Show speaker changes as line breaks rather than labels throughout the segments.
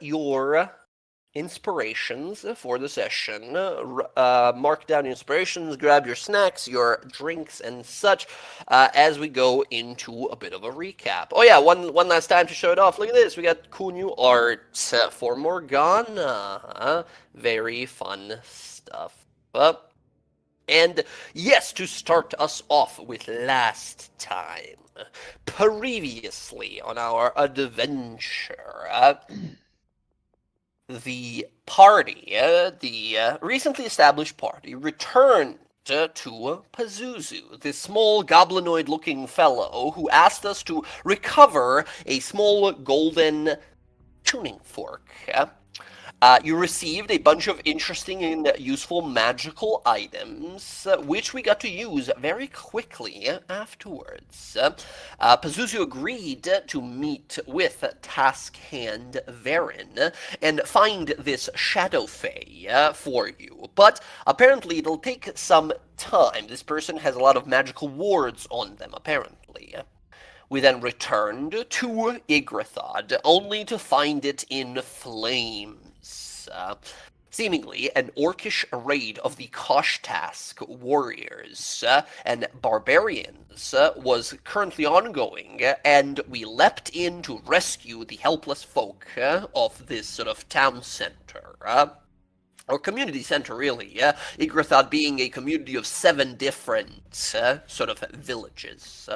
your inspirations for the session. Mark down your inspirations, grab your snacks, your drinks, and such as we go into a bit of a recap. Oh yeah, one last time to show it off. Look at this. We got cool new art for Morgana. Very fun stuff. And yes, to start us off with last time, previously on our adventure, the party, the recently established party, returned to Pazuzu, this small goblinoid-looking fellow who asked us to recover a small golden tuning fork. You received a bunch of interesting and useful magical items, which we got to use very quickly afterwards. Pazuzu agreed to meet with Task Hand Varen and find this Shadow Fae for you, but apparently it'll take some time. This person has a lot of magical wards on them, apparently. We then returned to Yggdrathod, only to find it in flames. Seemingly, an orcish raid of the Koshtask warriors and barbarians was currently ongoing, and we leapt in to rescue the helpless folk of this sort of town center. Or community center, really. Yggdrathod being a community of 7 different sort of villages.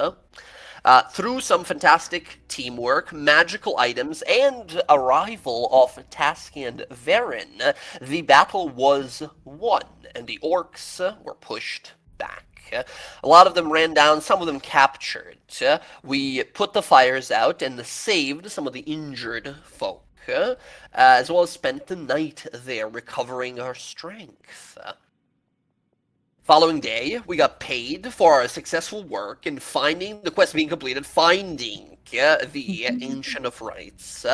Through some fantastic teamwork, magical items, and arrival of Taskian Varen, the battle was won, and the orcs were pushed back. A lot of them ran down, some of them captured. We put the fires out and saved some of the injured folk, as well as spent the night there recovering our strength. Following day, we got paid for our successful work in finding the quest being completed, finding the Ancient of Rites.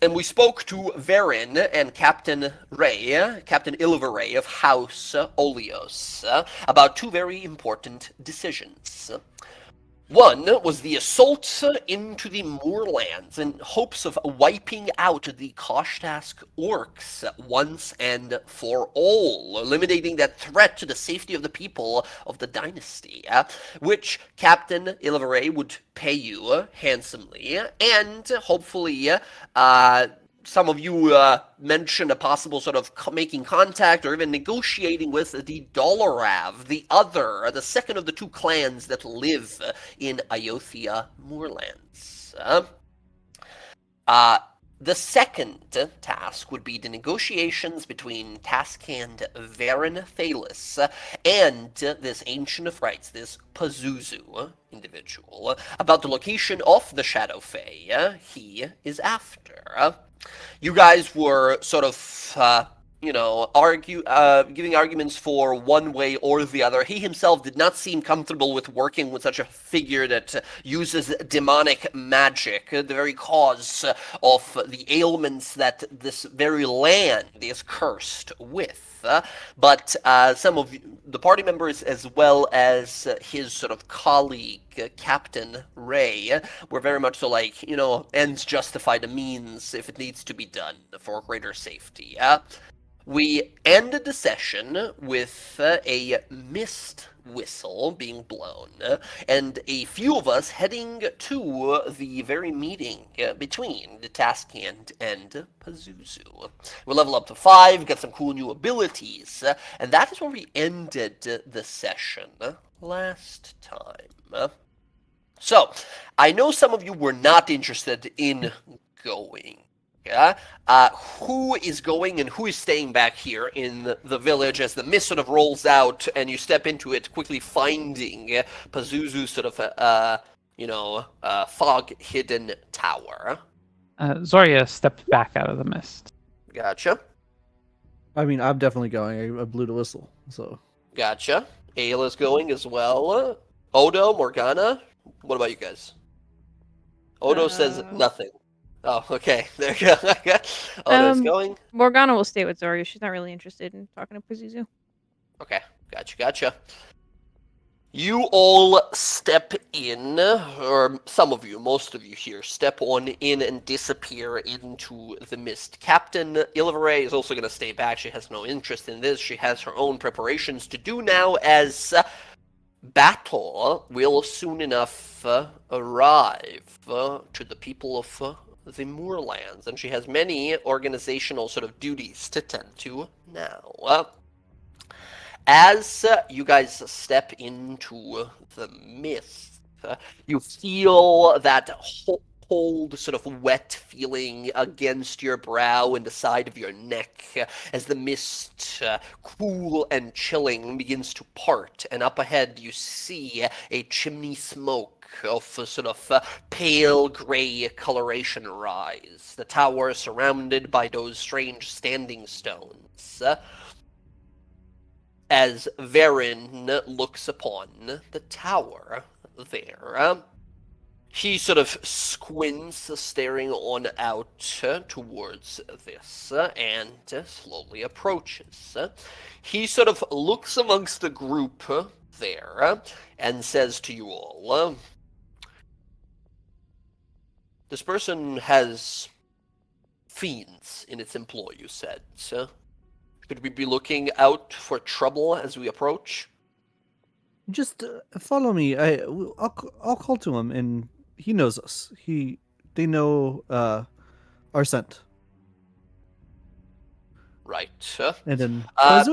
And we spoke to Varen and Captain Ray, Captain Ilveray of House Olios, about 2 very important decisions. One was the assault into the moorlands in hopes of wiping out the Koshtask orcs once and for all, eliminating that threat to the safety of the people of the dynasty, which Captain Ilveray would pay you handsomely, and hopefully some of you mentioned a possible sort of making contact or even negotiating with the Dolarav, the second of the 2 clans that live in Iothia Moorlands. The second task would be the negotiations between Taskhand Varen Thalis and this Ancient of Rites, this Pazuzu individual, about the location of the Shadow Fae he is after. You guys were sort of, giving arguments for one way or the other. He himself did not seem comfortable with working with such a figure that uses demonic magic, the very cause of the ailments that this very land is cursed with. But some of the party members, as well as his sort of colleague, Captain Ray, were very much so like, ends justify the means if it needs to be done for greater safety. We ended the session with a mist whistle being blown, and a few of us heading to the very meeting between the Taskhand and Pazuzu. We level up to 5, got some cool new abilities, and that is where we ended the session last time. So, I know some of you were not interested in going. Who is going and who is staying back here in the village as the mist sort of rolls out and you step into it, quickly finding Pazuzu's sort of, fog-hidden tower?
Zorya stepped back out of the mist.
Gotcha.
I mean, I'm definitely going. I blew the whistle, so.
Gotcha. Ayla's going as well. Odo, Morgana, what about you guys? Odo says nothing. Oh, okay. There you go. Odo's going.
Morgana will stay with Zorya. She's not really interested in talking to Pazuzu.
Okay. Gotcha. You all step in, or some of you, most of you here, step on in and disappear into the mist. Captain Ilveray is also going to stay back. She has no interest in this. She has her own preparations to do now, as battle will soon enough arrive to the people of the Moorlands, and she has many organizational sort of duties to tend to now. As you guys step into the mist, you feel that cold, sort of wet feeling against your brow and the side of your neck as the mist, cool and chilling, begins to part. And up ahead, you see a chimney smoke of a sort of pale gray coloration rise. The tower is surrounded by those strange standing stones. As Varen looks upon the tower there, he sort of squints, staring on out towards this, and slowly approaches. He sort of looks amongst the group there and says to you all, "This person has fiends in its employ, you said. Should we be looking out for trouble as we approach?"
Just follow me. I'll call to him, and he knows us. They know our scent.
Right.
And then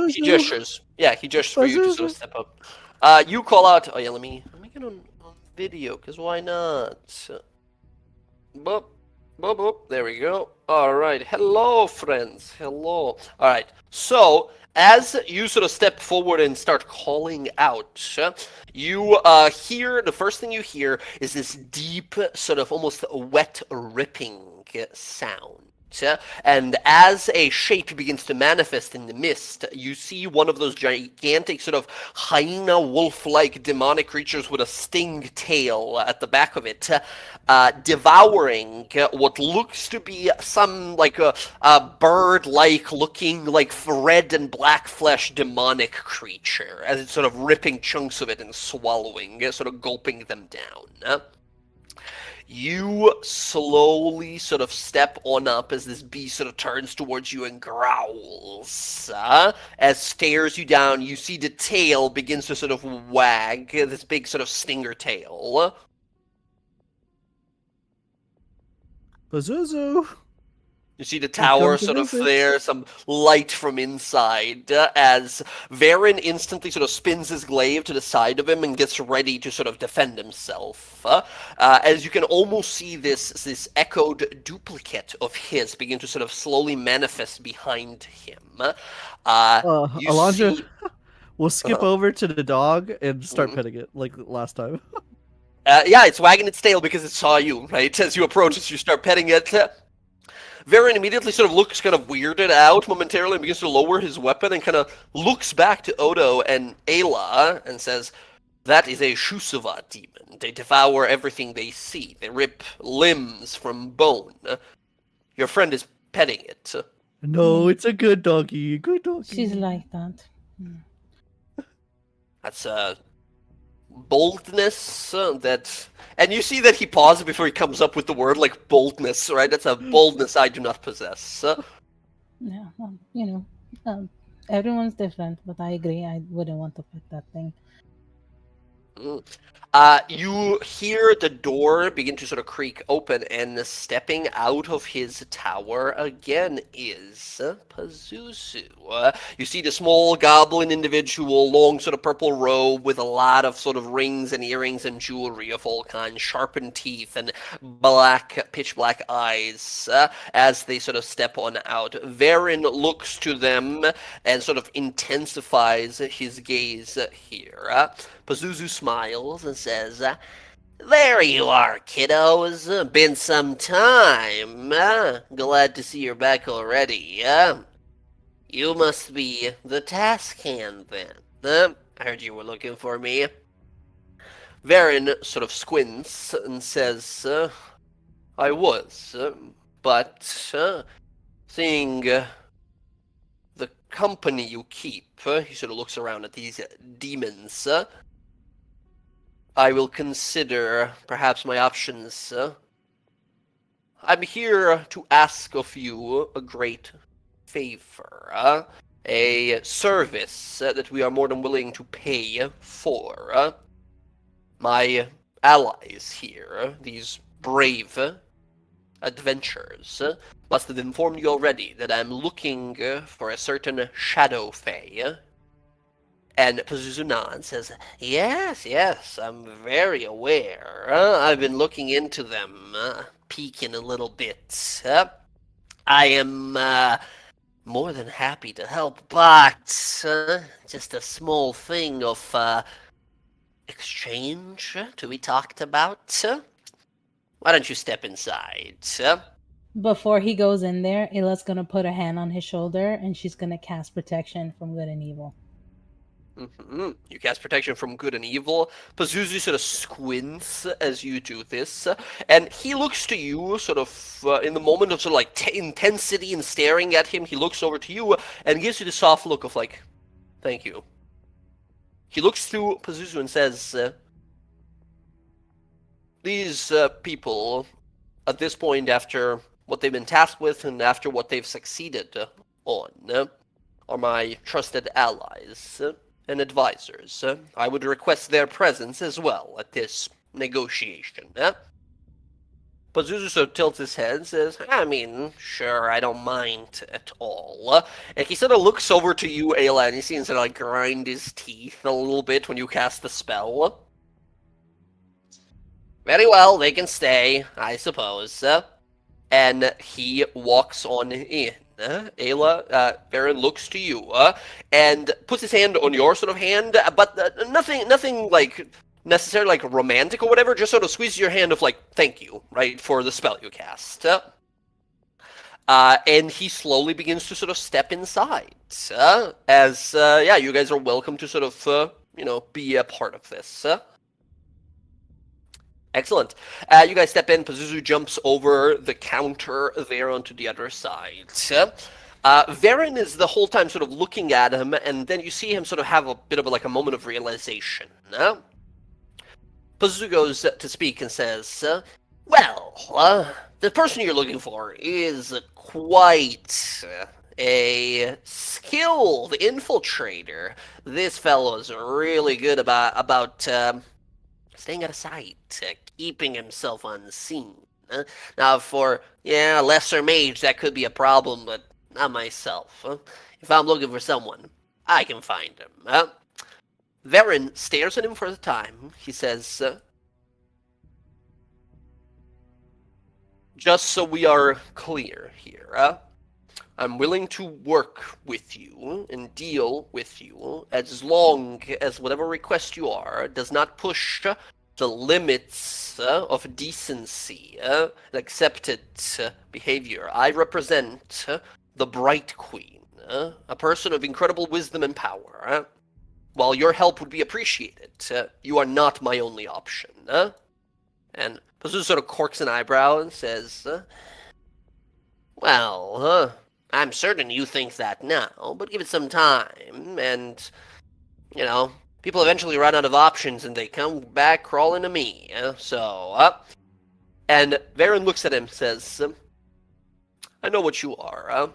He gestures. Yeah, he gestures for you to sort of step up. You call out. Oh yeah, let me get on video, because why not? Boop, boop, boop. There we go. All right. Hello, friends. Hello. All right. So as you sort of step forward and start calling out, you hear, the first thing you hear is this deep, sort of almost wet ripping sound. And as a shape begins to manifest in the mist, you see one of those gigantic sort of hyena wolf-like demonic creatures with a sting tail at the back of it, devouring what looks to be some like a bird-like looking like red and black flesh demonic creature, as it's sort of ripping chunks of it and swallowing, sort of gulping them down. You slowly sort of step on up as this beast sort of turns towards you and growls. As stares you down, you see the tail begins to sort of wag, this big sort of stinger tail.
Pazuzu.
You see the tower sort of flare, some light from inside, as Varen instantly sort of spins his glaive to the side of him and gets ready to sort of defend himself. As you can almost see this echoed duplicate of his begin to sort of slowly manifest behind him.
Alondra, we'll skip over to the dog and start petting it like last time.
Yeah, it's wagging its tail because it saw you, right? As you approach it, you start petting it. Varen immediately sort of looks kind of weirded out momentarily and begins to lower his weapon and kind of looks back to Odo and Ayla and says, "That is a Shusuva demon. They devour everything they see. They rip limbs from bone. Your friend is petting it."
No, it's a good doggy. Good doggy.
She's like that.
That's boldness that, and you see that he pauses before he comes up with the word like boldness, right? That's a boldness I do not possess.
Yeah, everyone's different, but I agree. I wouldn't want to pet that thing.
You hear the door begin to sort of creak open, and stepping out of his tower again is Pazuzu. You see the small goblin individual, long sort of purple robe with a lot of sort of rings and earrings and jewelry of all kinds, sharpened teeth and pitch black eyes as they sort of step on out. Varen looks to them and sort of intensifies his gaze here. Pazuzu smiles and says, "There you are, kiddos. Been some time. Glad to see you're back already. You must be the task hand then. I heard you were looking for me." Varen sort of squints and says, "I was, but seeing the company you keep," he sort of looks around at these demons, I will consider perhaps my options. I'm here to ask of you a great favor, a service that we are more than willing to pay for. My allies here, these brave adventurers, must have informed you already that I'm looking for a certain Shadow Fae. And Pazuzu nods, says, yes, I'm very aware. I've been looking into them, peeking a little bit. I am more than happy to help, but just a small thing of exchange to be talked about. Why don't you step inside?
Before he goes in there, Ila's gonna put a hand on his shoulder and she's gonna cast protection from good and evil.
Mm-hmm. You cast protection from good and evil. Pazuzu sort of squints as you do this, and he looks to you, sort of in the moment of sort of like intensity and staring at him. He looks over to you and gives you the soft look of like, "Thank you." He looks through Pazuzu and says, "These people, at this point, after what they've been tasked with and after what they've succeeded on, are my trusted allies." And advisors. I would request their presence as well at this negotiation. Pazuzu sort of tilts his head and says, I mean, sure, I don't mind at all. And he sort of looks over to you, Ayla, and he seems to like grind his teeth a little bit when you cast the spell. Very well, they can stay, I suppose. And he walks on in. Ayla, Baron looks to you and puts his hand on your sort of hand, but nothing like necessarily like romantic or whatever. Just sort of squeezes your hand of like thank you, right, for the spell you cast. And he slowly begins to sort of step inside. As you guys are welcome to sort of be a part of this. Excellent. You guys step in. Pazuzu jumps over the counter there onto the other side. Varen is the whole time sort of looking at him, and then you see him sort of have a bit of a moment of realization. Pazuzu goes to speak and says, the person you're looking for is quite a skilled infiltrator. This fellow is really good about staying out of sight, keeping himself unseen. Now, for a lesser mage, that could be a problem, but not myself. If I'm looking for someone, I can find him. Varen stares at him for the time. He says, just so we are clear here, I'm willing to work with you and deal with you as long as whatever request you are does not push the limits of decency and accepted behavior. I represent the Bright Queen, a person of incredible wisdom and power. While your help would be appreciated, you are not my only option. And Pazuzu sort of corks an eyebrow and says, I'm certain you think that now, but give it some time, and, people eventually run out of options and they come back crawling to me. And Varen looks at him and says, I know what you are.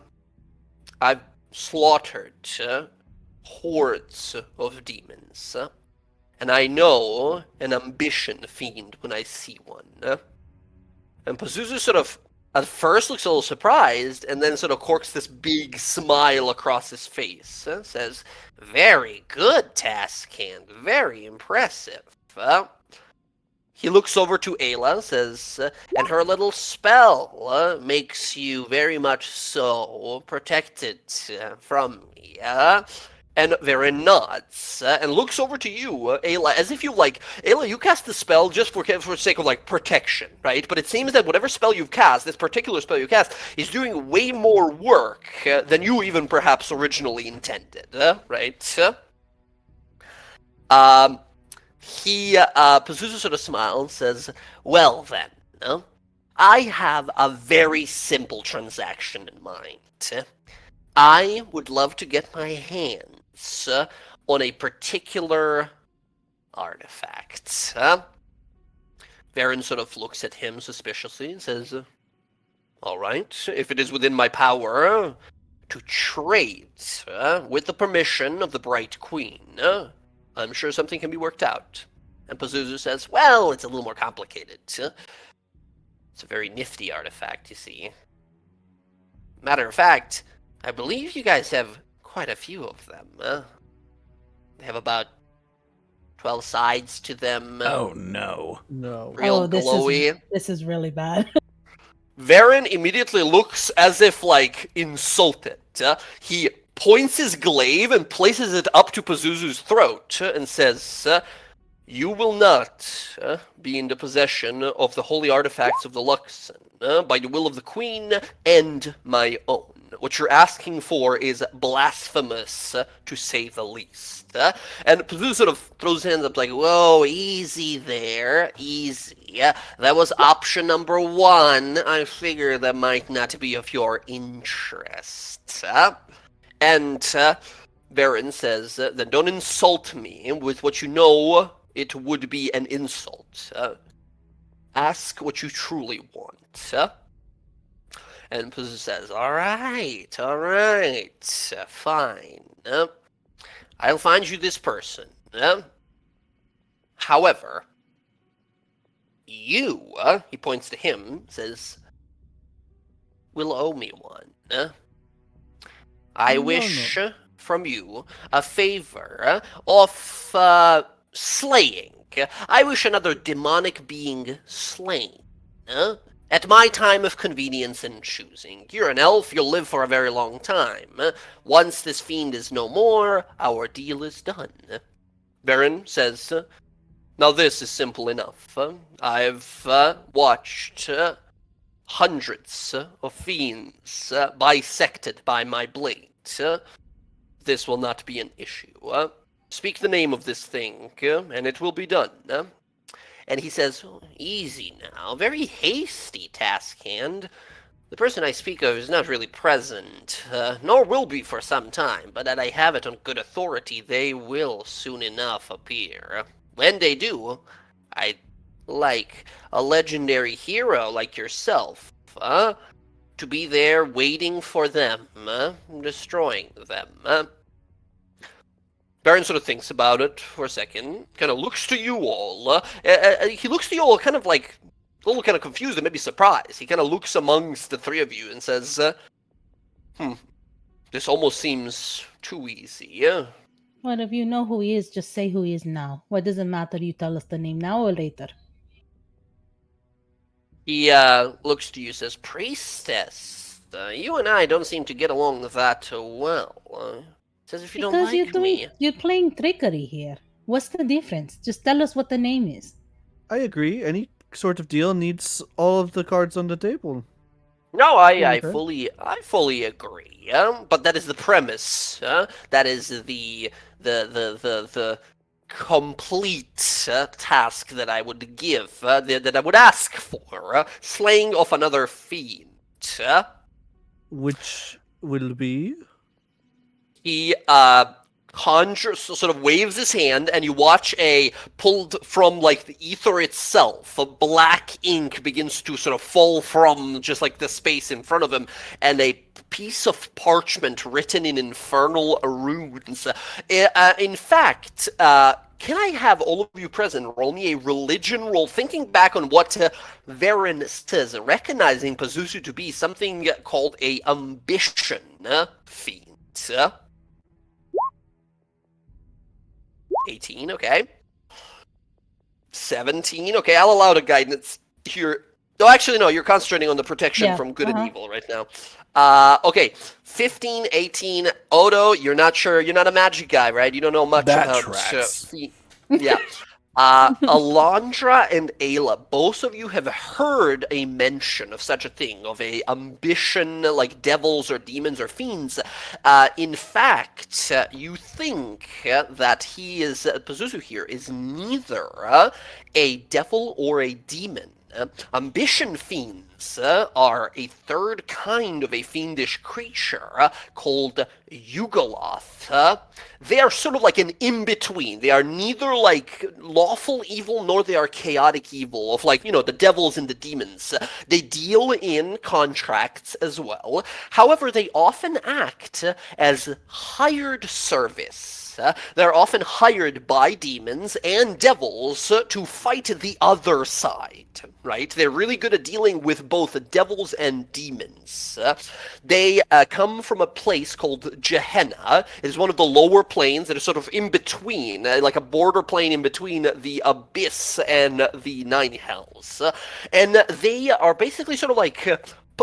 I've slaughtered hordes of demons. And I know an ambition fiend when I see one. And Pazuzu sort of at first looks a little surprised, and then sort of corks this big smile across his face. Says, very good, Taskhand. Very impressive. He looks over to Ayla, says, and her little spell makes you very much so protected from me. And Varen nods and looks over to you, Ayla, as if you Ayla, you cast the spell just for the sake of protection, right? But it seems that whatever spell you've cast, this particular spell you cast, is doing way more work than you even perhaps originally intended, right? Pazuzu sort of smiles and says, well then, I have a very simple transaction in mind. I would love to get my hands on a particular artifacts. Varen sort of looks at him suspiciously and says, all right, if it is within my power to trade with the permission of the Bright Queen, I'm sure something can be worked out. And Pazuzu says, well, it's a little more complicated. It's a very nifty artifact, you see. Matter of fact, I believe you guys have quite a few of them. They have about 12 sides to them.
Oh no.
No.
Real glowy.
This is really bad.
Varen immediately looks as if, like, insulted. He points his glaive and places it up to Pazuzu's throat and says, you will not be in the possession of the holy artifacts of the Luxon by the will of the Queen and my own. What you're asking for is blasphemous, to say the least. And Pazuzu sort of throws his hands up like, whoa, easy there, easy. That was option number 1. I figure that might not be of your interest. And Varen says, then don't insult me with what you know it would be an insult. Ask what you truly want. And Pazuzu says, all right, fine. I'll find you this person. However, you, he points to him, says, will owe me one. I wish from you a favor of slaying. I wish another demonic being slain. At my time of convenience and choosing. You're an elf, you'll live for a very long time. Once this fiend is no more, our deal is done. Varen says, now this is simple enough. I've watched hundreds of fiends bisected by my blade. This will not be an issue. Speak the name of this thing, and it will be done. And he says, oh, easy now, very hasty task hand. The person I speak of is not really present, nor will be for some time, but that I have it on good authority, they will soon enough appear. When they do, I'd like a legendary hero like yourself, to be there waiting for them, destroying them. Baron sort of thinks about it for a second, kind of looks to you all. He looks to you all kind of like, a little kind of confused and maybe surprised. He kind of looks amongst the three of you and says, this almost seems too easy.
Well, if you know who he is, just say who he is now. What does it matter you tell us the name now or later?
He looks to you and says, Priestess, you and I don't seem to get along that well. Says if you don't like me.
You're playing trickery here. What's the difference? Just tell us what the name is.
I agree. Any sort of deal needs all of the cards on the table.
No, I
Okay.
fully agree. But that is the premise. That is the complete task that I would give, that I would ask for. Slaying of another fiend.
Which will be?
He conjures, sort of waves his hand, and you watch pulled from like the ether itself, a black ink begins to sort of fall from just like the space in front of him, and a piece of parchment written in infernal runes. In fact, can I have all of you present roll me a religion roll, thinking back on what Varen says, recognizing Pazuzu to be something called a ambition fiend. 18, okay. 17, okay, I'll allow the guidance here. No, actually, no, you're concentrating on the protection from good and evil right now. Okay, 15, 18, Odo, you're not sure, you're not a magic guy, right? You don't know much about...
tracks.
Yeah. Alondra and Ayla, both of you have heard a mention of such a thing, of a ambition like devils or demons or fiends. In fact, you think that he is, Pazuzu here, is neither a devil or a demon. Ambition fiends are a third kind of a fiendish creature called Yugoloth. They are sort of like an in-between. They are neither like lawful evil nor they are chaotic evil of like, the devils and the demons. They deal in contracts as well. However, they often act as hired service. They're often hired by demons and devils to fight the other side, right? They're really good at dealing with both devils and demons. They come from a place called Gehenna. It is one of the lower planes that is sort of in between, like a border plane in between the Abyss and the Nine Hells. And they are basically sort of like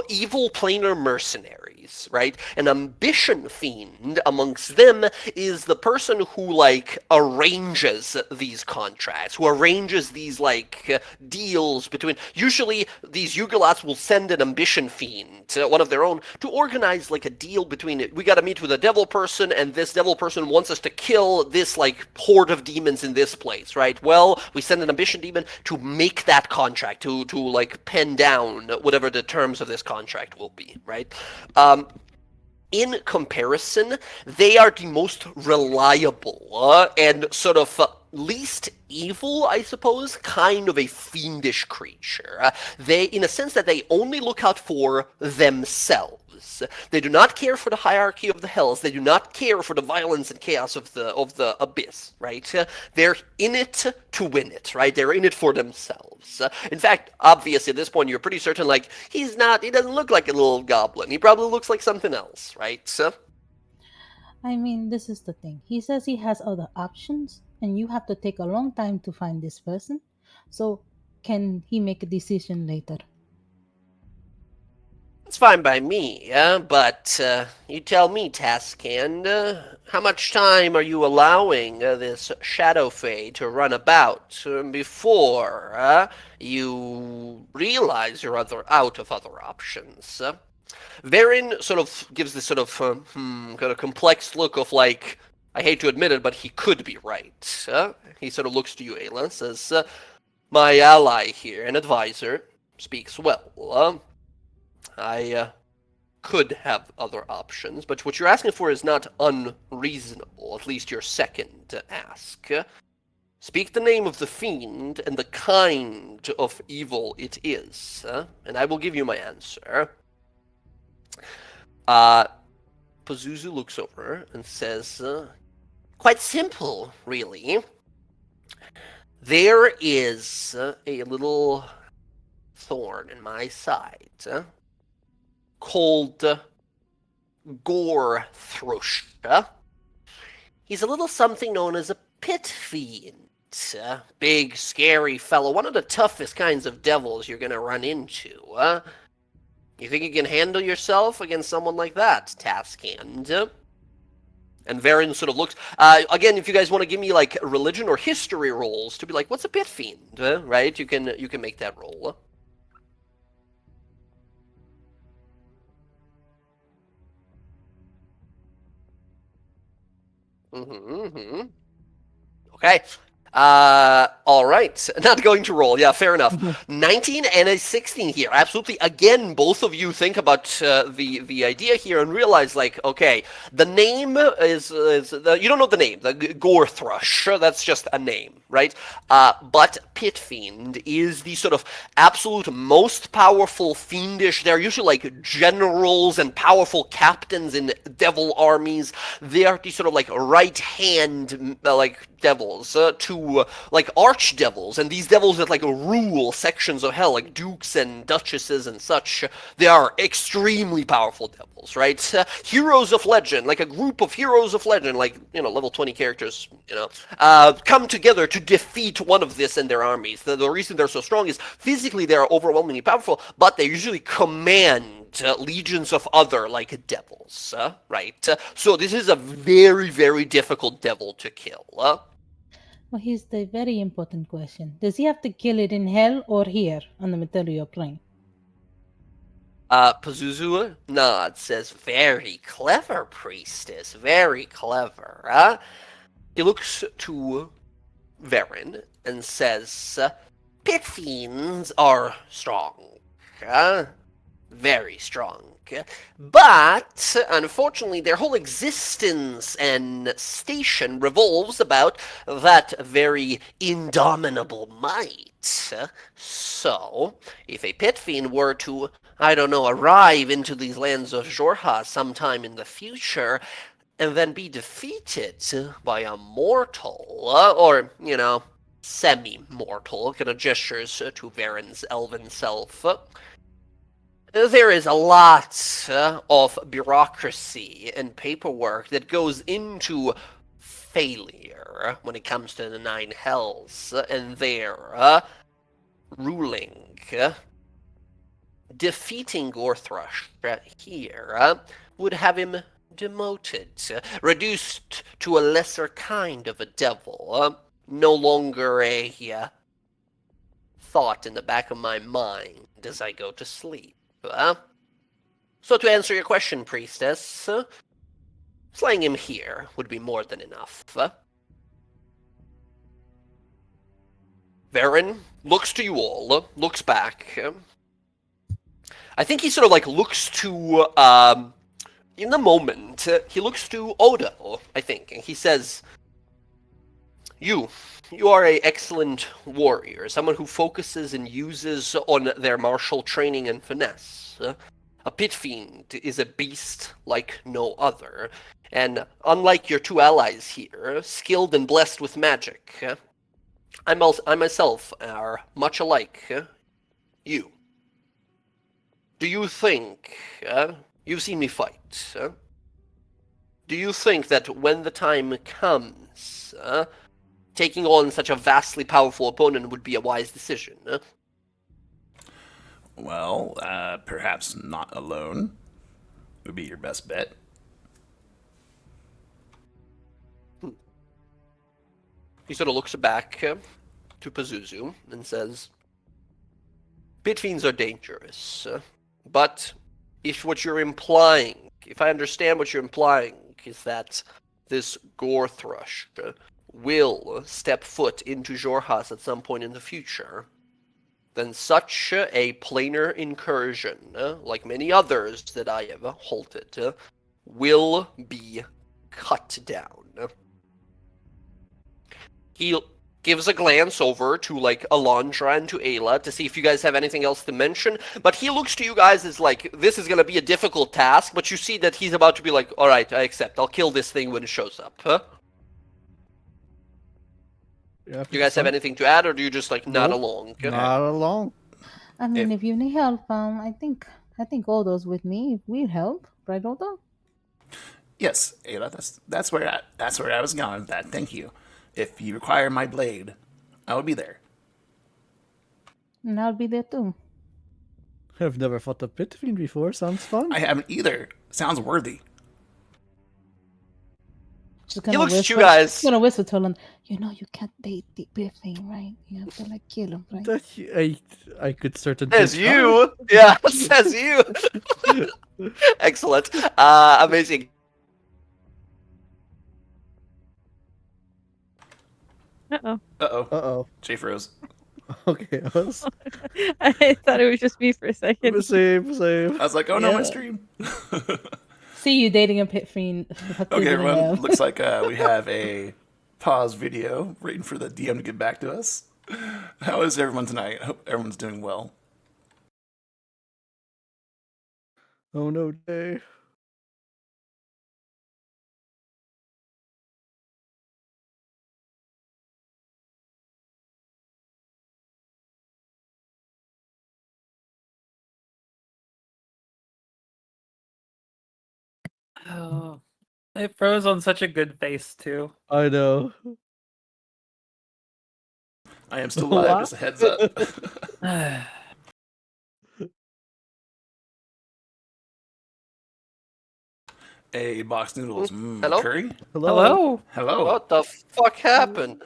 evil planar mercenaries, right? An ambition fiend amongst them is the person who like arranges these contracts, who arranges these like deals between. Usually, these Yugoloths will send an ambition fiend, one of their own, to organize like a deal between. We got to meet with a devil person, and this devil person wants us to kill this like horde of demons in this place, right? Well, we send an ambition demon to make that contract, to like pen down whatever the terms of this contract will be, right? In comparison, they are the most reliable and sort of least evil, I suppose, kind of a fiendish creature. They, in a sense that they only look out for themselves. They do not care for the hierarchy of the hells. They do not care for the violence and chaos of the abyss, right? They're in it to win it, right? They're in it for themselves. In fact, obviously, at this point, you're pretty certain, like, he doesn't look like a little goblin. He probably looks like something else, right?
I mean, this is the thing. He says he has other options, and you have to take a long time to find this person. So, can he make a decision later?
It's fine by me, but you tell me, Taskhand, how much time are you allowing this Shadow Fae to run about before you realize you're out of other options? Varin sort of gives this sort of kind of complex look of like, I hate to admit it, but he could be right. He sort of looks to you, Ayla, says, my ally here, an advisor, speaks well. I could have other options, but what you're asking for is not unreasonable, at least your second ask. Speak the name of the fiend and the kind of evil it is, and I will give you my answer. Pazuzu looks over and says, quite simple, really. There is a little thorn in my side called Gore Thrush. He's a little something known as a pit fiend. Big, scary fellow. One of the toughest kinds of devils you're going to run into. You think you can handle yourself against someone like that, Taskhand? And Varin sort of looks... again, if you guys want to give me, like, religion or history rolls to be like, what's a pit fiend? Right? You can make that roll. Okay. All right. Not going to roll. Yeah, fair enough. 19 and a 16 here. Absolutely. Again, both of you think about the idea here and realize, like, okay, the name is you don't know the name, the Gore Thrush. That's just a name, right? But Pit Fiend is the sort of absolute most powerful fiendish. They're usually like generals and powerful captains in devil armies. They are the sort of like right hand like devils to like archdevils, and these devils that like rule sections of hell, like dukes and duchesses and such. They are extremely powerful devils, right? Heroes of legend, like a group of heroes of legend, like, you know, level 20 characters, you know, come together to defeat one of this and their armies. The reason they're so strong is physically they are overwhelmingly powerful, but they usually command legions of other like devils, right? So this is a very, very difficult devil to kill.
Well, here's the very important question. Does he have to kill it in hell or here on the material plane?
Pazuzu nods, says, very clever, priestess, very clever. He looks to Varin and says, pit fiends are strong. Very strong. But, unfortunately, their whole existence and station revolves about that very indomitable might. So, if a pit fiend were to, I don't know, arrive into these lands of Jorha sometime in the future, and then be defeated by a mortal, or, semi-mortal, kind of gestures to Varen's elven self, there is a lot of bureaucracy and paperwork that goes into failure when it comes to the Nine Hells and their ruling. Defeating Gorthrush here would have him demoted, reduced to a lesser kind of a devil, no longer a thought in the back of my mind as I go to sleep. So to answer your question, Priestess, slaying him here would be more than enough. Varen looks to you all, looks back. I think he sort of looks to, in the moment, he looks to Odo, I think, and he says, You are an excellent warrior, someone who focuses and uses on their martial training and finesse. A pit fiend is a beast like no other, and unlike your two allies here, skilled and blessed with magic. I myself are much alike you. Do you think, you've seen me fight, do you think that when the time comes, taking on such a vastly powerful opponent would be a wise decision?
Well, perhaps not alone would be your best bet.
He sort of looks back to Pazuzu and says, Pit fiends are dangerous, but if I understand what you're implying, is that this Gorthrush will step foot into Jorhas at some point in the future, then such a planar incursion, like many others that I have halted, will be cut down. He gives a glance over to Alondra and to Ayla to see if you guys have anything else to mention, but he looks to you guys as this is going to be a difficult task, but you see that he's about to be alright, I accept, I'll kill this thing when it shows up, huh?
Yeah,
Do you guys have anything to add, or do you just nod
Nope.
along?
Not along.
I mean, if you need help, I think Odo's with me. We'd help, right, Odo?
Yes, Ayla, that's where I was going with that. Thank you. If you require my blade, I will be there.
And I'll be there too.
I've never fought a pit fiend before. Sounds fun.
I haven't either. Sounds worthy.
Just
He looks at you guys.
Gonna whisper to him, you can't date the beer thing, right? You have to kill him, right?
I could certainly.
Says you. Yeah, says you. Excellent. Amazing.
Uh-oh.
Uh-oh.
Jay froze.
Okay, I was
I thought it was just me for a second.
same.
I was like, oh no,
Yeah.
my stream.
See you dating a pit fiend.
Okay, everyone. Looks like we have a pause video waiting for the DM to get back to us. How is everyone tonight? I hope everyone's doing well.
Oh no, Jay.
Oh, it froze on such a good face too.
I know.
I am still alive, just a heads up. A box noodles.
Hello?
Curry?
Hello.
Hello.
What the fuck happened?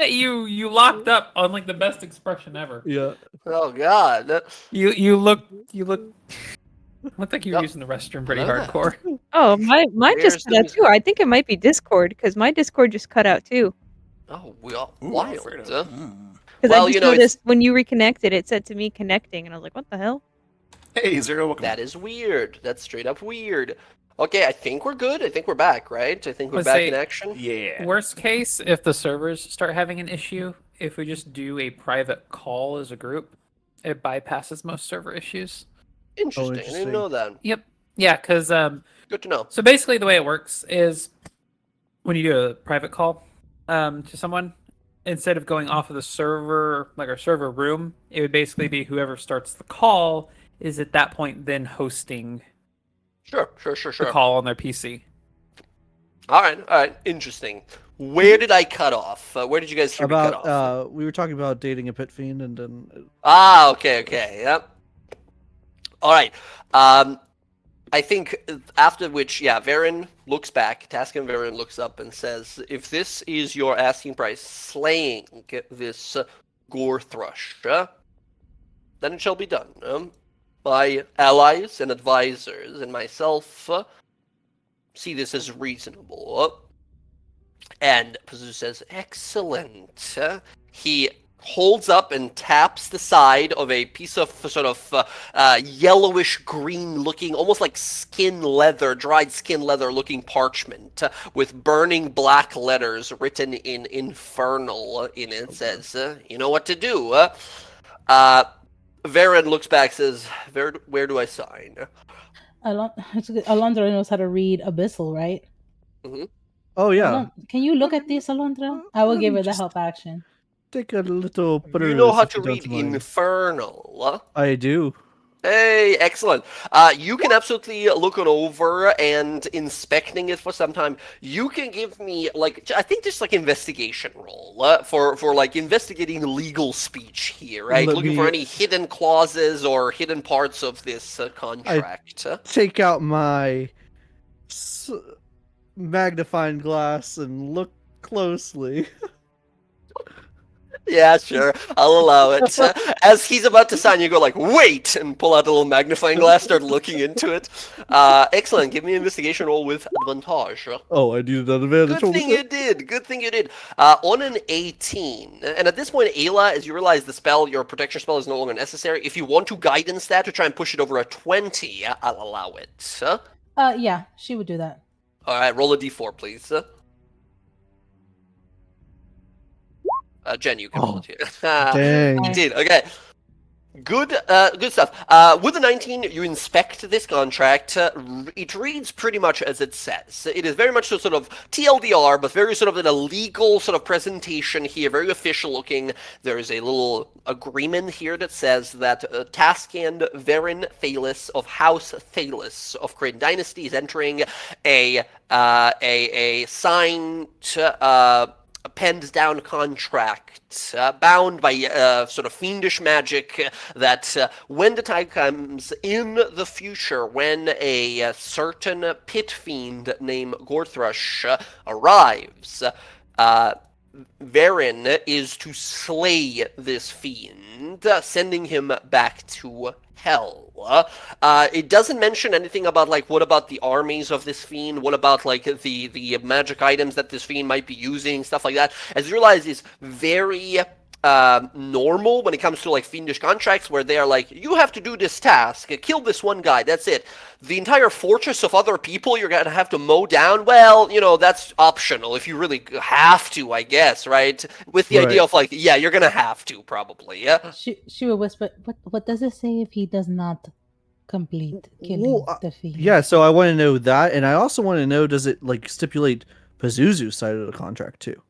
you locked up on the best expression ever.
Yeah.
Oh god.
You look looked like you were
Yep.
using the restroom pretty
Yeah.
hardcore.
Oh, mine
Where's
just cut out
the-
too. I think it might be Discord because my Discord just cut out too.
Oh, we all
Ooh,
wild.
Alfredo.
Because
Well,
I just
it's
noticed when you reconnected, it said to me connecting, and I was like, what the hell?
Hey, Zero, welcome.
that is weird. That's straight up weird. Okay, I think we're good. I think we're back, right? I think we're
Let's
back
say-
in action.
Yeah.
Worst case, if the servers start having an issue, if we just do a private call as a group, it bypasses most server issues.
Interesting. I
interesting.
didn't know that.
Yep. Yeah, because
Good to know.
so basically the way it works is when you do a private call to someone, instead of going off of the server, like our server room, it would basically be whoever starts the call is at that point then hosting
Sure.
the call on their PC.
All right. Interesting. Where did I cut off? Where did you guys hear me cut off?
About we were talking about dating a pit fiend, and then
Okay. Yep. All right. I think after which, Varen looks back. Taskin Varen looks up and says, "If this is your asking price, slaying this gore thrush, then it shall be done. My allies and advisors and myself see this as reasonable." And Pazu says, "Excellent." He holds up and taps the side of a piece of sort of yellowish green looking, almost like skin leather, dried skin leather looking parchment with burning black letters written in infernal in it. Says, "You know what to do." Varen looks back, says, where do I sign?"
Alondra knows how to read Abyssal, right?
oh yeah,
Can you look at this, Alondra? I will give her the
Just-
help action.
take a little.
You know how
peruse,
to
if you
read
don't mind.
infernal.
I do.
Hey, excellent. You can absolutely look it over and inspecting it for some time. You can give me I think just investigation roll for like investigating legal speech here, right?
Let
Looking for
me-
any hidden clauses or hidden parts of this contract.
Take out my magnifying glass and look closely.
Yeah, sure. I'll allow it. As he's about to sign, you go "Wait!" and pull out a little magnifying glass, start looking into it. Excellent. Give me an investigation roll with advantage.
Oh, I needed an advantage.
Good thing you did. Good thing you did. On an 18. And at this point, Ayla, as you realize the spell, your protection spell is no longer necessary. If you want to guidance that to try and push it over a 20, I'll allow it.
Yeah, she would do that.
All right, roll a d4, please. Jen, you can roll it here.
Dang.
You did. Okay. Good stuff. With the 19, you inspect this contract. It reads pretty much as it says. It is very much a sort of TLDR, but very sort of in a legal sort of presentation here, very official looking. There is a little agreement here that says that Tascand Varen Thalis of House Thalis of Crane Dynasty is entering a signed penned down contract bound by sort of fiendish magic that when the time comes in the future when a certain pit fiend named Gorthrush arrives, Varen is to slay this fiend, sending him back to hell. It doesn't mention anything about what about the armies of this fiend, what about the magic items that this fiend might be using, stuff like that. As you realize, is very normal when it comes to fiendish contracts where they are you have to do this task, kill this one guy, that's it. The entire fortress of other people you're gonna have to mow down, well, that's optional if you really have to, I guess, right? With the idea of you're gonna have to probably, yeah.
She will whisper, what does it say if he does not complete killing the fiend?
Yeah, so I want to know that, and I also want to know, does it stipulate Pazuzu's side of the contract too?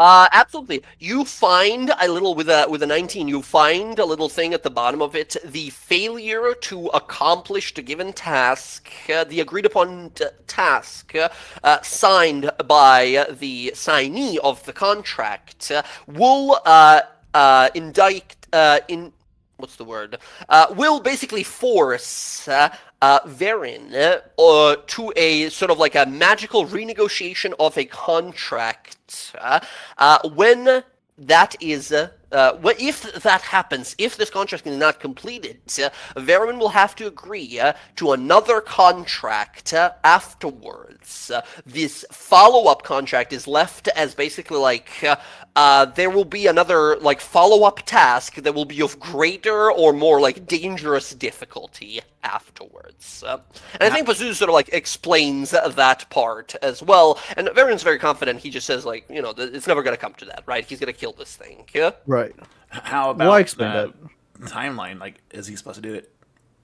Absolutely. You find a little with a 19. You find a little thing at the bottom of it. The failure to accomplish the given task, the agreed upon task, signed by the signee of the contract, will indict what's the word? Will basically force Varen to a sort of a magical renegotiation of a contract. When that is if that happens, if this contract is not completed, Verin will have to agree to another contract afterwards. This follow-up contract is left as basically like there will be another like follow-up task that will be of greater or more like dangerous difficulty afterwards. And I think Pazuzu sort of like explains that part as well. And Verin's very confident. He just says like, it's never going to come to that, right? He's going to kill this thing. Yeah.
Right.
How about
Why explain that?
timeline? Like, is he supposed to do it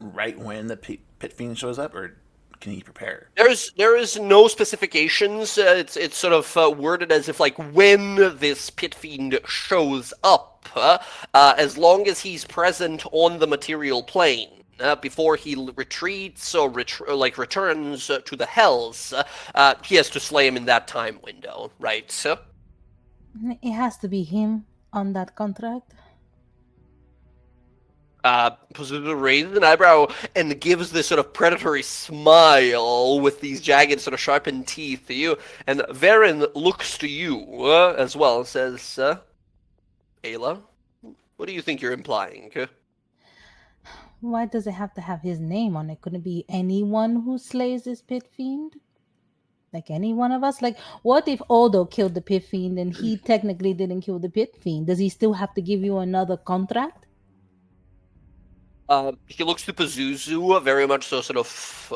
right when the pit fiend shows up, or can he prepare?
There is no specifications. It's sort of worded as if like when this pit fiend shows up, as long as he's present on the material plane. Before he retreats or returns to the hells, he has to slay him in that time window, right? So
It has to be him on that contract.
Pazuzu raises an eyebrow and gives this sort of predatory smile with these jagged, sort of sharpened teeth to you. And Verin looks to you as well and says, Ayla, what do you think you're implying?
Why does it have to have his name on it? Couldn't it be anyone who slays this pit fiend? Like any one of us? Like, what if Odo killed the pit fiend and he technically didn't kill the pit fiend? Does he still have to give you another contract?
He looks to Pazuzu, very much so sort of,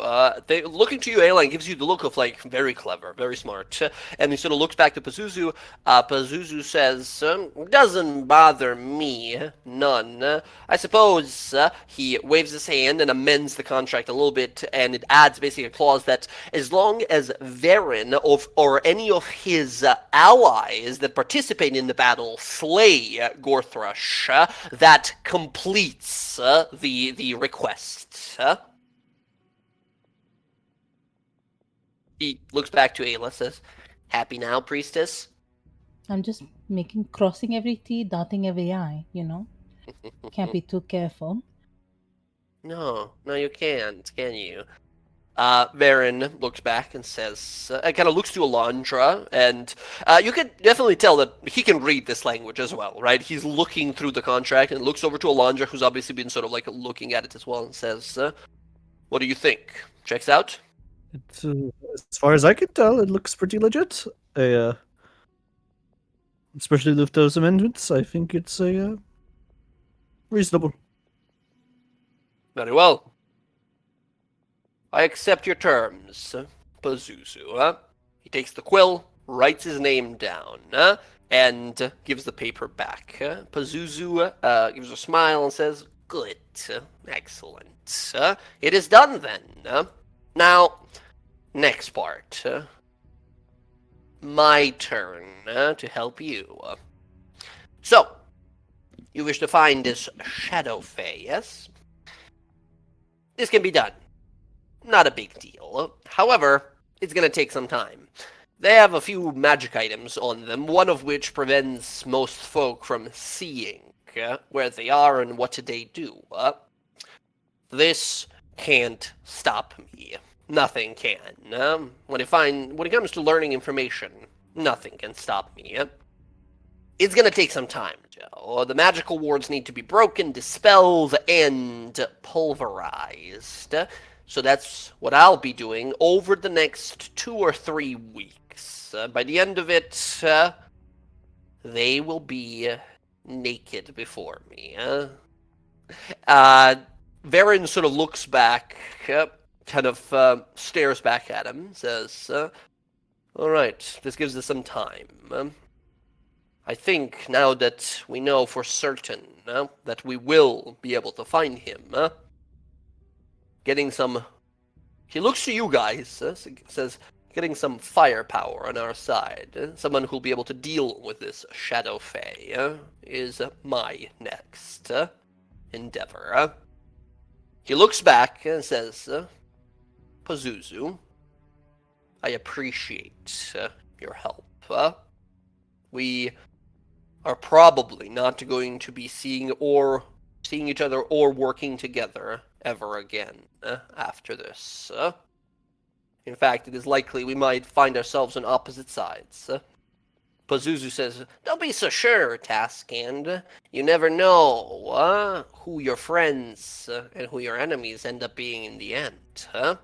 looking to you, Ayla, gives you the look of, like, very clever, very smart. And he sort of looks back to Pazuzu. Pazuzu says, doesn't bother me, none. I suppose he waves his hand and amends the contract a little bit, and it adds basically a clause that as long as Verin or any of his allies that participate in the battle slay Gorthrush, that completes the request. He looks back to Ayla, says, happy now, priestess?
I'm just crossing every T, dotting every I, Can't be too careful.
No, you can't, can you? Verin looks back and says, kind of looks to Alondra, and you can definitely tell that he can read this language as well, right? He's looking through the contract and looks over to Alondra, who's obviously been sort of like looking at it as well, and says, what do you think? Checks out?
It's, as far as I can tell, it looks pretty legit. Especially with those amendments, I think it's reasonable.
Very well. I accept your terms, Pazuzu. He takes the quill, writes his name down, and gives the paper back. Pazuzu gives a smile and says, good, excellent. It is done then. Now, next part. My turn to help you. So, you wish to find this Shadow Fae, yes? This can be done. Not a big deal. However, it's going to take some time. They have a few magic items on them, one of which prevents most folk from seeing where they are and what they do. This can't stop me. Nothing can. When it comes to learning information, nothing can stop me. It's going to take some time, Joe. The magical wards need to be broken, dispelled, and pulverized. So that's what I'll be doing over the next 2 or 3 weeks. By the end of it, they will be naked before me. Verin sort of looks back, kind of stares back at him, says, all right, this gives us some time. I think now that we know for certain that we will be able to find him, getting some... He looks to you guys, says, getting some firepower on our side. Someone who'll be able to deal with this Shadow Fae is my next endeavor. He looks back and says, Pazuzu, I appreciate your help. We are probably not going to be seeing each other or working together ever again after this. In fact, it is likely we might find ourselves on opposite sides. Pazuzu says, "Don't be so sure, Taskand. You never know who your friends and who your enemies end up being in the end, huh?"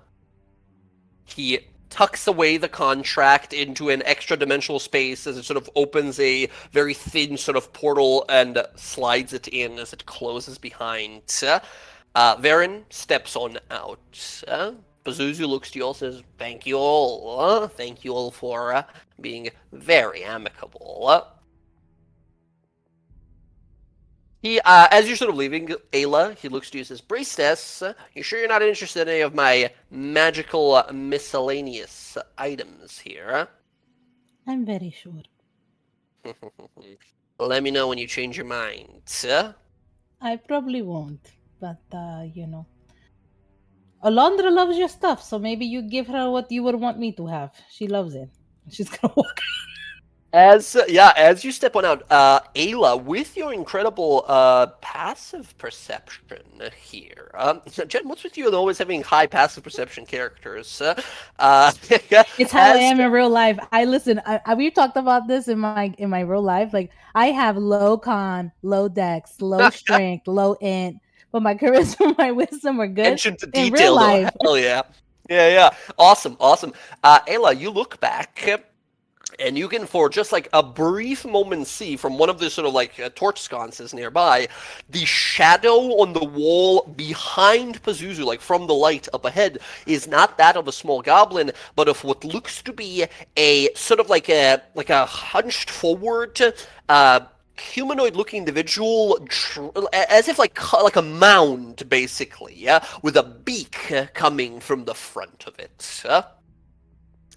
He tucks away the contract into an extra dimensional space as it sort of opens a very thin sort of portal and slides it in as it closes behind. Varen steps on out. Pazuzu looks to you all and says, "Thank you all. Thank you all for being very amicable." He, as you're sort of leaving, Ayla, he looks to you and says, "Priestess, you sure you're not interested in any of my magical miscellaneous items here?"
I'm very sure.
Let me know when you change your mind.
I probably won't, but Alondra loves your stuff, so maybe you give her what you would want me to have. She loves it. She's gonna walk.
As you step on out, Ayla, with your incredible passive perception here, Jen, what's with you and always having high passive perception characters?
It's how I am in real life. We talked about this in my real life. Like I have low con, low dex, low strength, low int, but my charisma, my wisdom are good.
Attention to
In real
detail, though.
life.
Hell yeah. Yeah. Awesome. Ayla, you look back, and you can, for just like a brief moment, see from one of the sort of like torch sconces nearby, the shadow on the wall behind Pazuzu, like from the light up ahead, is not that of a small goblin, but of what looks to be a sort of like a hunched forward, humanoid-looking individual, as if like a mound, basically, yeah, with a beak coming from the front of it.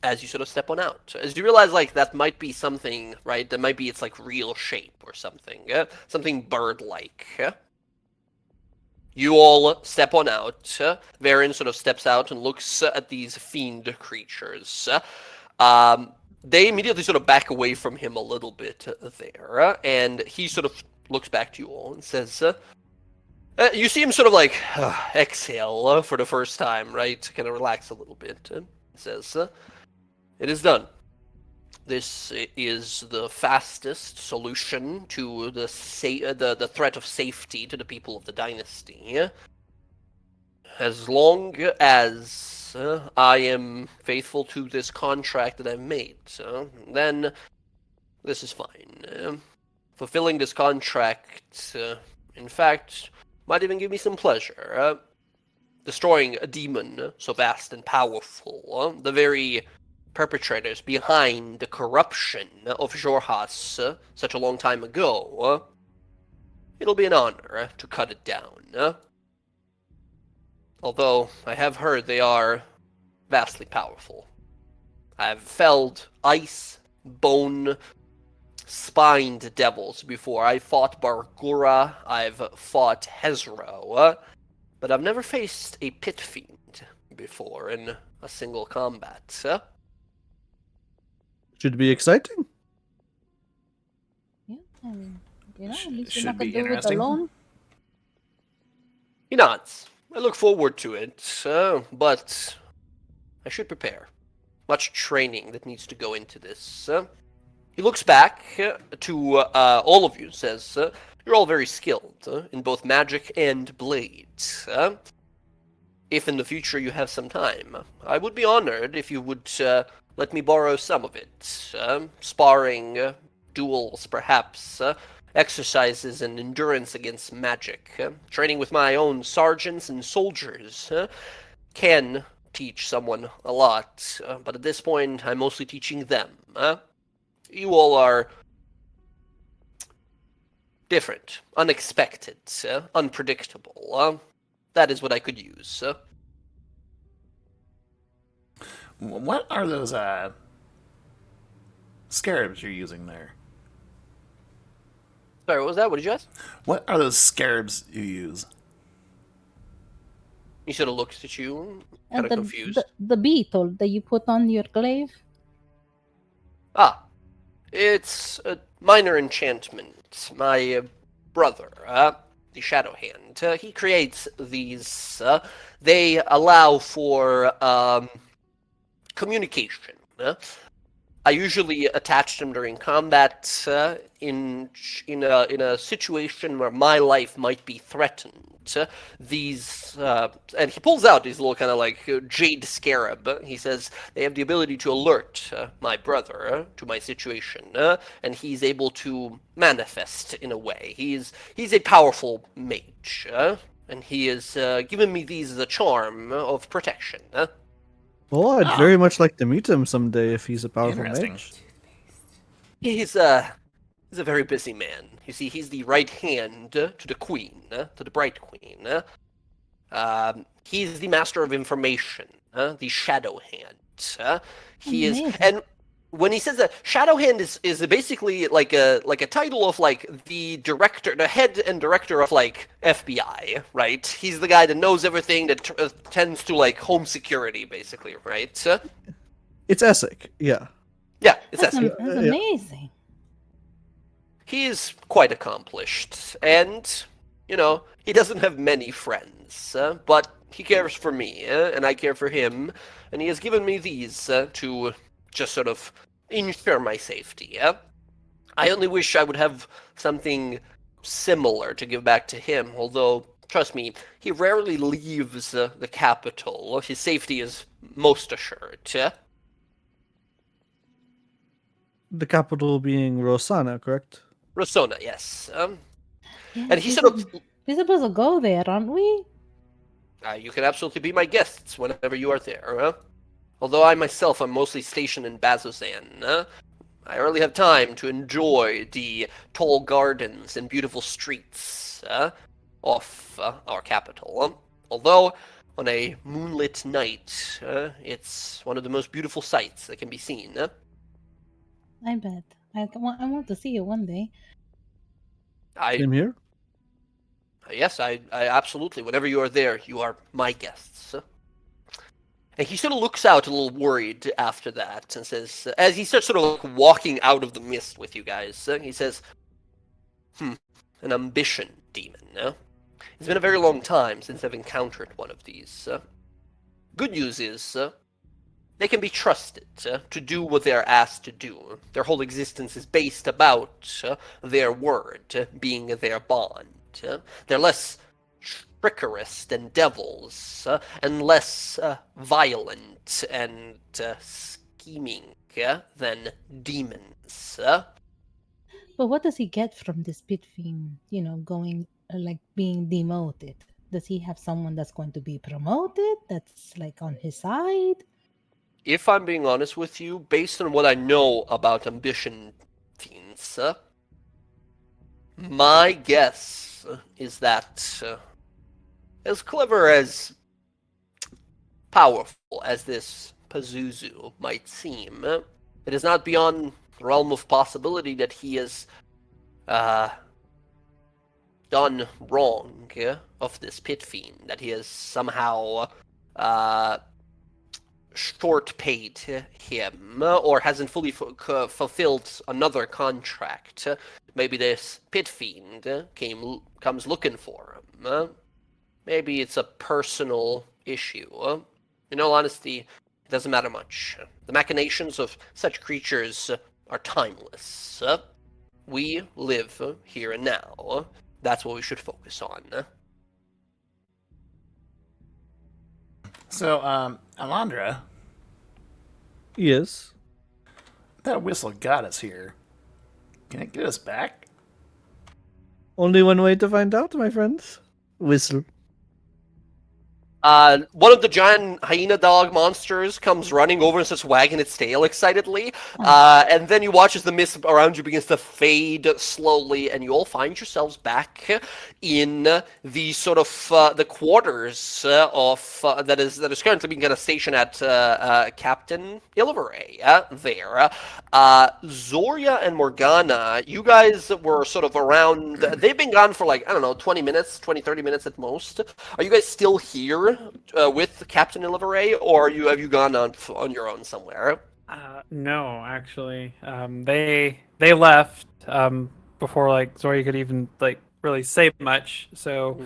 As you sort of step on out, as you realize, like, that might be something, right? That might be its, like, real shape or something. Something bird-like. You all step on out. Varen sort of steps out and looks at these fiend creatures. They immediately sort of back away from him a little bit there, and he sort of looks back to you all and says, you see him sort of, like, exhale for the first time, right? Kind of relax a little bit. Says, "It is done. This is the fastest solution to the threat of safety to the people of the dynasty. As long as I am faithful to this contract that I've made, then this is fine. Fulfilling this contract, in fact, might even give me some pleasure. Destroying a demon so vast and powerful, the very perpetrators behind the corruption of Jorhas such a long time ago, it'll be an honor to cut it down. Although I have heard they are vastly powerful. I've felled ice, bone, spined devils before. I fought Bargura, I've fought Hezro, but I've never faced a pit fiend before in a single combat.
Should be exciting.
Yeah, I mean, at least
Should
you're not
be
gonna do it
interesting.
alone.
He nods. I look forward to it, but I should prepare. Much training that needs to go into this. He looks back to all of you, says, "You're all very skilled in both magic and blades. If in the future you have some time, I would be honored if you would let me borrow some of it. Sparring, duels, perhaps, exercises in endurance against magic. Training with my own sergeants and soldiers can teach someone a lot, but at this point, I'm mostly teaching them. You all are different, unexpected, unpredictable. That is what I could use.
What are those scarabs you're using there?
Sorry, what was that? What did you ask?
What are those scarabs you use?
He sort of looks at you, kind of confused.
The beetle that you put on your glaive.
It's a minor enchantment. My brother, the Shadow Hand, he creates these. They allow for communication. I usually attach them during combat in a situation where my life might be threatened. These and he pulls out these little kind of like jade scarab. He says they have the ability to alert my brother to my situation, and he's able to manifest in a way. He's a powerful mage, and he has given me these as a charm of protection.
Oh, I'd very much like to meet him someday if he's a powerful
Interesting.
mage.
He's a very busy man. You see, he's the right hand to the queen, to the Bright Queen. He's the master of information, the Shadow Hand. He is,
Amazing.
and when he says that, Shadow Hand is basically like a title of like the director, the head and director of like FBI, right? He's the guy that knows everything, that tends to like home security, basically, right?
It's Essek, yeah.
Yeah, it's
That's,
that.
that's
Yeah.
amazing.
He is quite accomplished, and, you know, he doesn't have many friends, but he cares for me, and I care for him, and he has given me these to just sort of ensure my safety. I only wish I would have something similar to give back to him, although, trust me, he rarely leaves the capital. His safety is most assured.
The capital being Rosana, correct?
Rosona, yes.
Yeah,
And he
we're
sort of
supposed- we're supposed to go there, aren't we?
You can absolutely be my guests whenever you are there. Although I myself am mostly stationed in Bazozan, I rarely have time to enjoy the tall gardens and beautiful streets off our capital. Although, on a moonlit night, it's one of the most beautiful sights that can be seen.
I bet. I want to see you one day.
Same here.
Yes, I absolutely. Whenever you are there, you are my guests. And he sort of looks out a little worried after that and says, as he starts sort of like walking out of the mist with you guys, he says, an ambition demon. It's been a very long time since I've encountered one of these. Good news is, they can be trusted to do what they're asked to do. Their whole existence is based about their word being their bond. They're less trickerous than devils, and less violent and scheming than demons.
But what does he get from this pit fiend, going, like being demoted? Does he have someone that's going to be promoted that's like on his side?
If I'm being honest with you, based on what I know about ambition fiends, my guess is that as clever as powerful as this Pazuzu might seem, it is not beyond the realm of possibility that he has done wrong of this pit fiend, that he has somehow short paid him, or hasn't fully fulfilled another contract. Maybe this pit fiend comes looking for him. Maybe it's a personal issue. In all honesty, it doesn't matter much. The machinations of such creatures are timeless. We live here and now. That's what we should focus on.
So, Alondra,
Yes.
that whistle got us here. Can it get us back?
Only one way to find out, my friends. Whistle.
One of the giant hyena dog monsters comes running over and starts wagging its tail excitedly. And then you watch as the mist around you begins to fade slowly, and you all find yourselves back in the sort of the quarters of that is currently being kind of stationed at Captain Ilveray there. Zoria and Morgana, you guys were sort of around. They've been gone for like, I don't know, 20 minutes, 30 minutes at most. Are you guys still here with Captain Ilveray, or have you gone on your own somewhere?
No, actually, they left before like Zori could even like really say much. So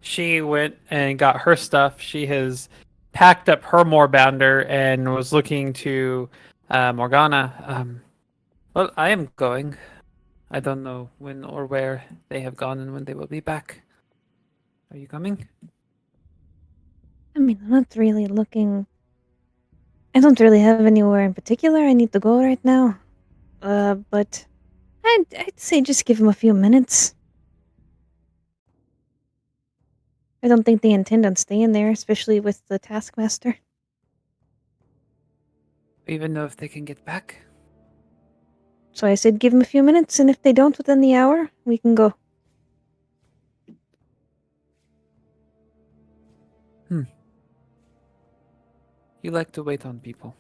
she went and got her stuff. She has packed up her moorbounder and was looking to Morgana, well, I am going. I don't know when or where they have gone and when they will be back. Are you coming?
I mean, I'm not really looking. I don't really have anywhere in particular I need to go right now. But I'd say just give them a few minutes. I don't think they intend on staying there, especially with the Taskmaster.
Even know if they can get back?
So I said give them a few minutes, and if they don't within the hour, we can go.
You like to wait on people.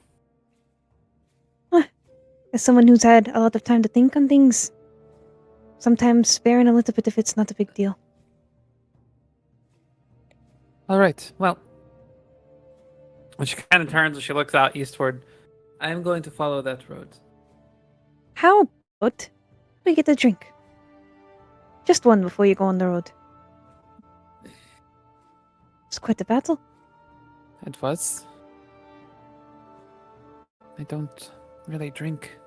As someone who's had a lot of time to think on things, sometimes sparing a little bit of it's not a big deal.
All right. Well, when she kind of turns and she looks out eastward, I am going to follow that road.
How about we get a drink? Just one before you go on the road. It's quite a battle.
It was. I don't really drink.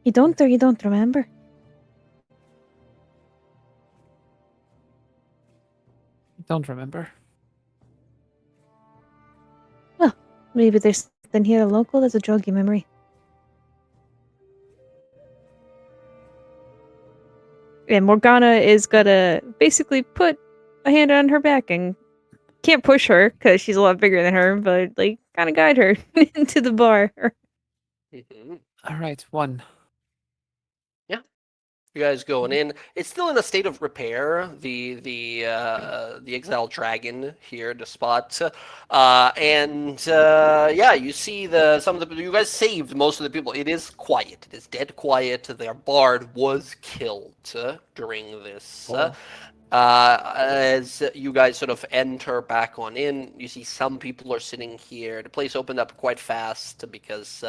You don't or you don't remember?
I don't remember.
Maybe there's something here local that's a joggy memory. And Morgana is gonna basically put a hand on her back and can't push her because she's a lot bigger than her, but like kind of guide her into the bar.
Mhm.
All right, one.
You guys going in? It's still in a state of repair. The exiled dragon here, the spot, yeah, you see some of the you guys saved most of the people. It is quiet. It is dead quiet. Their bard was killed during this. As you guys sort of enter back on in, you see some people are sitting here. The place opened up quite fast because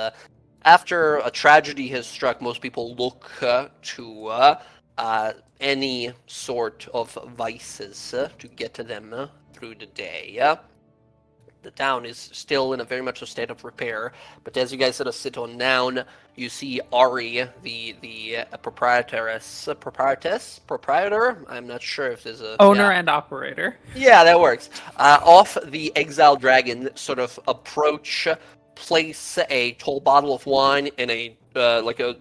after a tragedy has struck, most people look to any sort of vices to get to them through the day. The town is still in a very much a state of repair, but as you guys sort of sit on down, you see Ari, the proprietor. I'm not sure if there's a
Owner
yeah.
and operator.
Yeah, that works. Off the exiled dragon, sort of approach, place a tall bottle of wine in a like a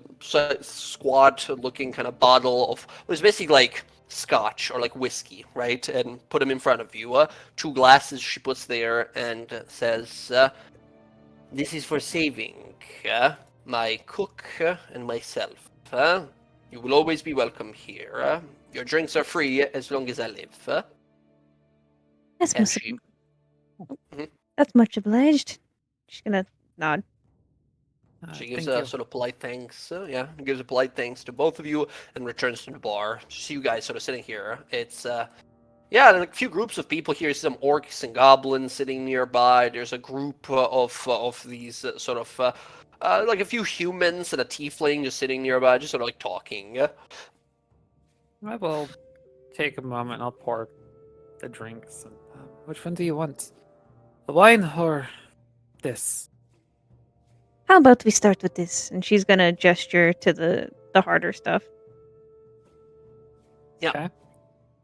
squat-looking kind of bottle of it's basically like scotch or like whiskey, right? And put them in front of you. Two glasses she puts there and says, "This is for saving my cook and myself. You will always be welcome here. Your drinks are free as long as I live."
That's
And
much,
she
that's much obliged. She's gonna nod.
She gives
Thank
a
you.
sort of polite thanks. Gives a polite thanks to both of you and returns to the bar. See you guys sort of sitting here. It's there's a few groups of people here. Some orcs and goblins sitting nearby. There's a group of these sort of like a few humans and a tiefling just sitting nearby, just sort of like talking.
I will take a moment. I'll pour the drinks. And, which one do you want? The wine or this?
How about we start with this? And she's gonna gesture to the harder stuff.
Yeah.
Okay.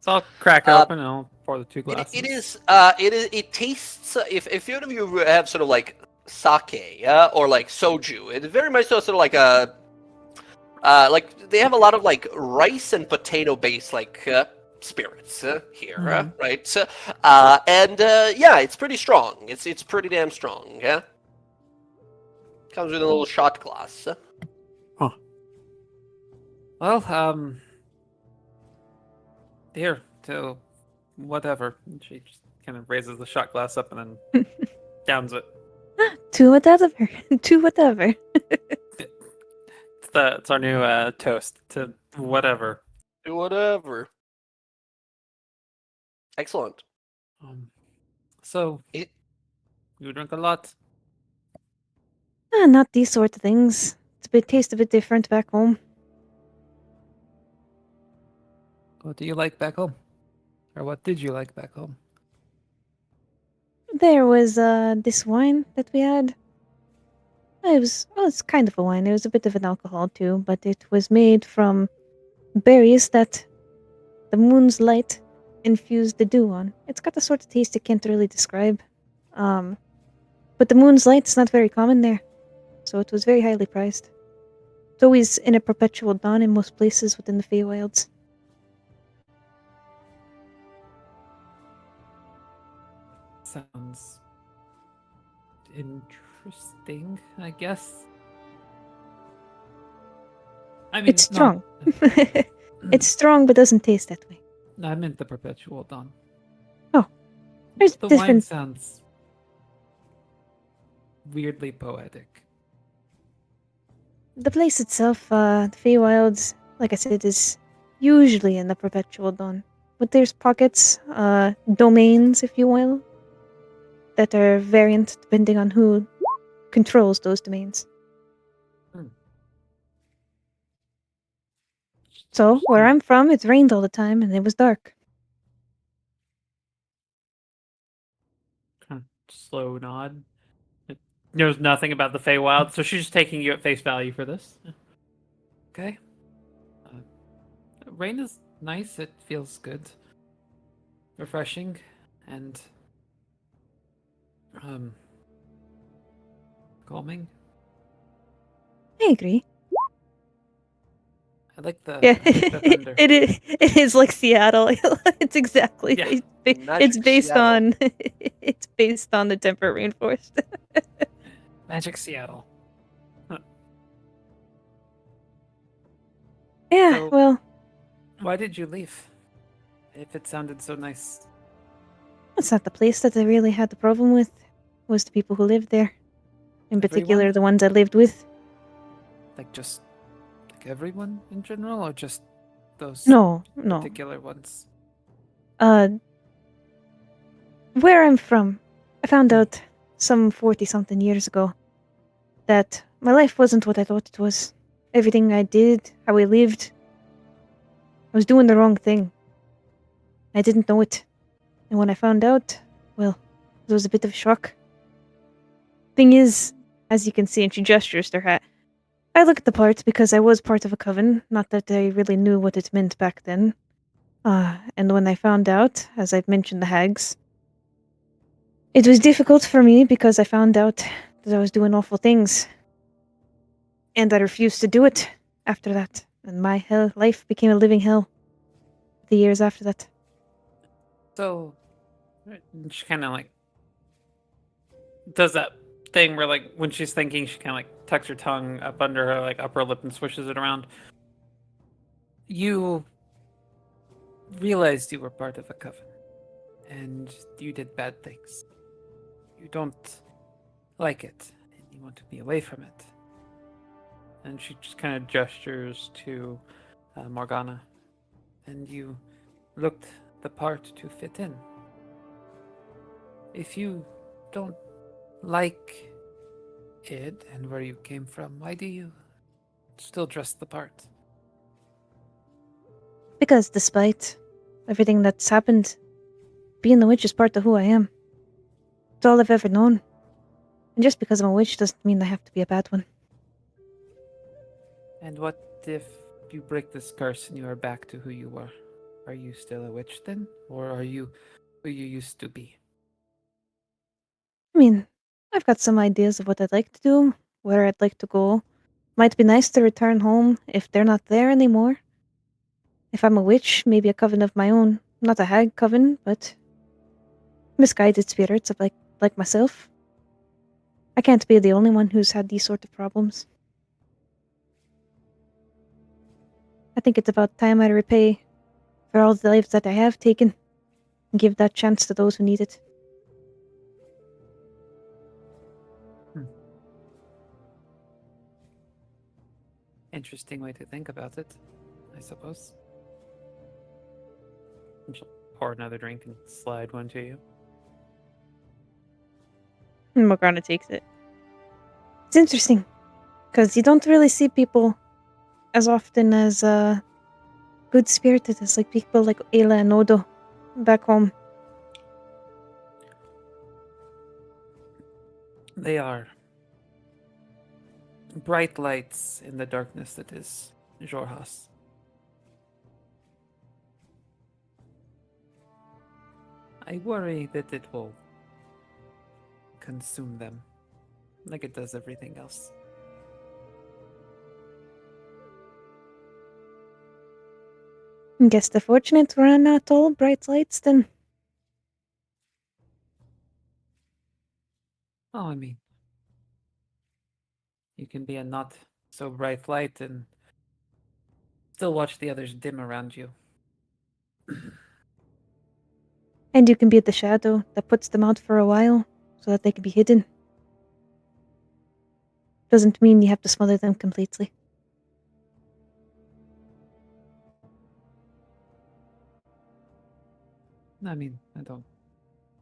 So I'll crack it open and I'll pour the two glasses.
It tastes. If any of you have sort of like sake or like soju, it's very much so sort of like a like they have a lot of like rice and potato based like spirits here,
Mhm.
right? It's pretty strong. It's pretty damn strong. Yeah, comes with a little shot glass.
Well, here to whatever. And she just kind of raises the shot glass up and then downs it.
To whatever. To whatever.
It's our new toast to whatever.
Whatever. Excellent.
So
It-
you drink a lot.
Not these sort of things. Tastes a bit different back home.
What do you like back home? Or what did you like back home?
there was this wine that we had. It's kind of a wine. It was a bit of an alcohol too, but it was made from berries that the moon's light infused the dew on. It's got a sort of taste I can't really describe. But the moon's light's not very common there, so it was very highly prized. It's always in a perpetual dawn in most places within the Feywilds.
Sounds interesting, I guess. I mean,
It's strong. It's strong, but doesn't taste that way.
I meant the perpetual dawn.
There's
The wine
different.
sounds weirdly poetic.
The place itself, the Feywilds, like I said, is usually in the perpetual dawn. But there's pockets, domains, if you will, that are variant depending on who controls those domains.
Hmm.
So, where I'm from, it rained all the time and it was dark.
Kind of slow nod. It knows nothing about the Feywild, so she's just taking you at face value for this. Okay. Rain is nice. It feels good, refreshing, and calming.
I agree.
I like the
Yeah,
the thunder.
it is like Seattle. It's exactly.
Yeah.
It's
Magic
based
Seattle.
on. It's based on the temperate rainforest.
Magic Seattle.
Yeah,
So-
well,
Why did you leave? If it sounded so nice.
it's not the place that I really had the problem with. It was the people who lived there. In particular,
Everyone?
the ones I lived with.
Like just like everyone in general, or just those
No.
particular ones?
Where I'm from, I found out some 40-something years ago that my life wasn't what I thought it was. Everything I did, how I lived, I was doing the wrong thing. I didn't know it. And when I found out, well, it was a bit of a shock. Thing is, as you can see, and she gestures to her hat, I look at the part because I was part of a coven, not that I really knew what it meant back then. And when I found out, as I've mentioned the hags, it was difficult for me because I found out that I was doing awful things. And I refused to do it after that. And my life became a living hell the years after that.
So she kind of like does that thing where like when she's thinking, she kind of like tucks her tongue up under her like upper lip and swishes it around. You realized you were part of a coven, and you did bad things. You don't like it, and you want to be away from it. And she just kind of gestures to Morgana, and you looked the part to fit in. If you don't like it and where you came from, why do you still dress the part?
Because despite everything that's happened, being the witch is part of who I am. It's all I've ever known. And just because I'm a witch doesn't mean I have to be a bad one.
And what if you break this curse and you are back to who you were? Are you still a witch then? Or are you who you used to be?
I mean, I've got some ideas of what I'd like to do, where I'd like to go. Might be nice to return home if they're not there anymore. If I'm a witch, maybe a coven of my own. Not a hag coven, but misguided spirits of like myself. I can't be the only one who's had these sort of problems. I think it's about time I repay for all the lives that I have taken and give that chance to those who need it.
Interesting way to think about it, I suppose. And she'll pour another drink and slide one to you.
And Morgana takes it. It's interesting, because you don't really see people as often as good-spirited as like people like Ayla and Odo back home.
They are bright lights in the darkness that is Jorhas. I worry that it will consume them, like it does everything else.
Guess the fortunate we're not all bright lights then.
Oh, I mean, you can be a not so bright light and still watch the others dim around you.
And you can be the shadow that puts them out for a while, so that they can be hidden. Doesn't mean you have to smother them completely.
I mean, I don't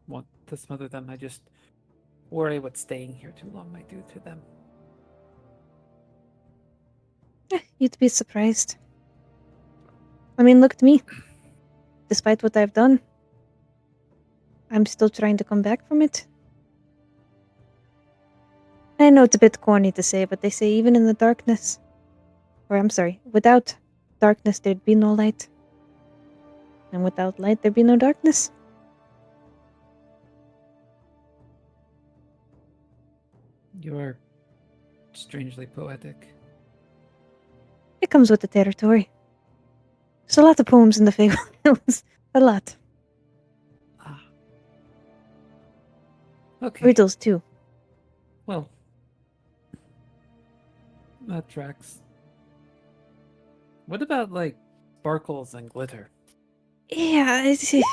want to smother them. I just worry what staying here too long might do to them.
You'd be surprised. I mean, look at me. Despite what I've done, I'm still trying to come back from it. I know it's a bit corny to say, but they say even in the darkness, or I'm sorry, without darkness there'd be no light. And without light there'd be no darkness.
You are strangely poetic.
It comes with the territory. There's a lot of poems in the Feywild. A lot.
Ah. Okay.
Riddles too.
Well, that tracks. What about, like, sparkles and glitter?
Yeah, it
Seems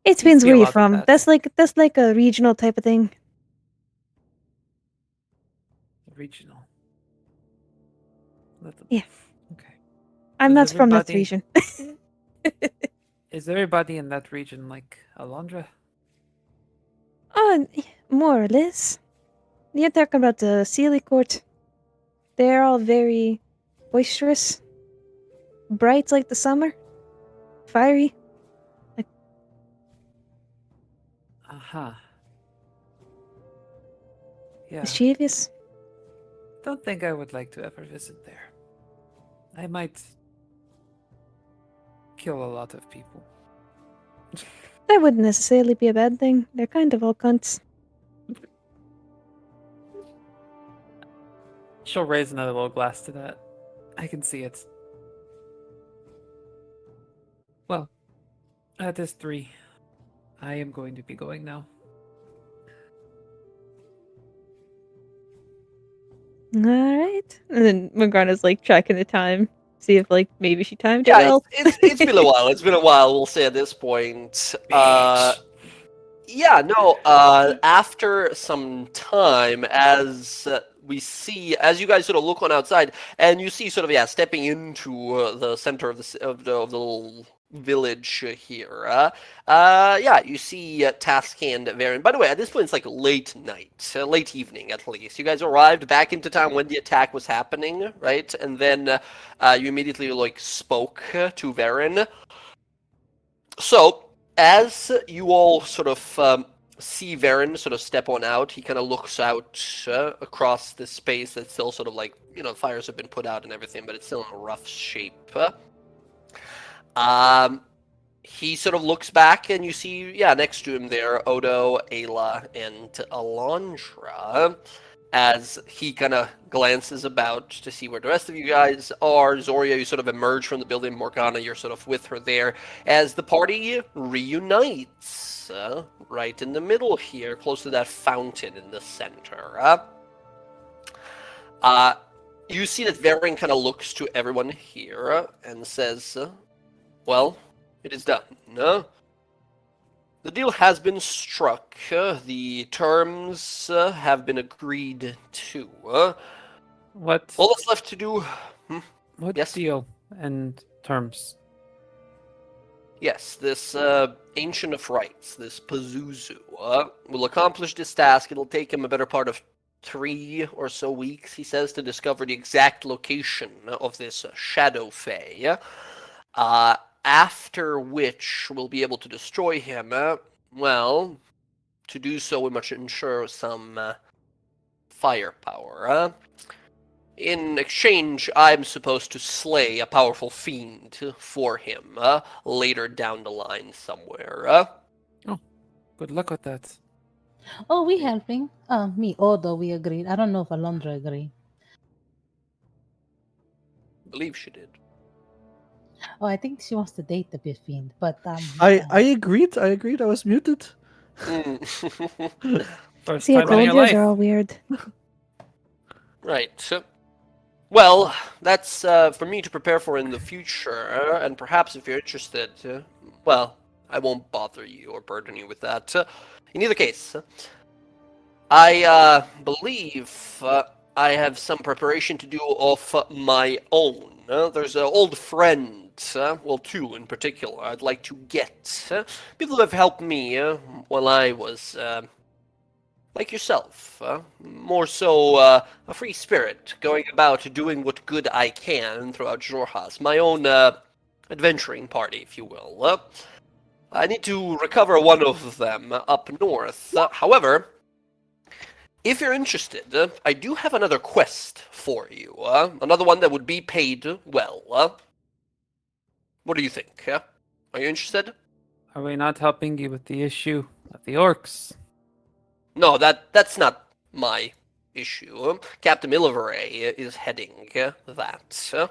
depends
to be a
where you're
lot of
from.
that.
That's like a regional type of thing.
Regional.
Yeah.
Okay.
I'm
Does
not from that
everybody-
region.
Is everybody in that region like Alondra?
More or less. You're talking about the Sealy Court. They're all very boisterous, bright like the summer, fiery.
Aha. Yeah.
Mischievous.
Don't think I would like to ever visit there. I might kill a lot of people.
That wouldn't necessarily be a bad thing. They're kind of all cunts.
She'll raise another little glass to that. I can see it. Well, that is 3. I am going to be going now.
Alright. And then Morgana's like tracking the time. See if like maybe she timed it
Yeah,
well.
it's been a while. It's been a while, we'll say at this point. Yeah, no, after some time, as we see, as you guys sort of look on outside, and you see sort of, yeah, stepping into the center of the little village here, yeah, you see Task and Varen. By the way, at this point, it's like late night, late evening at least. You guys arrived back into town when the attack was happening, right? And then you immediately, like, spoke to Varen. So, as you all sort of see Varen sort of step on out, he kind of looks out across this space that's still sort of like, you know, fires have been put out and everything, but it's still in a rough shape. He sort of looks back, and you see, yeah, next to him there, Odo, Ayla, and Alondra. As he kind of glances about to see where the rest of you guys are. Zoria, you sort of emerge from the building. Morgana, you're sort of with her there. As the party reunites, right in the middle here, close to that fountain in the center. You see that Varen kind of looks to everyone here and says, well, it is done. The deal has been struck. The terms have been agreed to.
What?
All that's left to do...
What
yes?
deal and terms?
Yes, this Ancient of Rites, this Pazuzu, will accomplish this task. It'll take him a better part of 3 or so weeks, he says, to discover the exact location of this Shadow Fae. After which we'll be able to destroy him. Well, to do so, we must ensure some firepower. In exchange, I'm supposed to slay a powerful fiend for him later down the line somewhere.
Good luck with that.
Oh, we helping. Me, although we agreed. I don't know if Alondra agreed.
I believe she did.
Oh, I think she wants to date the pit fiend, but
I agreed. I agreed. I was muted.
First
See, I
time in
told
your
you
life.
they're all weird.
Right. Well, that's for me to prepare for in the future, and perhaps if you're interested, well, I won't bother you or burden you with that. In either case, I believe I have some preparation to do of my own. There's an old friend, well, two in particular, I'd like to get. People who have helped me while I was like yourself, more so a free spirit, going about doing what good I can throughout Jorhas, my own adventuring party, if you will. I need to recover one of them up north. However, if you're interested, I do have another quest for you, another one that would be paid well. What do you think? Are you interested?
Are we not helping you with the issue of the orcs?
No, that's not my issue. Captain Illiveray is heading that.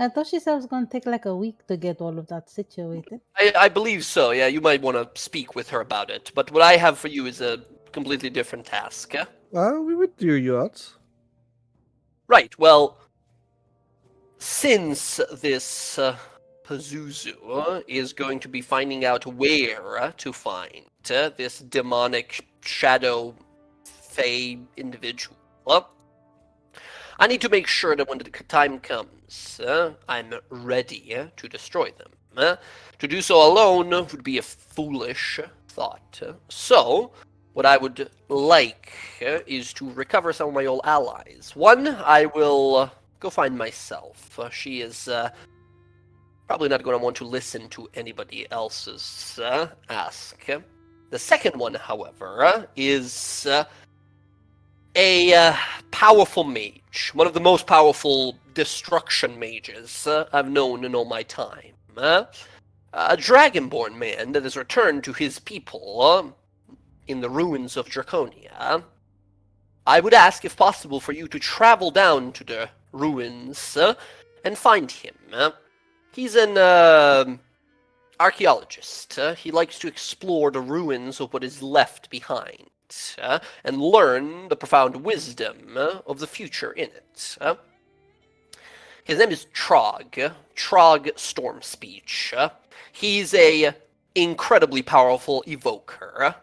I thought she said it was going to take like a week to get all of that situated.
I believe so, yeah. You might want to speak with her about it. But what I have for you is a completely different task.
We would hear you out.
Right, well, since this Pazuzu is going to be finding out where to find this demonic shadow fey individual, I need to make sure that when the time comes, I'm ready to destroy them. To do so alone would be a foolish thought. So, what I would like is to recover some of my old allies. One, I will go find myself. She is probably not going to want to listen to anybody else's ask. The second one, however, is a powerful mage. One of the most powerful destruction mages I've known in all my time. A dragonborn man that has returned to his people in the ruins of Draconia. I would ask, if possible, for you to travel down to the ruins and find him. He's an archaeologist. He likes to explore the ruins of what is left behind and learn the profound wisdom of the future in it. His name is Trog Stormspeech. He's a incredibly powerful evoker.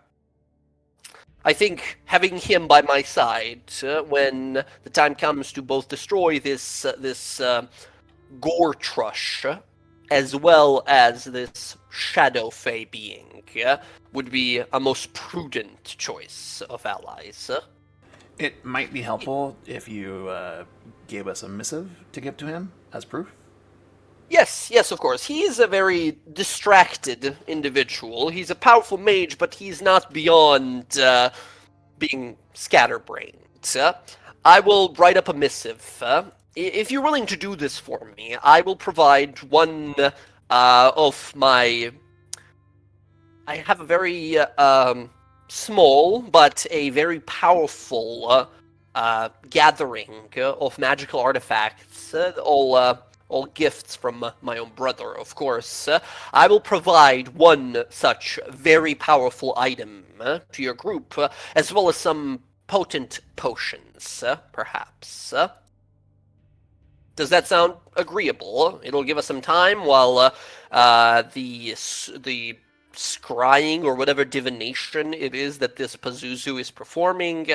I think having him by my side when the time comes to both destroy this gore trush as well as this shadow fey being would be a most prudent choice of allies.
It might be helpful if you gave us a missive to give to him as proof.
Yes, of course. He is a very distracted individual. He's a powerful mage, but he's not beyond being scatterbrained. I will write up a missive. If you're willing to do this for me, I will provide one of my... I have a very small, but a very powerful gathering of magical artifacts, all gifts from my own brother, of course. I will provide one such very powerful item to your group, as well as some potent potions, perhaps. Does that sound agreeable? It'll give us some time while the scrying or whatever divination it is that this Pazuzu is performing,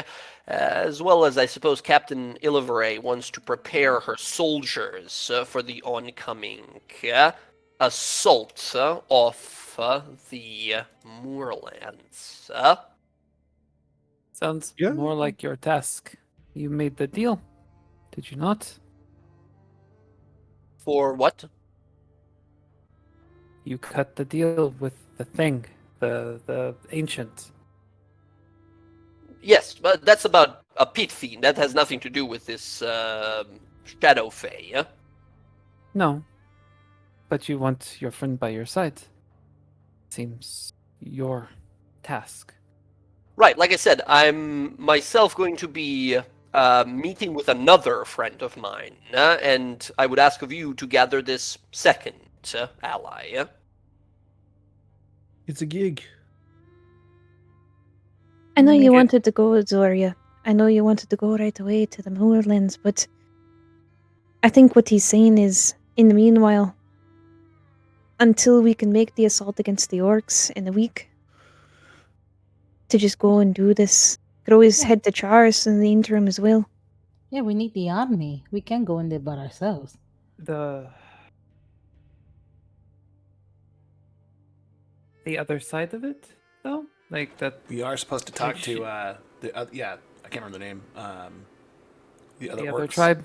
as well as, I suppose, Captain Illiveray wants to prepare her soldiers for the oncoming assault off the moorlands.
Sounds
Yeah.
more like your task. You made the deal, did you not?
For what?
You cut the deal with the thing, the ancient.
Yes, but that's about a pit fiend. That has nothing to do with this shadow fae. Yeah?
No. But you want your friend by your side. Seems your task.
Right, like I said, I'm myself going to be meeting with another friend of mine, and I would ask of you to gather this second ally.
It's a gig.
I know you
Okay.
wanted to go, Zoria. I know you wanted to go right away to the moorlands, but I think what he's saying is, in the meanwhile, until we can make the assault against the orcs in a week, to just go and do this. Could always
Yeah.
head to Charis in the interim as well.
Yeah, we need the army. We can't go in there by ourselves.
The other side of it, though? Like that.
We are supposed to talk
Like
to
she-
yeah, I can't remember the name. The other
The other
orcs.
tribe.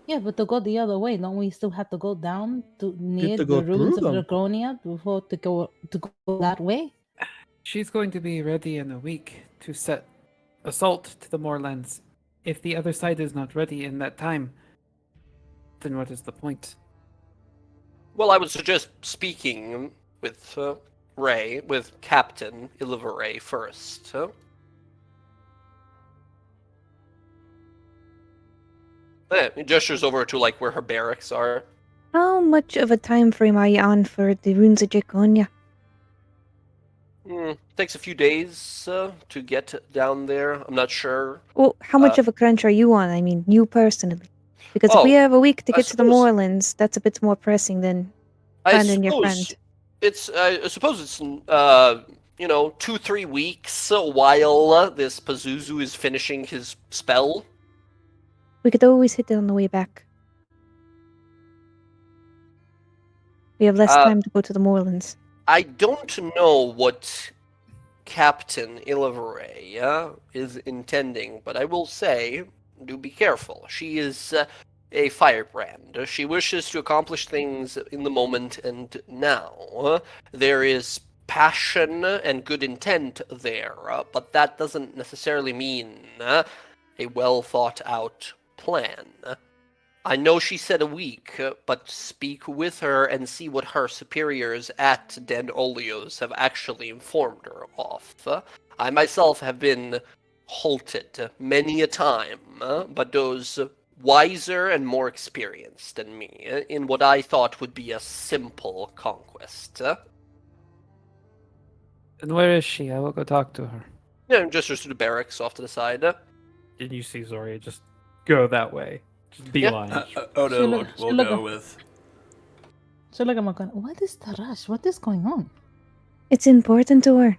Yeah, but to go the other way, don't we still have to go down to near
to
the
go
ruins
through
of
them.
Draconia before to go that way?
She's going to be ready in a week to set assault to the moorlands. If the other side is not ready in that time, then what is the point?
Well, I would suggest speaking with Ray, with Captain Illiveray first. He gestures over to like where her barracks are.
How much of a time frame are you on for the ruins of Draconia?
Takes a few days to get down there. I'm not sure.
Well, how much of a crunch are you on? I mean, you personally. Because if we
Oh,
have a week to
I
get to the
suppose-
moorlands, that's a bit more pressing than finding your friend.
It's. I suppose it's. 2-3 weeks while this Pazuzu is finishing his spell.
We could always hit it on the way back. We have less time to go to the moorlands.
I don't know what Captain Illiveray is intending, but I will say, do be careful. She is a firebrand. She wishes to accomplish things in the moment and now. There is passion and good intent there, but that doesn't necessarily mean a well thought out plan. I know she said a week, but speak with her and see what her superiors at Den Olios have actually informed her of. I myself have been halted many a time, but those wiser and more experienced than me in what I thought would be a simple conquest.
And where is she? I will go talk to her.
Yeah, just to the barracks off to the side.
Did you see Zoria just go that way? Just beeline.
Odo
She look-
will
she look
go
a-
with.
So look, I'm going, what is the rush? What is going on?
It's important to her.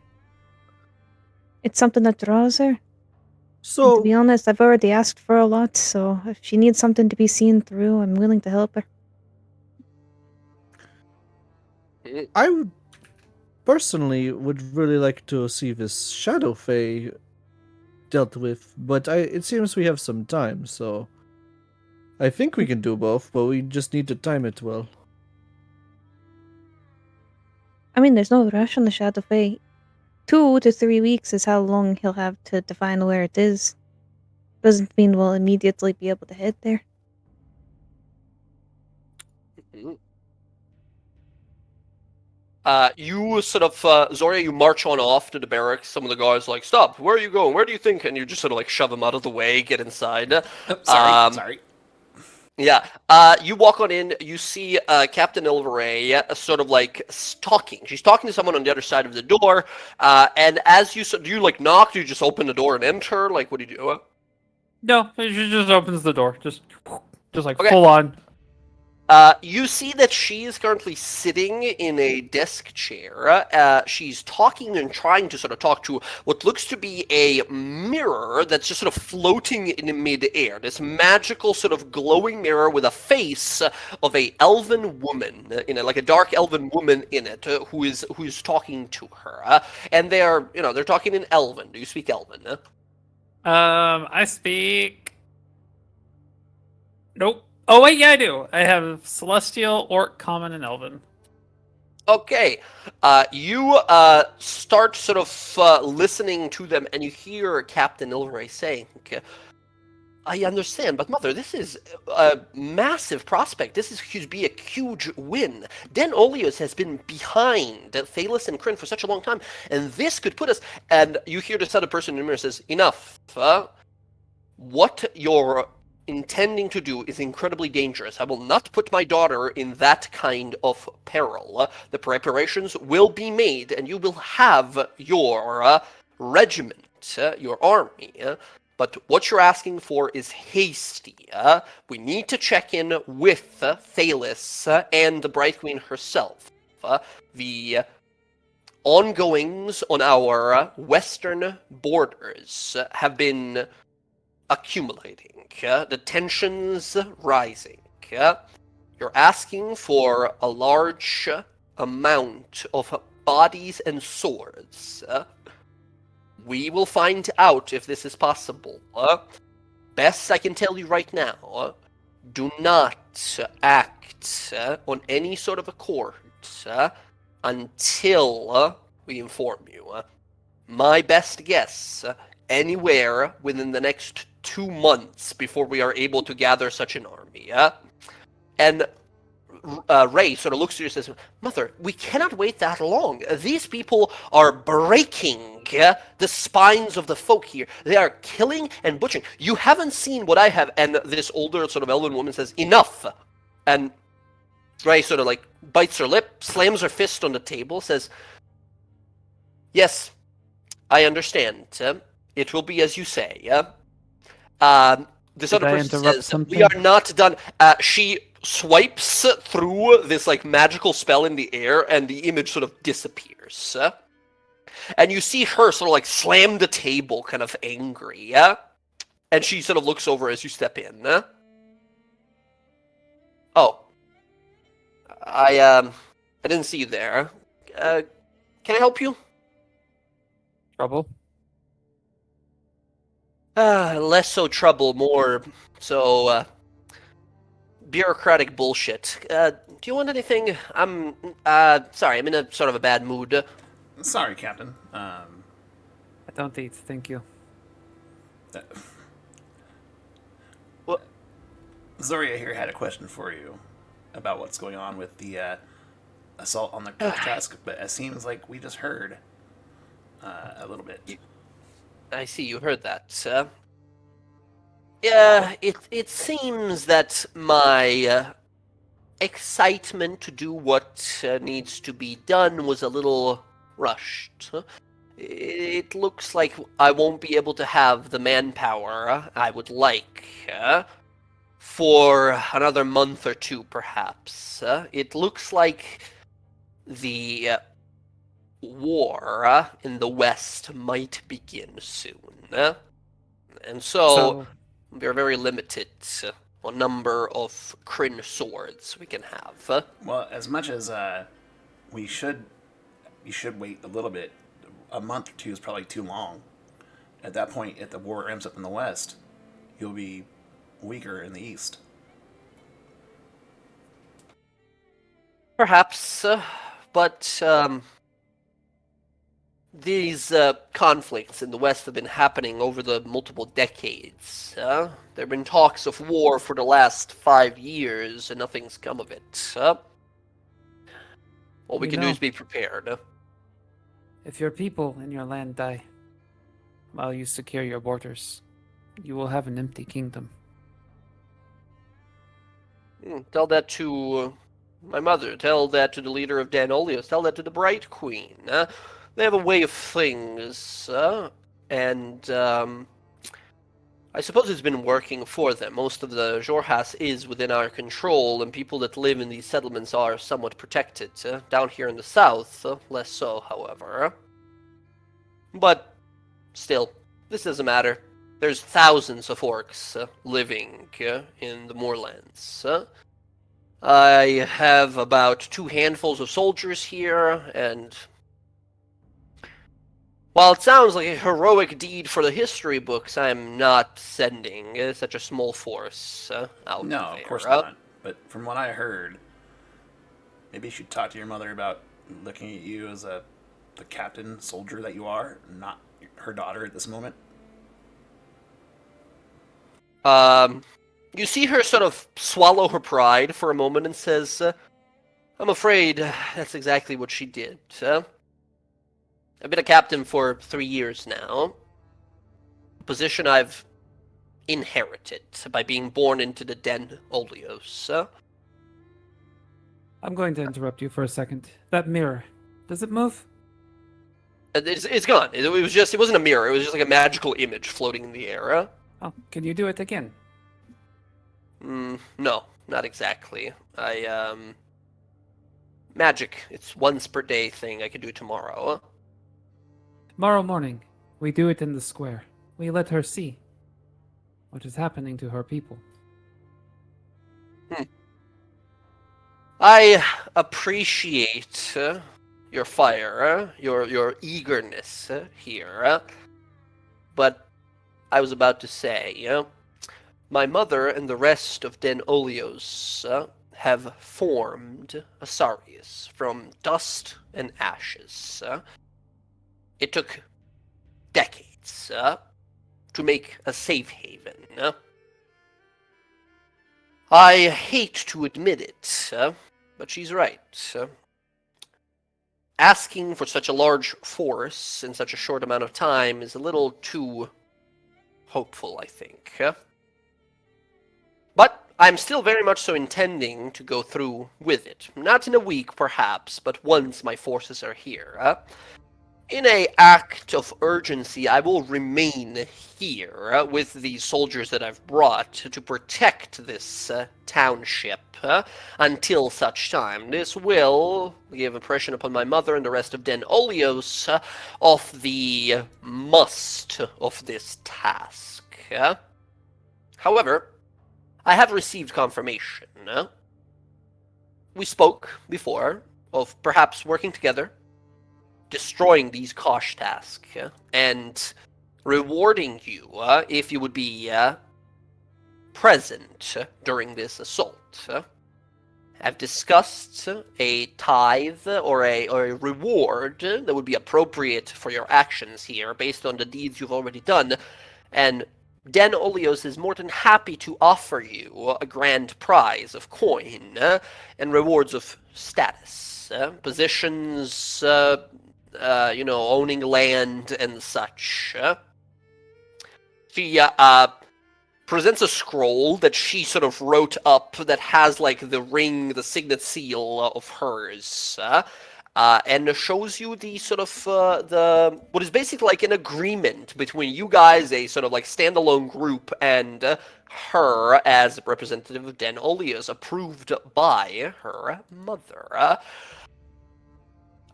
It's something that draws her. And to
So
be honest, I've already asked for a lot, so if she needs something to be seen through, I'm willing to help her.
I would personally would really like to see this Shadow Fae dealt with, but it seems we have some time, so I think we can do both, but we just need to time it well.
I mean, there's no rush on the Shadow Fae. 2 to 3 weeks is how long he'll have to define where it is. Doesn't mean we'll immediately be able to head there.
You sort of, Zoria, you march on off to the barracks. Some of the guys like, stop, where are you going? Where do you think? And you just sort of like shove them out of the way, get inside.
Sorry.
Yeah, you walk on in, you see Captain Ilveray sort of like talking. She's talking to someone on the other side of the door, and as you, do you like knock, do you just open the door and enter? Like, what do you do?
No, she just opens the door. Just like
Okay.
full on.
You see that she is currently sitting in a desk chair. She's talking and trying to sort of talk to what looks to be a mirror that's just sort of floating in midair. This magical sort of glowing mirror with a face of a elven woman in it, like a dark elven woman in it, who is talking to her. And they're talking in Elven. Do you speak Elven?
I speak. Nope. Oh wait, yeah, I do. I have Celestial, Orc, Common, and Elven.
Okay, you start sort of listening to them, and you hear Captain Ilray saying, I understand, but Mother, this is a massive prospect. This could be a huge win. Dan Olios has been behind Thalos and Kryn for such a long time, and this could put us... And you hear this other person in the mirror says, enough. What you're intending to do is incredibly dangerous. I will not put my daughter in that kind of peril. The preparations will be made, and you will have your regiment, your army. But what you're asking for is hasty. We need to check in with Thalos and the Bright Queen herself. The ongoings on our western borders have been accumulating. The tensions rising. You're asking for a large amount of bodies and swords. We will find out if this is possible. Best I can tell you right now, do not act on any sort of accord until we inform you. My best guess, anywhere within the next 2 months before we are able to gather such an army. And Ray sort of looks at you and says, Mother, we cannot wait that long. These people are breaking the spines of the folk here. They are killing and butchering. You haven't seen what I have. And this older sort of elven woman says, enough. And Ray sort of like bites her lip, slams her fist on the table, says, yes, I understand. It will be as you say. This
Did
other
I
person
interrupt
says,
something?
we are not done. She swipes through this like magical spell in the air, and the image sort of disappears. And you see her sort of like slam the table, kind of angry. And she sort of looks over as you step in. Oh, I didn't see you there. Can I help you?
Trouble?
Less so trouble, more so bureaucratic bullshit. Do you want anything? I'm sorry, I'm in a sort of a bad mood.
Sorry, Captain.
I don't eat, thank you.
What?
Zoria here had a question for you about what's going on with the assault on the task, but it seems like we just heard a little bit.
I see you heard that. Yeah, it seems that my excitement to do what needs to be done was a little rushed. It looks like I won't be able to have the manpower I would like for another month or two, perhaps. It looks like the war in the West might begin soon. And so we're very limited on number of Kryn swords we can have.
Well, as much as you should wait a little bit. A month or two is probably too long. At that point, if the war ramps up in the West, you'll be weaker in the East.
Perhaps, but these conflicts in the West have been happening over the multiple decades. There have been talks of war for the last 5 years, and nothing's come of it. All we can do is be prepared.
If your people in your land die while you secure your borders, you will have an empty kingdom.
Tell that to my mother. Tell that to the leader of Dan Olios. Tell that to the Bright Queen. They have a way of things, and I suppose it's been working for them. Most of the Jorhas is within our control, and people that live in these settlements are somewhat protected. Down here in the south, less so, however. But still, this doesn't matter. There's thousands of orcs living in the moorlands. I have about 2 handfuls of soldiers here, and while it sounds like a heroic deed for the history books, I'm not sending such a small force out
No,
there.
of course not. But from what I heard, maybe you should talk to your mother about looking at you as the captain soldier that you are, not her daughter at this moment.
You see her sort of swallow her pride for a moment and says, I'm afraid that's exactly what she did. I've been a captain for 3 years now. A position I've inherited by being born into the Den Oleos.
I'm going to interrupt you for a second. That mirror, does it move?
It's gone. It wasn't a mirror. It was just like a magical image floating in the air.
Oh, can you do it again?
No, not exactly. Magic. It's once per day thing. I can do it tomorrow.
Tomorrow morning, we do it in the square. We let her see what is happening to her people.
I appreciate your fire, your eagerness here, but I was about to say, my mother and the rest of Den Oleos have formed Asarius from dust and ashes. It took decades to make a safe haven. I hate to admit it, but she's right. Asking for such a large force in such a short amount of time is a little too hopeful, I think. But I'm still very much so intending to go through with it. Not in a week, perhaps, but once my forces are here. In an act of urgency, I will remain here with the soldiers that I've brought to protect this township until such time. This will give impression upon my mother and the rest of Den Oleos of the must of this task. However, I have received confirmation. We spoke before of perhaps working together, destroying these Kosh tasks, and rewarding you if you would be present during this assault. I've discussed a tithe or a reward that would be appropriate for your actions here based on the deeds you've already done, and Den Oleos is more than happy to offer you a grand prize of coin and rewards of status, positions, owning land and such. She presents a scroll that she sort of wrote up that has like the ring, the signet seal of hers, and shows you the sort of what is basically like an agreement between you guys, a sort of like standalone group, and her as a representative of Den Oleos, approved by her mother.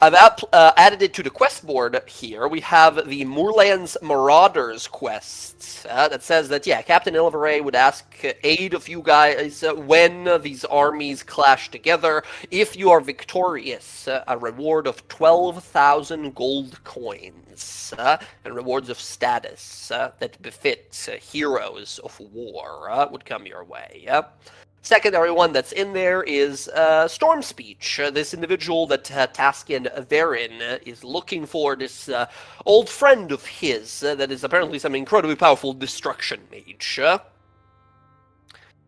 I've added it to the quest board here. We have the Moorlands Marauders quest that says that, Captain Ilveray would ask aid of you guys when these armies clash together. If you are victorious, a reward of 12,000 gold coins and rewards of status that befit heroes of war would come your way. Secondary one that's in there is Storm Speech. This individual that Taskin Verin is looking for, this old friend of his that is apparently some incredibly powerful destruction mage.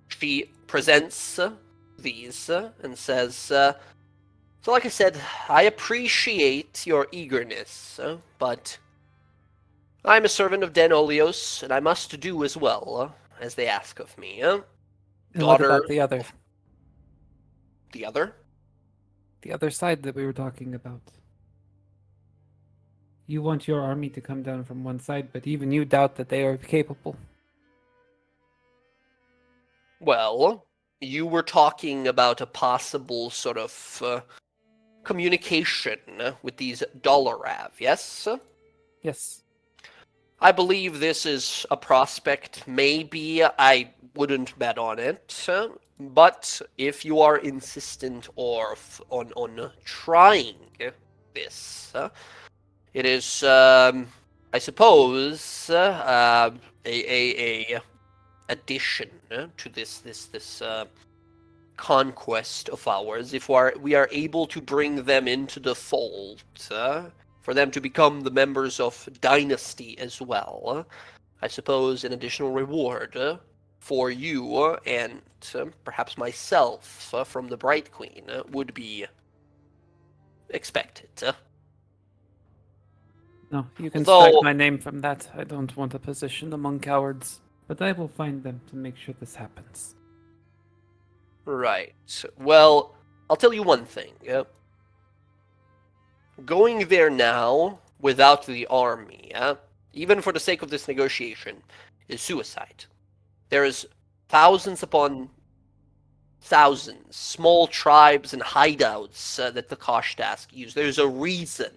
She presents these and says, so like I said, I appreciate your eagerness, but I'm a servant of Den Oleos, and I must do as well as they ask of me.
And what
Daughter
about the other?
The other?
The other side that we were talking about. You want your army to come down from one side, but even you doubt that they are capable.
Well, you were talking about a possible sort of communication with these Dolarav, yes?
Yes.
I believe this is a prospect. Maybe I wouldn't bet on it, but if you are insistent on trying this, it is, I suppose, a addition to this conquest of ours, if we are able to bring them into the fold, for them to become the members of Dynasty as well, I suppose an additional reward for you and perhaps myself from the Bright Queen would be expected.
No, you can
Although-
strike my name from that. I don't want a position among cowards, but I will find them to make sure this happens.
Right. Well, I'll tell you one thing. Going there now without the army, even for the sake of this negotiation, is suicide. There is thousands upon thousands, small tribes and hideouts that the Koshtask use. There's a reason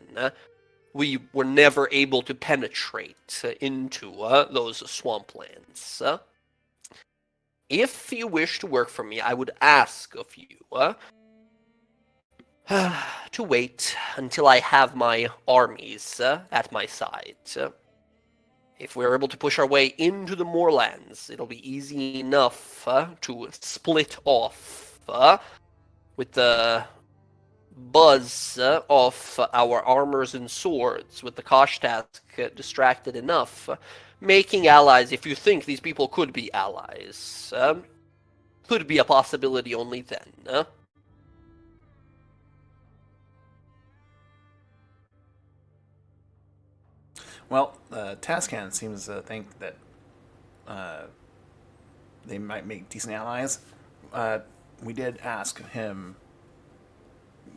we were never able to penetrate into those swamplands. If you wish to work for me, I would ask of you to wait until I have my armies at my side. If we're able to push our way into the moorlands, it'll be easy enough to split off with the buzz of our armors and swords, with the Koshtask distracted enough, making allies if you think these people could be allies. Could be a possibility only then.
Well, Tascan seems to think that they might make decent allies. We did ask him,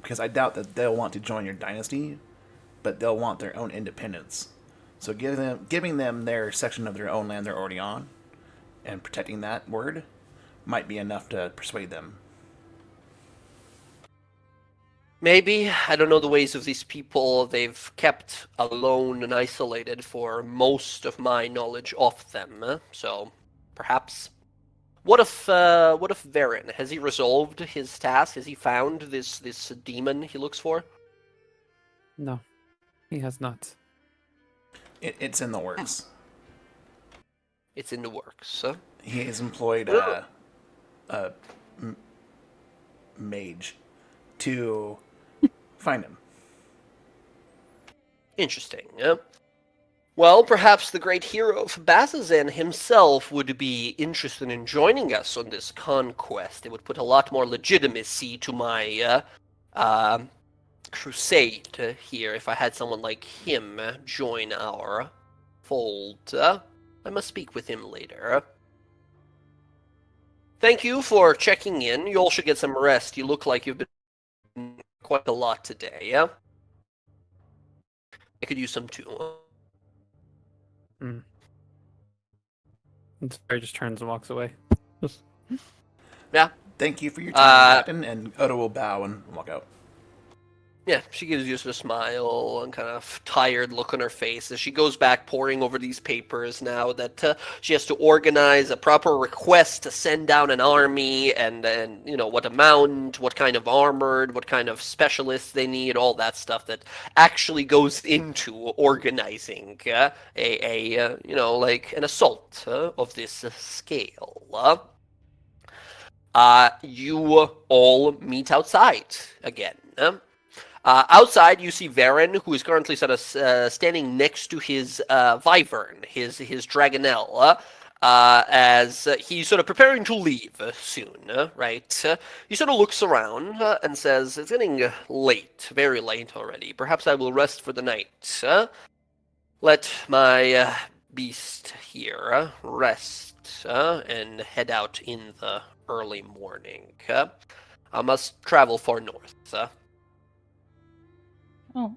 because I doubt that they'll want to join your dynasty, but they'll want their own independence. So giving them their section of their own land they're already on, and protecting that word, might be enough to persuade them.
Maybe. I don't know the ways of these people. They've kept alone and isolated for most of my knowledge of them. So, perhaps. What if Varen? Has he resolved his task? Has he found this demon he looks for?
No, he has not.
It's in the works.
It's in the works.
He has employed a mage to find him.
Interesting. Well, perhaps the great hero of Bazazan himself would be interested in joining us on this conquest. It would put a lot more legitimacy to my crusade here if I had someone like him join our fold. I must speak with him later. Thank you for checking in. You all should get some rest. You look like you've been quite a lot today, yeah? I could use some too.
And Sarah just turns and walks away.
Yeah.
Thank you for your time, Captain, and Odo will bow and walk out.
Yeah, she gives you a smile and kind of tired look on her face as she goes back poring over these papers now that she has to organize a proper request to send down an army and then, what amount, what kind of armored, what kind of specialists they need, all that stuff that actually goes into organizing like an assault of this scale. You all meet outside again. Outside, you see Varen, who is currently sort of standing next to his Wyvern, his Dragonelle, as he's sort of preparing to leave soon, right? He sort of looks around and says, "It's getting late, very late already. Perhaps I will rest for the night. Let my beast here rest and head out in the early morning. I must travel far north."
Oh.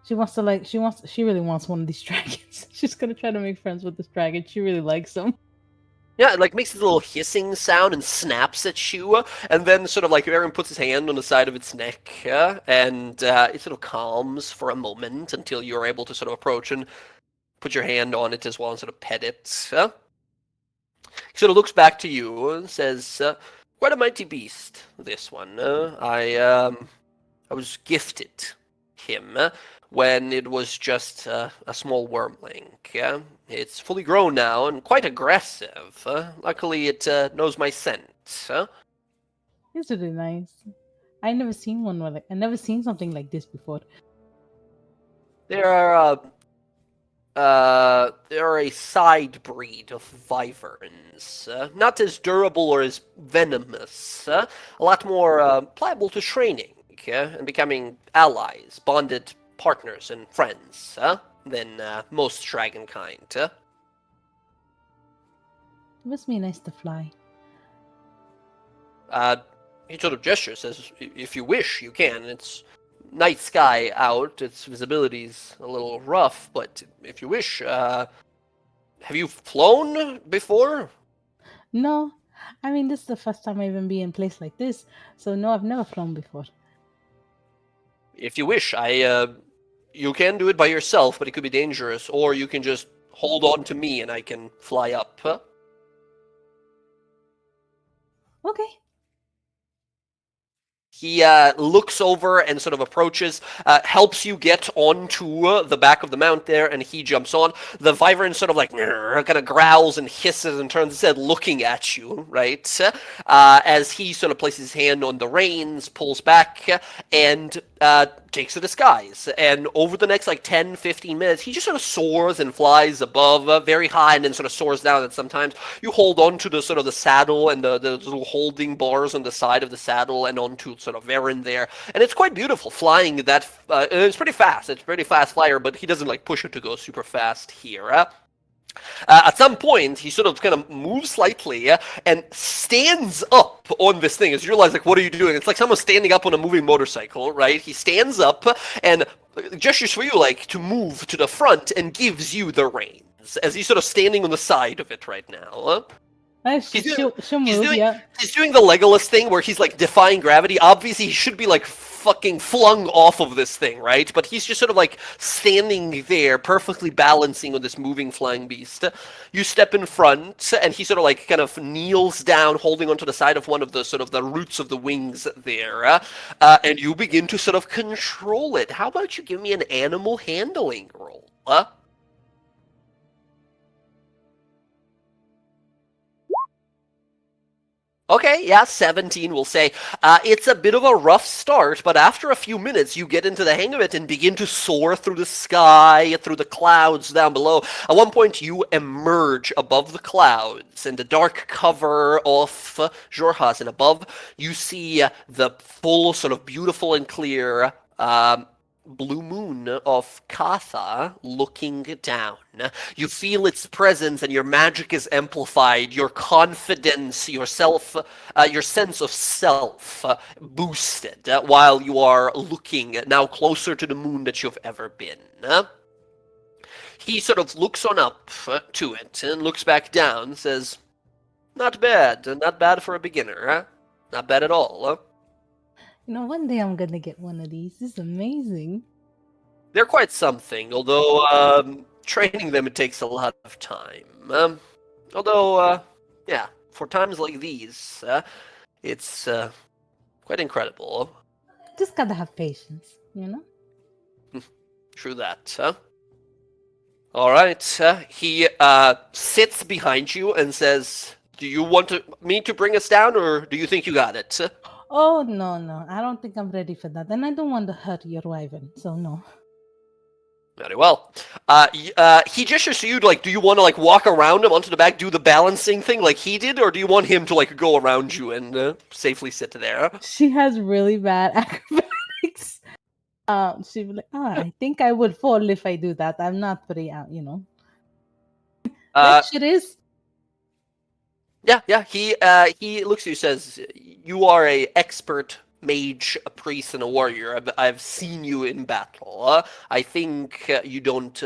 She really wants one of these dragons. She's gonna try to make friends with this dragon. She really likes him.
Yeah, it makes this little hissing sound and snaps at you, and then sort of Aaron puts his hand on the side of its neck, and it sort of calms for a moment until you're able to sort of approach and put your hand on it as well and sort of pet it. He sort of looks back to you and says, "Quite a mighty beast, this one. I was gifted him when it was just a small wormling. It's fully grown now and quite aggressive. Luckily, it knows my scent.
It's really nice. I never seen one where I never seen something like this before.
There are a side breed of wyverns, not as durable or as venomous, a lot more pliable to training and becoming allies, bonded partners and friends than most dragon kind.
It must be nice to fly.
He sort of gestures, says, "If you wish, you can. It's night sky out. Its visibility's a little rough, but if you wish, have you flown before?"
No, I mean this is the first time I even be in a place like this. So no, I've never flown before.
If you wish, you can do it by yourself, but it could be dangerous, or you can just hold on to me and I can fly up.
Okay.
He looks over and sort of approaches, helps you get onto the back of the mount there, and he jumps on. The wyvern sort of like kind of growls and hisses and turns his head looking at you, right? As he sort of places his hand on the reins, pulls back, and takes a disguise. And over the next like 10, 15 minutes, he just sort of soars and flies above very high and then sort of soars down. And sometimes you hold on to the sort of the saddle and the little holding bars on the side of the saddle and onto sort of Varen there. And it's quite beautiful flying that. It's pretty fast. It's a pretty fast flyer, but he doesn't like push it to go super fast here. At some point, he sort of kind of moves slightly and stands up on this thing. As you realize, like, what are you doing? It's like someone standing up on a moving motorcycle, right? He stands up and gestures for you, like, to move to the front and gives you the reins as he's sort of standing on the side of it right now.
She'll move, yeah.
He's doing the Legolas thing where he's like defying gravity. Obviously, he should be like fucking flung off of this thing, right? But he's just sort of like standing there, perfectly balancing on this moving flying beast. You step in front, and he sort of like kind of kneels down, holding onto the side of one of the sort of the roots of the wings there, and you begin to sort of control it. How about you give me an animal handling roll? Okay, yeah, 17 we'll say. It's a bit of a rough start, but after a few minutes you get into the hang of it and begin to soar through the sky, through the clouds down below. At one point you emerge above the clouds and the dark cover of Jorhas, and above you see the full, sort of beautiful and clear blue moon of Katha looking down. You feel its presence and your magic is amplified, your confidence, your sense of self boosted while you are looking now closer to the moon that you've ever been. He sort of looks on up to it and looks back down, says, not bad for a beginner, not bad at all.
You know, one day I'm gonna get one of these. This is amazing.
They're quite something, although training them it takes a lot of time. Yeah, for times like these, it's quite incredible.
Just gotta have patience, you know?
True that, huh? Alright, he sits behind you and says, do you want me to bring us down, or do you think you got it?
Oh, no. I don't think I'm ready for that. And I don't want to hurt your wyvern, so no.
Very well. He gestures to you, like, do you want to, like, walk around him onto the back, do the balancing thing like he did, or do you want him to, like, go around you and safely sit there?
She has really bad acrobatics. She'd be like, I think I would fall if I do that. I'm not pretty out, you know. That shit is.
Yeah. He looks at you, says, you are a expert mage, a priest, and a warrior. I've seen you in battle. I think you don't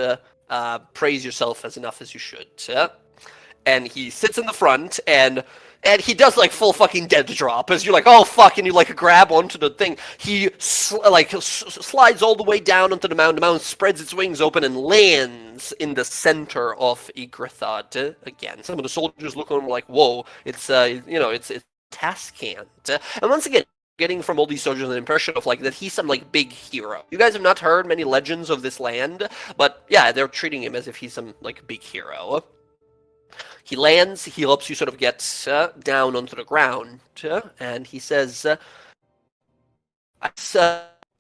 praise yourself as enough as you should. And he sits in the front, and he does like full fucking dead drop as you're like, oh fuck, and you like grab onto the thing. He slides all the way down onto the mountain. The mountain spreads its wings open and lands in the center of Yggdrathad again. Some of the soldiers look at him like, whoa, it's Taskant. And once again, getting from all these soldiers an impression of like that he's some like big hero. You guys have not heard many legends of this land, but yeah, they're treating him as if he's some like big hero. He lands, he helps you sort of get down onto the ground, and he says,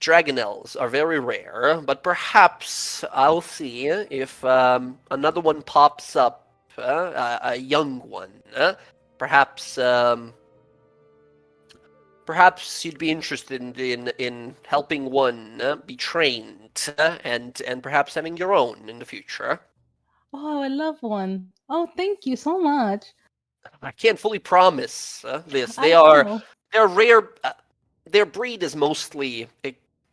Dragonels are very rare, but perhaps I'll see if another one pops up, a young one. Perhaps you'd be interested in helping one be trained, and perhaps having your own in the future.
Oh, I love one. Oh, thank you so much.
I can't fully promise this.
I know.
They're rare. Their breed is mostly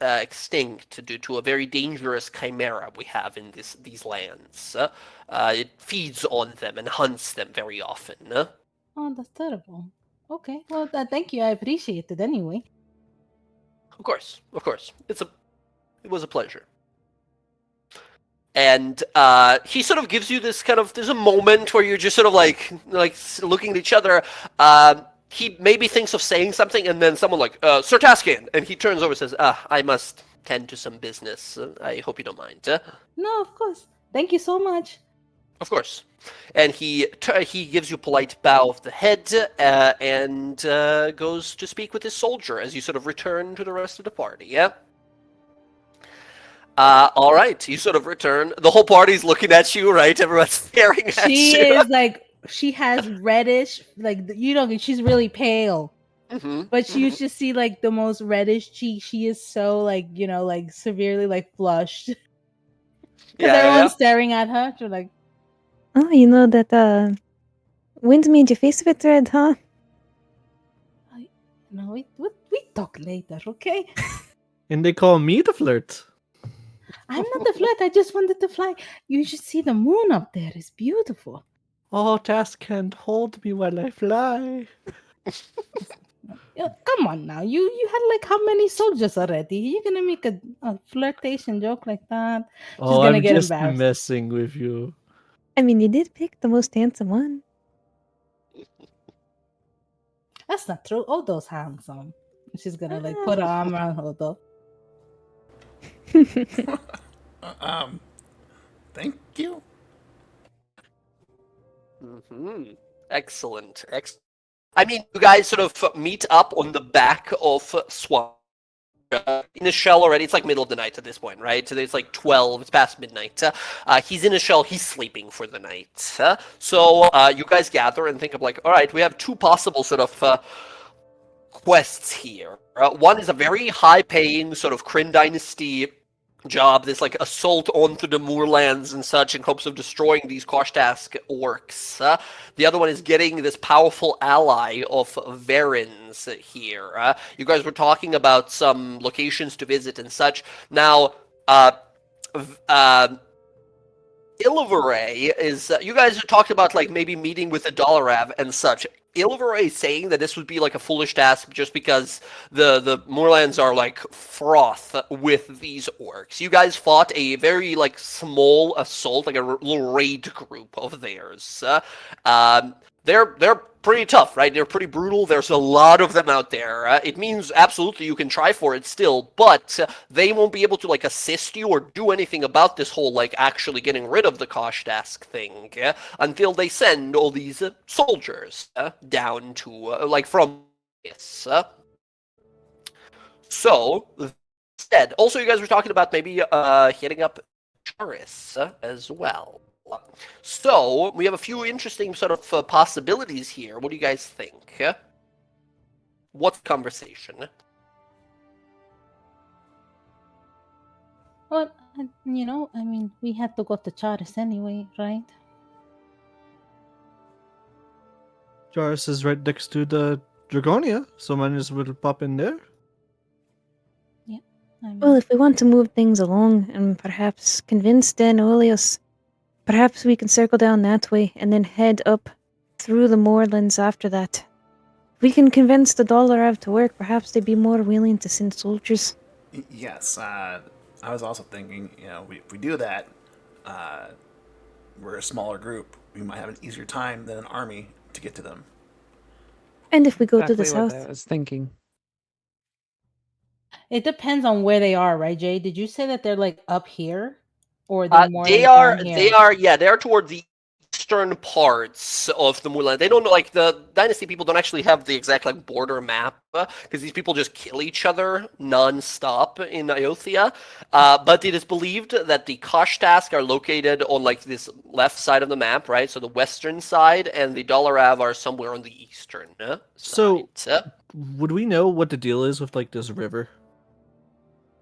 extinct due to a very dangerous chimera we have in these lands. It feeds on them and hunts them very often.
Oh, that's terrible. Okay, well, thank you. I appreciate it anyway.
Of course. It was a pleasure. And he sort of gives you this kind of, there's a moment where you're just sort of like looking at each other. He maybe thinks of saying something, and then someone like, Sir Taskin, and he turns over and says, I must tend to some business. I hope you don't mind.
No, of course. Thank you so much.
Of course. And he gives you a polite bow of the head and goes to speak with his soldier as you sort of return to the rest of the party, yeah? All right, you sort of return. The whole party's looking at you, right? Everyone's staring at you.
She is like, she has reddish, like, she's really pale.
Mm-hmm.
But you just see like the most reddish cheek. She is so like, like severely like flushed. Because everyone's staring at her. She's like,
Oh, you know that wind made your face a bit red, huh?
no, we talk later, okay?
And they call me the flirt.
I'm not the flirt. I just wanted to fly. You should see the moon up there. It's beautiful.
Oh, Task can't hold me while I fly.
Come on now. You had like how many soldiers already? You're gonna make a flirtation joke like that? She's gonna
I'm
get
just
embarrassed.
messing with you.
I mean, you did pick the most handsome one.
That's not true. Odo's handsome. She's gonna like put her arm around Odo.
Thank you.
Mm-hmm. Excellent. I mean, you guys sort of meet up on the back of Swamp. In his shell already. It's like middle of the night at this point, right? So it's like 12. It's past midnight. He's in his shell. He's sleeping for the night. So you guys gather and think of like, all right, we have two possible sort of quests here. One is a very high-paying sort of Kryn Dynasty job, this like assault onto the moorlands and such in hopes of destroying these Koshtask orcs. The other one is getting this powerful ally of Varen's here. You guys were talking about some locations to visit and such. Now, Ilveray is, you guys have talked about like maybe meeting with the Dolarav and such. Ilveray is saying that this would be like a foolish task just because the moorlands are like froth with these orcs. You guys fought a very like small assault, like a little raid group of theirs. They're pretty tough, right? They're pretty brutal. There's a lot of them out there. It means absolutely you can try for it still, but they won't be able to like assist you or do anything about this whole like actually getting rid of the Koshtask thing until they send all these soldiers down to like from this. So instead, also you guys were talking about maybe hitting up Charis as well. So, we have a few interesting sort of possibilities here. What do you guys think? What's the conversation?
Well, I mean, we had to go to Charis anyway, right?
Charis is right next to the Dragonia, so might as well pop in there.
Yeah. I mean,
Well, if we want to move things along and perhaps convince Dan Oleus, perhaps we can circle down that way and then head up through the moorlands after that. If we can convince the Dolarav to work, perhaps they'd be more willing to send soldiers.
Yes, I was also thinking, if we do that, we're a smaller group. We might have an easier time than an army to get to them.
And if we go to the
Exactly what
south.
I was thinking.
it depends on where they are, right, Jay? Did you say that they're like up here, or they're more
They
like
are
down here?
they are toward the east western parts of the Moorland. They don't know, like, the Dynasty people don't actually have the exact, like, border map, because these people just kill each other non-stop in Iothia. But it is believed that the Kashtask are located on, like, this left side of the map, right? So the western side, and the Dalarav are somewhere on the eastern
So-
side.
Would we know what the deal is with like this river?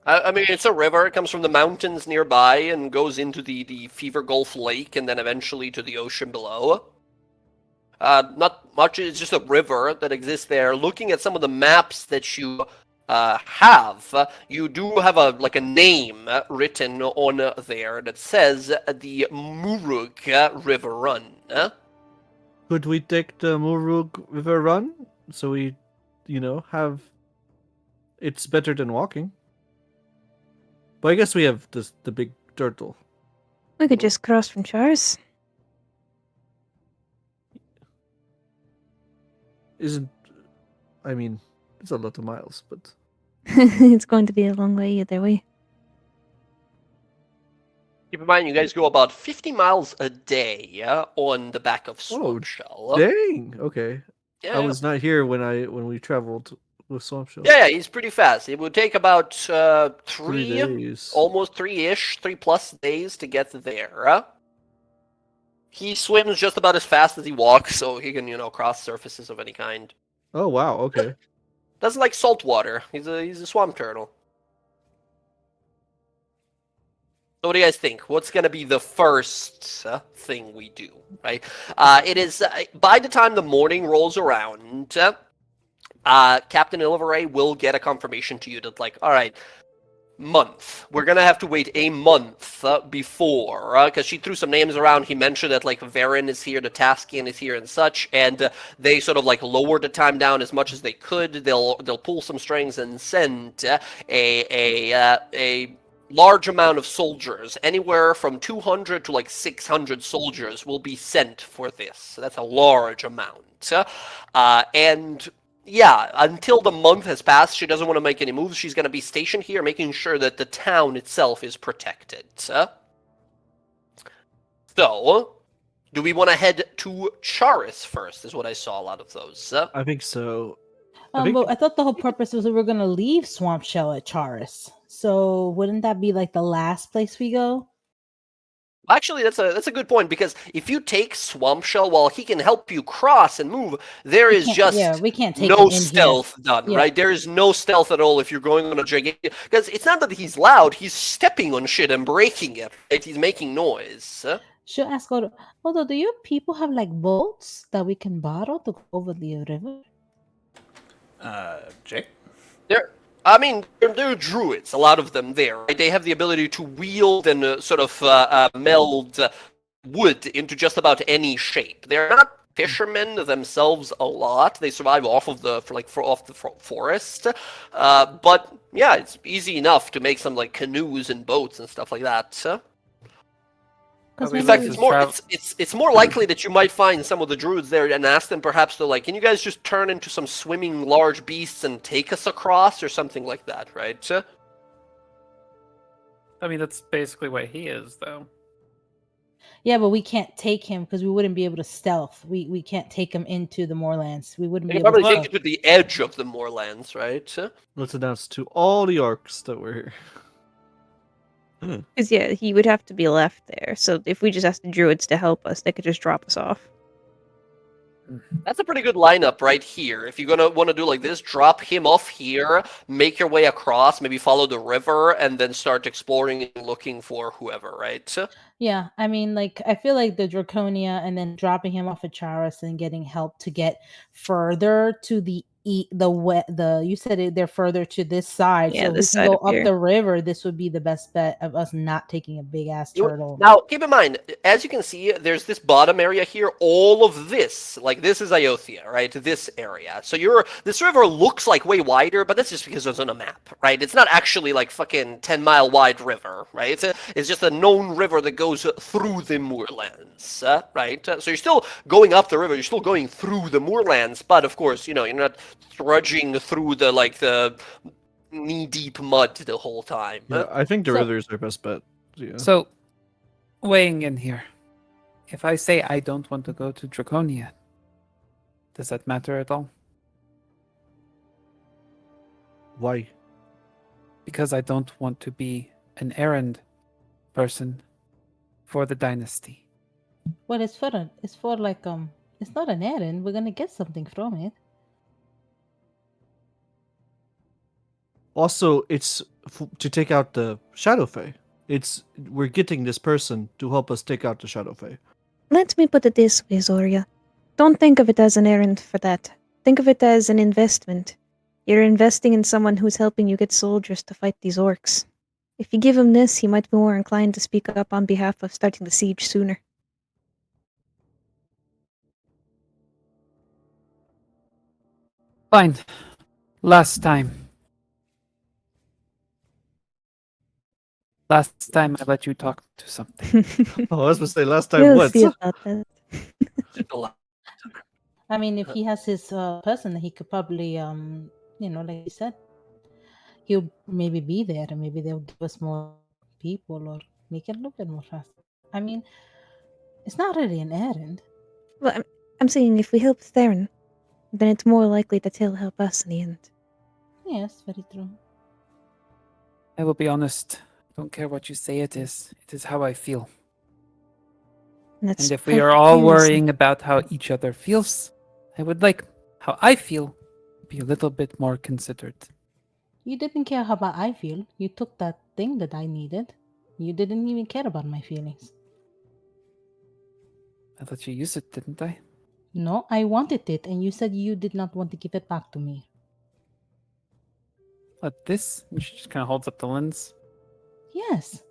I mean, it's a river. It comes from the mountains nearby and goes into the Fever Gulf Lake and then eventually to the ocean below. Not much. It's just a river that exists there. Looking at some of the maps that you have, you do have a name written on there that says the Murug River Run.
Could we take the Murug River Run so we, have? It's better than walking. But I guess we have the big turtle.
We could just cross from Charis.
I mean, it's a lot of miles, but
It's going to be a long way either way.
Keep in mind, you guys go about 50 miles a day on the back of Swamp Shell.
dang, okay.
Yeah,
I was not here when we traveled with Swamp Shell.
yeah, he's pretty fast. It would take about
3 days.
almost 3+ days to get there. He swims just about as fast as he walks, so he can, cross surfaces of any kind.
Oh wow, okay.
Doesn't like salt water. He's a swamp turtle. So what do you guys think? What's going to be the first thing we do, right? It is, by the time the morning rolls around, Captain Ilveray will get a confirmation to you that, like, all right, month. We're going to have to wait a month before, because she threw some names around. He mentioned that, like, Varen is here, the Taskian is here and such, and they sort of, like, lowered the time down as much as they could. They'll pull some strings and send a large amount of soldiers, anywhere from 200 to like 600 soldiers will be sent for this. So that's a large amount. And yeah, until the month has passed, she doesn't want to make any moves. She's going to be stationed here, making sure that the town itself is protected. So, do we want to head to Charis first, is what I saw a lot of those.
I think so.
But I thought the whole purpose was that we're gonna leave Swamp Shell at Charis. So wouldn't that be like the last place we go?
Actually, that's a good point, because if you take Swamp Shell, while he can help you cross and move, there is just
we can't take
no
him in here.
stealth done,
Yeah.
right? There is no stealth at all if you're going on a gigantic... Because it's not that he's loud, he's stepping on shit and breaking it, right? He's making noise.
Should ask Odo, do your people have like boats that we can borrow to go over the river?
Jake?
They're druids, a lot of them there, right? They have the ability to wield and meld wood into just about any shape. They're not fishermen themselves a lot. They survive off of the forest. But yeah, it's easy enough to make some like canoes and boats and stuff like that. In fact, it's more likely that you might find some of the druids there and ask them perhaps to, like, can you guys just turn into some swimming large beasts and take us across or something like that, right?
I mean, that's basically what he is, though.
Yeah, but we can't take him because we wouldn't be able to stealth. We can't take him into the moorlands. We wouldn't
You
be
can
able
probably
to.
take it to the edge of the moorlands, right?
Let's announce to all the orcs that we're here.
Because, yeah, he would have to be left there. So if we just asked the druids to help us, they could just drop us off.
That's a pretty good lineup right here. If you're gonna want to do like this, drop him off here, make your way across, maybe follow the river, and then start exploring and looking for whoever, right?
Yeah, I mean, like, I feel like the Draconia and then dropping him off at Charis and getting help to get further to the you said they're further to this side.
Yeah,
so if
this
we can
side
go
up
up
here.
the river, this would be the best bet of us not taking a big ass turtle.
Now, keep in mind, as you can see, there's this bottom area here. All of this, like this is Iothia, right? This area. So this river looks like way wider, but that's just because it's on a map, right? It's not actually like fucking 10-mile wide river, right? It's just a known river that goes through the moorlands, right? So you're still going up the river, you're still going through the moorlands, but of course, you're not trudging through the knee-deep mud the whole time.
Yeah, I think the river is our best bet. Yeah.
So, weighing in here,
If I say I don't want to go to Draconia, does that matter at all?
Why?
Because I don't want to be an errand person for the dynasty.
Well, it's for like it's not an errand. We're gonna get something from it.
Also, it's to take out the Shadow Fae. We're getting this person to help us take out the Shadow Fae.
Let me put it this way, Zoria. Don't think of it as an errand for that. Think of it as an investment. You're investing in someone who's helping you get soldiers to fight these orcs. If you give him this, he might be more inclined to speak up on behalf of starting the siege sooner.
Fine. Last time. Last time I let you talk to something.
Oh, I was gonna say last time
We'll
what?
see about that.
I mean, if he has his person, he could probably like you said, he'll maybe be there, and maybe they'll give us more people or make it a little bit more fast. I mean, it's not really an errand.
Well, I'm saying if we help Theron, then it's more likely that he'll help us in the end.
Yes, very true.
I will be honest. Don't care what you say it is. It is how I feel.
And,
And if we are all worrying about how each other feels, I would like how I feel be a little bit more considered.
You didn't care how about I feel. You took that thing that I needed. You didn't even care about my feelings.
I let you use it, didn't I?
No, I wanted it, and you said you did not want to give it back to me.
What, this? And she just kind of holds up the lens.
Yes.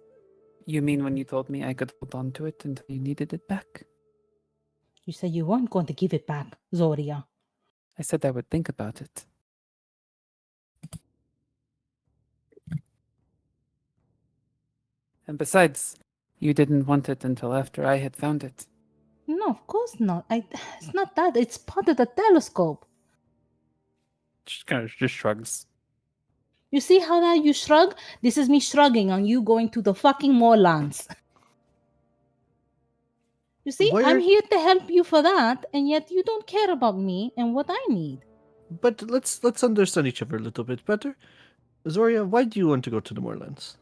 You mean when you told me I could hold on to it until you needed it back?
You said you weren't going to give it back, Zoria.
I said I would think about it. And besides, you didn't want it until after I had found it.
No, of course not. It's not that. It's part of the telescope.
She kind of just shrugs.
You see how that you shrug? This is me shrugging on you going to the fucking moorlands. You see, I'm here to help you for that, and yet you don't care about me and what I need.
But let's understand each other a little bit better. Zoria, why do you want to go to the Moorlands?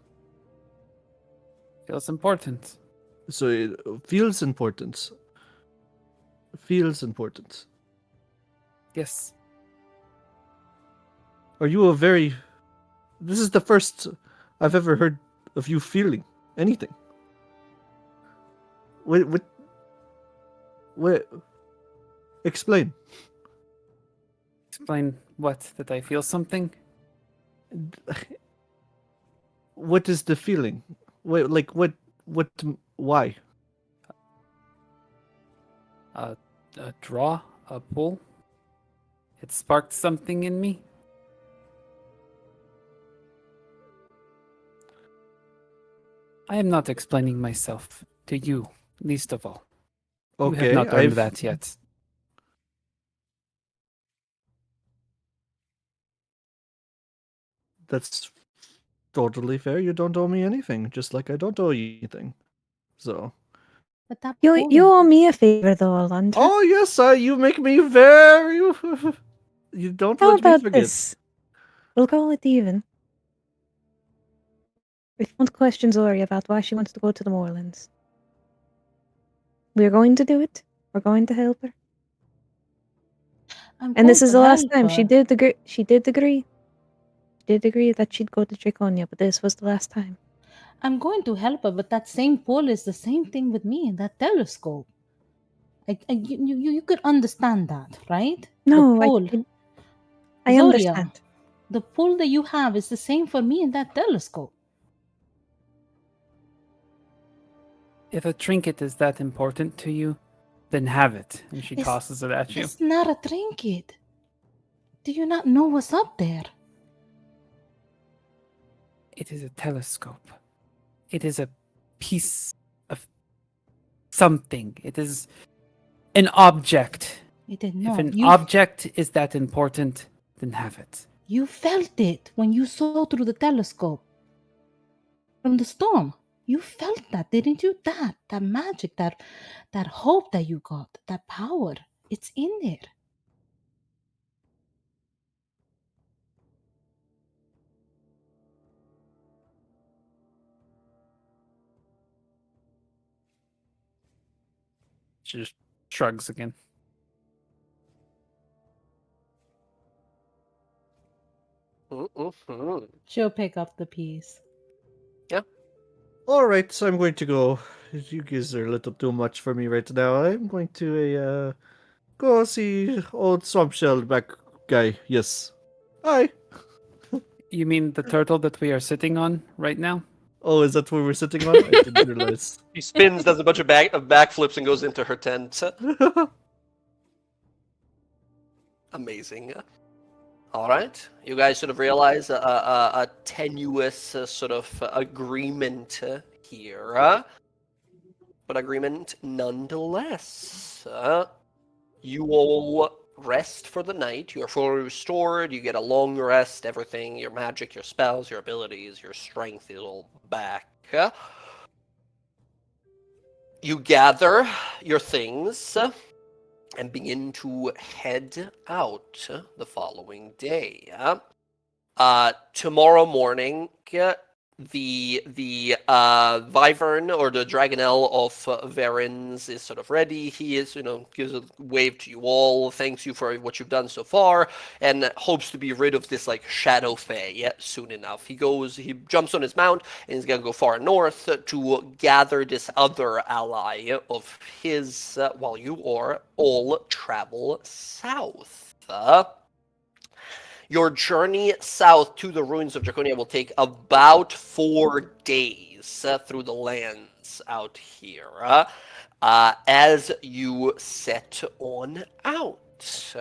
Feels important.
So it feels important. Feels important.
Yes.
Are you a very... This is the first I've ever heard of you feeling anything. What? Explain.
Explain what? That I feel something?
What is the feeling? Why?
A draw? A pull? It sparked something in me? I am not explaining myself to you, least of all. You have not learned that yet.
That's totally fair. You don't owe me anything, just like I don't owe you anything. So.
But that
You owe me a favor, though, Alondra.
Oh yes, you make me very. You don't
How
let me
about
forget.
this? We'll call it even. We won't question Zori about why she wants to go to the Moorlands. We're going to do it. We're going to help her. And this is the last time. She did agree. She did agree that she'd go to Draconia, but this was the last time.
I'm going to help her, but that same pull is the same thing with me in that telescope. You could understand that, right?
No,
the pull.
I understand.
The pull that you have is the same for me in that telescope.
If a trinket is that important to you, then have it. And she tosses it at you.
It's not a trinket. Do you not know what's up there?
It is a telescope. It is a piece of something. It is an object. If an object is that important, then have it.
You felt it when you saw through the telescope. From the storm. You felt that, didn't you? That magic, that hope that you got, that power. It's in there.
She just shrugs again.
Mm-hmm.
She'll pick up the piece.
Yeah.
All right, so I'm going to go. You guys are a little too much for me right now. I'm going to go see old swamp shell back guy. Yes. Hi.
You mean the turtle that we are sitting on right now?
Oh, is that where we're sitting on? I didn't realize.
He spins, does a bunch of backflips, and goes into her tent. Amazing. All right, you guys sort of realize a tenuous sort of agreement here, but agreement nonetheless. You all rest for the night. You are fully restored. You get a long rest. Everything, your magic, your spells, your abilities, your strength is all back. You gather your things and begin to head out the following day. Tomorrow morning, the Wyvern or the Dragonel of Varins is sort of ready. He is, gives a wave to you all, thanks you for what you've done so far, and hopes to be rid of this Shadow Fae soon enough. He jumps on his mount, and he's gonna go far north to gather this other ally of his, while you all travel south. Your journey south to the ruins of Draconia will take about 4 days through the lands out here as you set on out.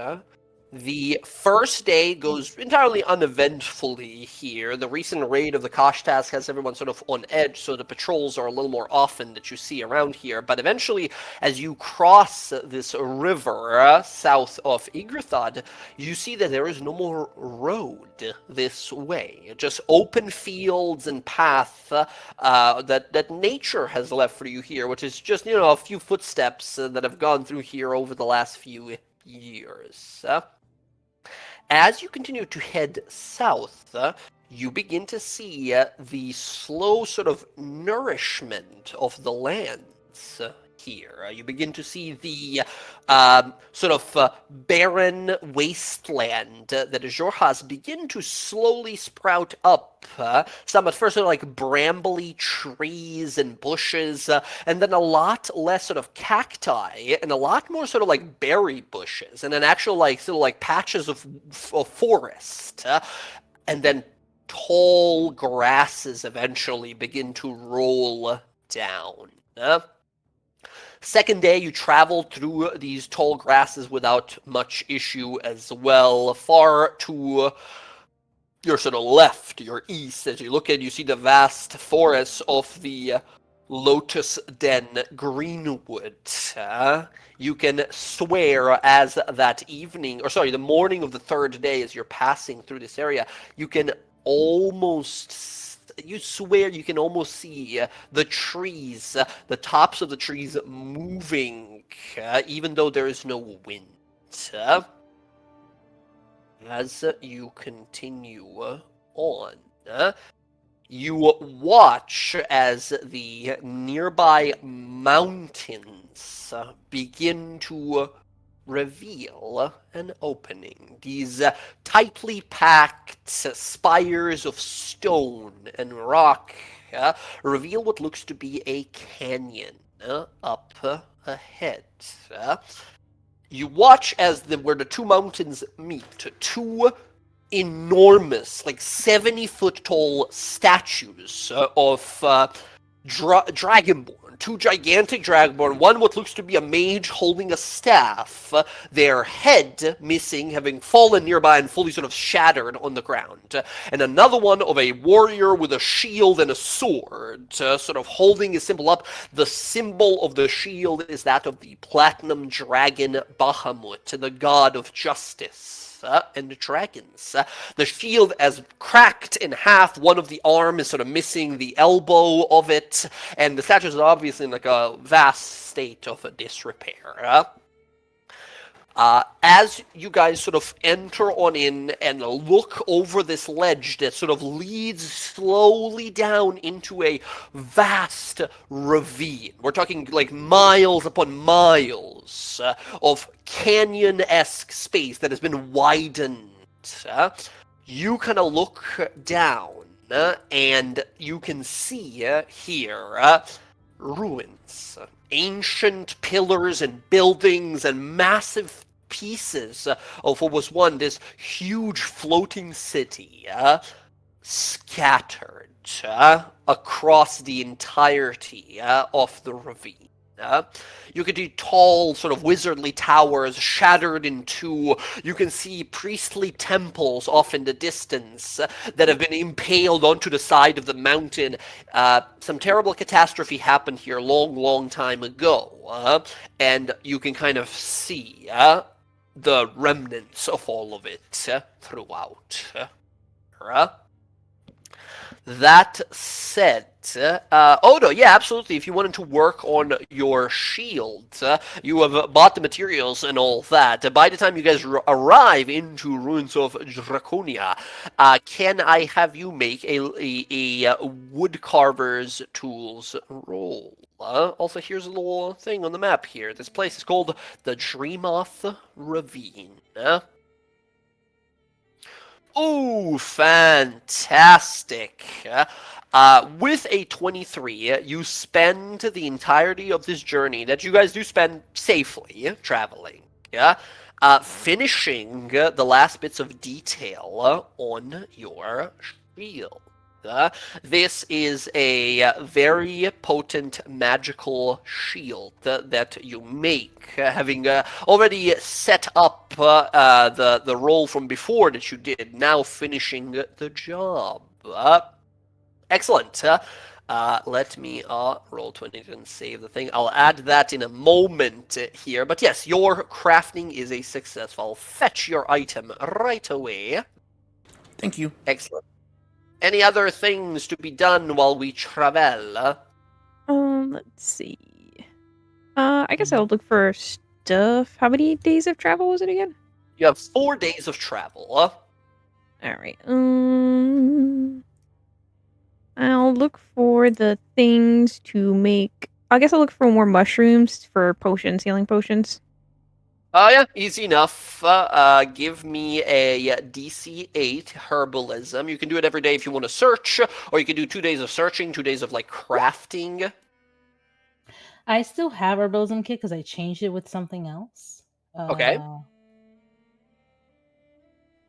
The first day goes entirely uneventfully here. The recent raid of the Kosh task has everyone sort of on edge, so the patrols are a little more often that you see around here. But eventually, as you cross this river south of Yggdrathod, you see that there is no more road this way. Just open fields and path that nature has left for you here, which is just, a few footsteps that have gone through here over the last few years. As you continue to head south, you begin to see the slow sort of nourishment of the lands here. You begin to see the sort of barren wasteland that Jorhas begin to slowly sprout up. Some at first are brambly trees and bushes, and then a lot less sort of cacti, and a lot more sort of berry bushes, and then actual patches of forest. And then tall grasses eventually begin to roll down. Second day, you travel through these tall grasses without much issue as well. Far to your sort of left, your east, as you look at, you see the vast forests of the Lotus Den Greenwood. You can swear as that evening, the morning of the third day, as you're passing through this area, you can almost see the trees, the tops of the trees moving, even though there is no wind. As you continue on, you watch as the nearby mountains begin to reveal an opening. These tightly packed spires of stone and rock reveal what looks to be a canyon up ahead. You watch as where the two mountains meet, two enormous, 70-foot tall statues of Dragonborn, two gigantic Dragonborn, one what looks to be a mage holding a staff, their head missing, having fallen nearby and fully sort of shattered on the ground, and another one of a warrior with a shield and a sword, sort of holding a symbol up. The symbol of the shield is that of the platinum dragon Bahamut, the god of justice. and dragons. The shield is cracked in half. One of the arms is sort of missing the elbow of it, and the statue is obviously in like a vast state of disrepair. As you guys sort of enter on in and look over this ledge that sort of leads slowly down into a vast ravine. We're talking like miles upon miles of canyon-esque space that has been widened. You kind of look down and you can see here ruins. Ancient pillars and buildings and massive pieces of what was one this huge floating city scattered across the entirety of the ravine. You can see tall, sort of wizardly towers shattered in two. You can see priestly temples off in the distance that have been impaled onto the side of the mountain. Some terrible catastrophe happened here long time ago, and you can kind of see the remnants of all of it throughout. That said, Odo, yeah, absolutely. If you wanted to work on your shield, you have bought the materials and all that. By the time you guys arrive into Ruins of Draconia, can I have you make a woodcarver's tools roll? Also, here's a little thing on the map here. This place is called the Dreamoth Ravine. Oh, fantastic. With a 23, you spend the entirety of this journey that you guys do spend safely traveling, finishing the last bits of detail on your shield. This is a very potent magical shield that you make, having already set up the roll from before that you did, now finishing the job. Excellent. Let me roll 20 and save the thing. I'll add that in a moment here. But yes, your crafting is a success. I'll fetch your item right away.
Thank you.
Excellent. Any other things to be done while we travel?
Let's see. I guess I'll look for stuff. How many days of travel was it again?
You have 4 days of travel.
All right. I'll look for the things to make. I guess I'll look for more mushrooms for potions, healing potions.
Yeah, easy enough. Give me a DC 8 herbalism. You can do it every day if you want to search, or you can do 2 days of searching, 2 days of like crafting.
I still have herbalism kit because I changed it with something else.
Okay.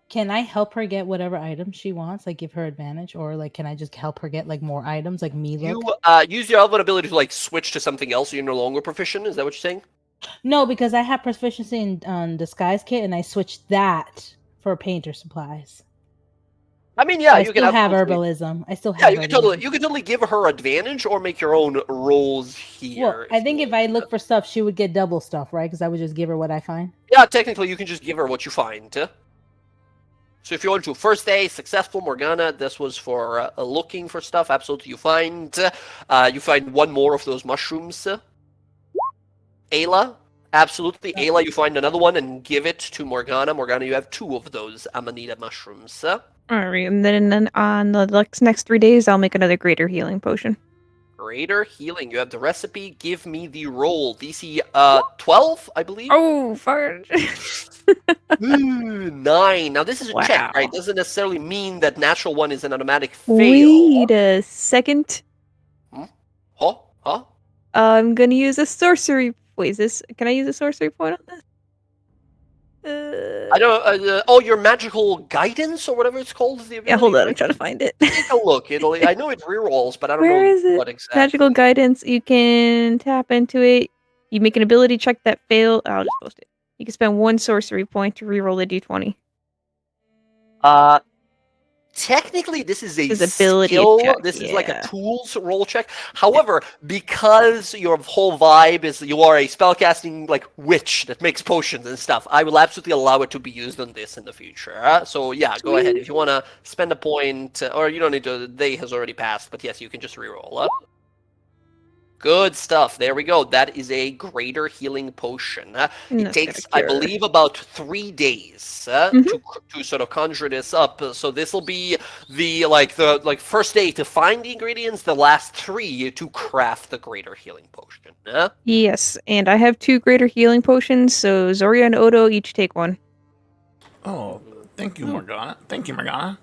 Can I help her get whatever item she wants? Like give her advantage, or like can I just help her get like more items, like me look?
You use your elven ability to like switch to something else so you're no longer proficient. Is that what you're saying?
No, because I have proficiency in disguise kit, and I switched that for painter supplies.
I mean, yeah,
so
you can
have herbalism. I still have.
Yeah, you can totally give her advantage or make your own rolls here.
Well, I think if I look for stuff, she would get double stuff, right? Because I would just give her what I find.
Yeah, technically, you can just give her what you find. So if you want to, first day, successful, Morgana, this was for looking for stuff. Absolutely, you find one more of those mushrooms. Ayla, absolutely. Ayla, you find another one and give it to Morgana. Morgana, you have 2 of those Amanita mushrooms.
Alright, and then on the next 3 days, I'll make another greater healing potion.
Greater healing. You have the recipe. Give me the roll. DC 12, I believe.
Oh, fudge.
Ooh, 9. Now this is a check, right? Doesn't necessarily mean that natural one is an automatic fail.
Wait a second.
Huh?
I'm gonna use a sorcery. Wait, is this? Can I use a sorcery point on this?
I don't. Your magical guidance or whatever it's called.
Yeah, hold on. I'm trying to find it.
Take a look. I know it rerolls, but I don't know
Where is it?
what exactly.
Magical guidance. You can tap into it. You make an ability check that fail. I'll just post it. You can spend 1 sorcery point to reroll a d20.
Technically, this is a
His ability
skill.
check,
This is like a
yeah.
tools roll check. However, because your whole vibe is you are a spellcasting like witch that makes potions and stuff, I will absolutely allow it to be used on this in the future. So yeah, go ahead if you want to spend a point, or you don't need to. The day has already passed, but yes, you can just reroll. Good stuff. There we go. That is a greater healing potion.
And
It
that's gonna
takes, I
cure.
believe, about 3 days
Mhm.
to sort of conjure this up. So this will be the first day to find the ingredients, the last 3 to craft the greater healing potion.
Yes, and I have 2 greater healing potions, so Zoria and Odo each take 1.
Oh, thank you, Morgana. Thank you, Morgana.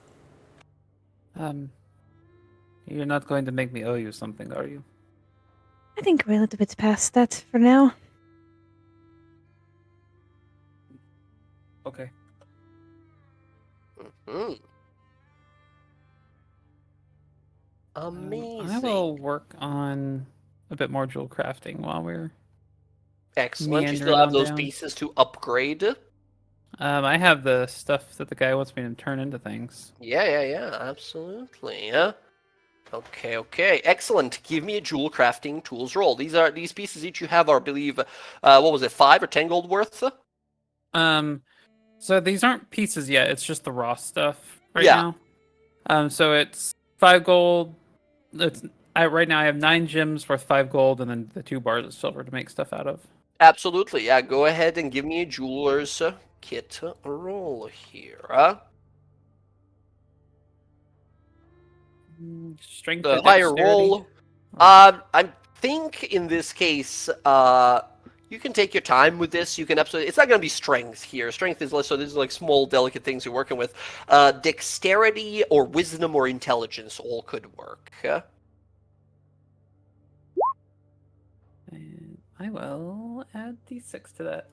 You're not going to make me owe you something, are you?
I think we're a little bit past that for now.
Okay.
Mhm. Amazing.
I will work on a bit more jewel crafting while we're
Excellent. You still
meandering
have
on
those
down.
pieces to upgrade.
I have the stuff that the guy wants me to turn into things.
Yeah, absolutely. Yeah. Okay. Excellent. Give me a jewel crafting tools roll. These pieces each you have are, I believe, what was it, 5 or 10 gold worth?
So these aren't pieces yet. It's just the raw stuff right
Yeah.
now. So it's 5 gold. Right now I have 9 gems worth 5 gold, and then the 2 bars of silver to make stuff out of.
Absolutely. Yeah. Go ahead and give me a jeweler's kit roll here.
Strength
The
or
higher
dexterity?
roll. I think in this case, you can take your time with this. You can absolutely. It's not going to be strength here. Strength is less. So these are like small, delicate things you're working with. Dexterity or wisdom or intelligence all could work.
And I will add d6 to that.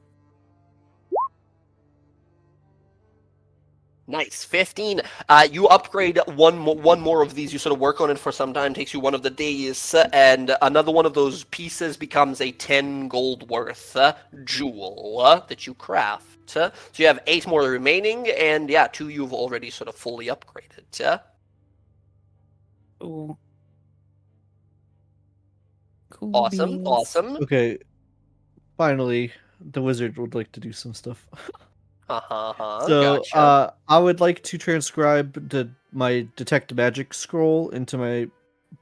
Nice, 15. You upgrade one more of these. You sort of work on it for some time. Takes you one of the days, and another one of those pieces becomes a 10 gold worth jewel that you craft. So you have 8 more remaining, and yeah, 2 you've already sort of fully upgraded.
Cool. Cool
Awesome,
beans.
awesome.
Okay, finally, the wizard would like to do some stuff.
Gotcha.
I would like to transcribe my detect magic scroll into my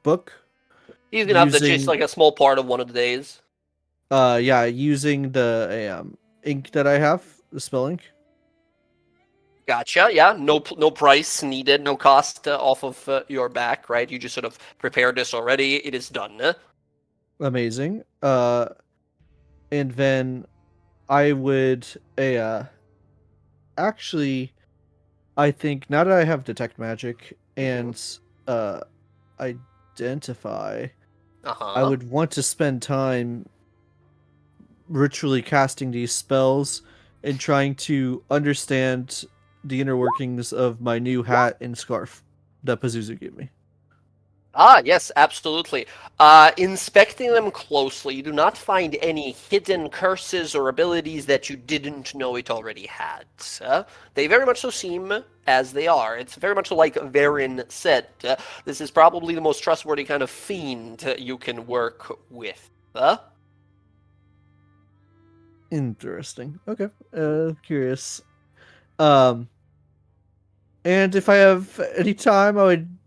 book.
He's gonna have to just
using
like a small part of one of the days.
using the ink that I have, the spell ink.
Gotcha. Yeah. No price needed. No cost off of your back. Right. You just sort of prepared this already. It is done.
Amazing. And then I would actually, I think now that I have detect magic and identify, I would want to spend time ritually casting these spells and trying to understand the inner workings of my new hat and scarf that Pazuzu gave me.
Yes, absolutely. Inspecting them closely, you do not find any hidden curses or abilities that you didn't know it already had. They very much so seem as they are. It's very much like Varin said. This is probably the most trustworthy kind of fiend you can work with.
Interesting. Okay. Curious. And if I have any time, I would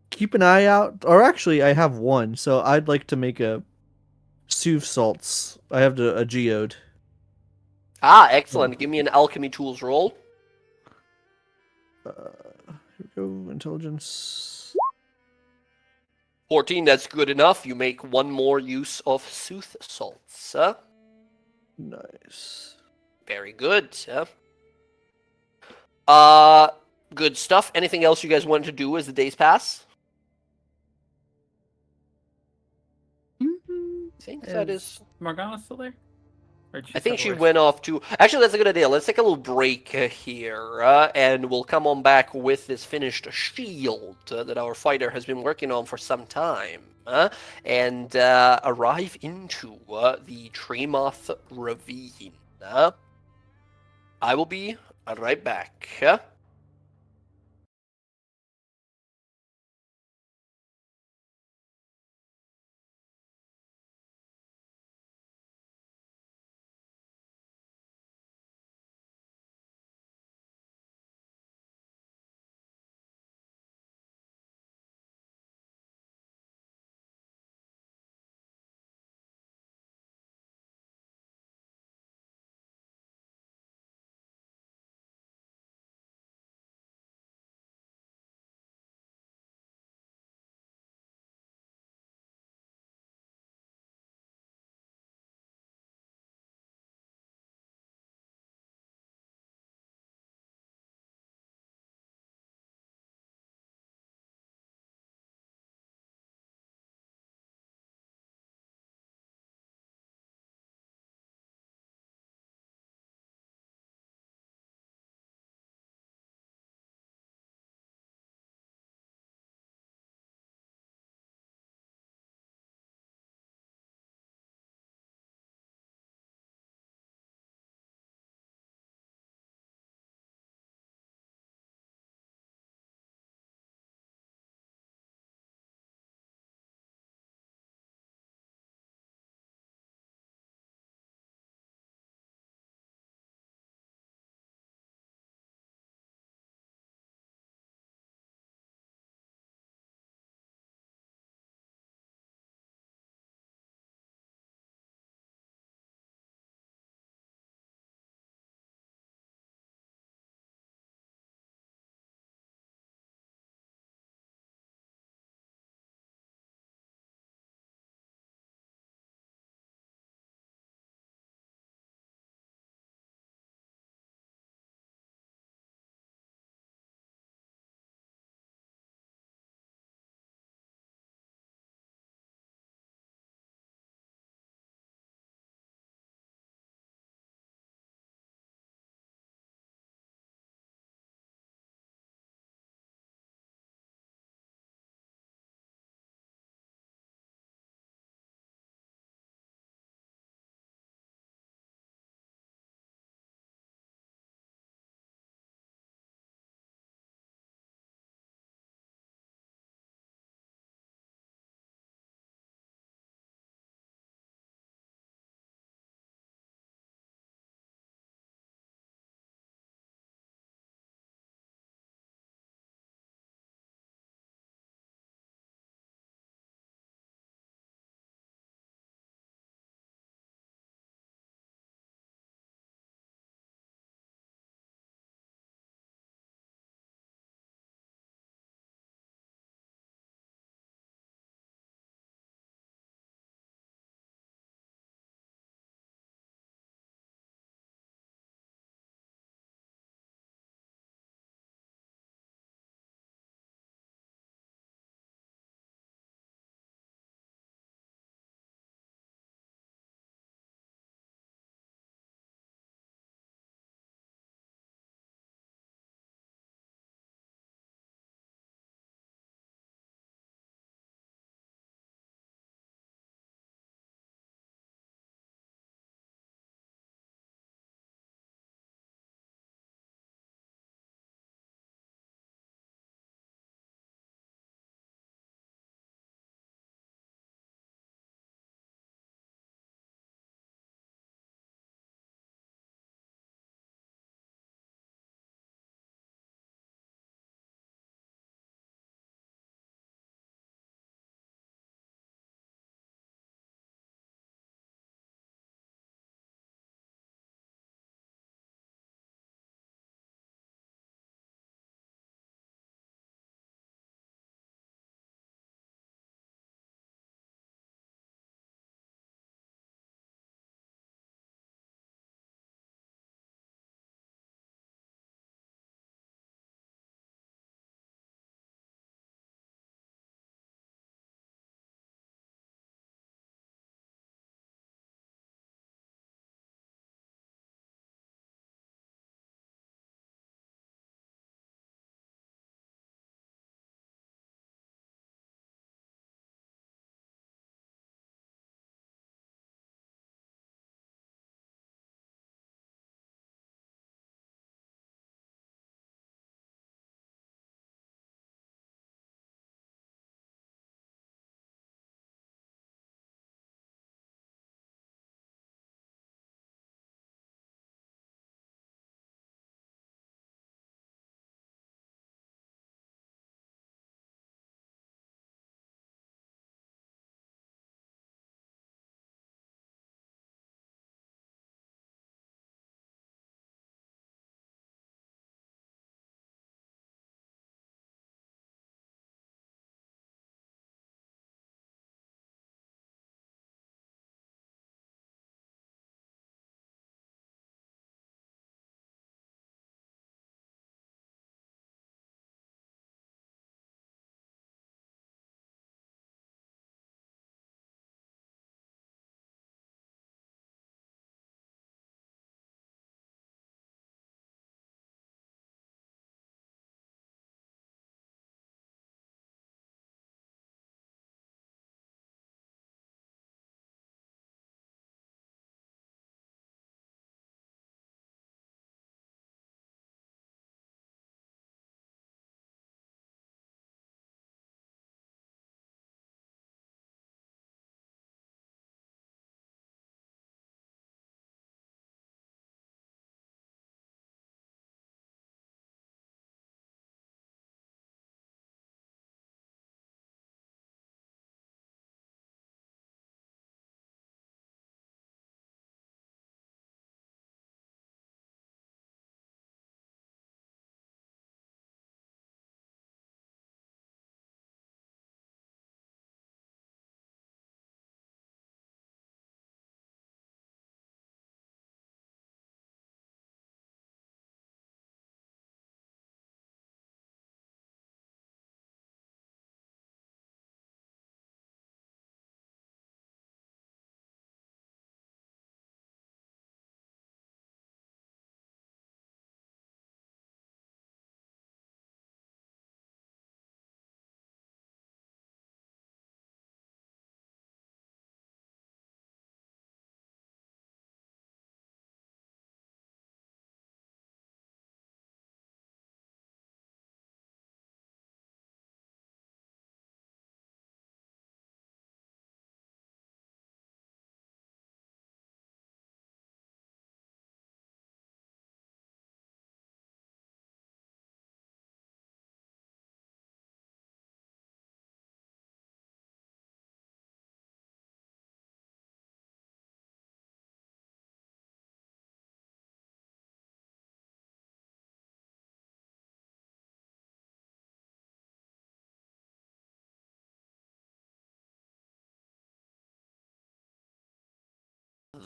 keep an eye out. Or actually, I have one. So I'd like to make a Suve salts. I have a geode.
Excellent. Give me an alchemy tools roll.
Here we go. Intelligence.
14, that's good enough. You make one more use of sooth salts.
Nice.
Very good. Good stuff. Anything else you guys wanted to do as the days pass? I think that is.
Morgana still there?
I think she went off to. Actually, that's a good idea. Let's take a little break here, and we'll come on back with this finished shield that our fighter has been working on for some time, and arrive into the Tremoth Ravine. I will be right back.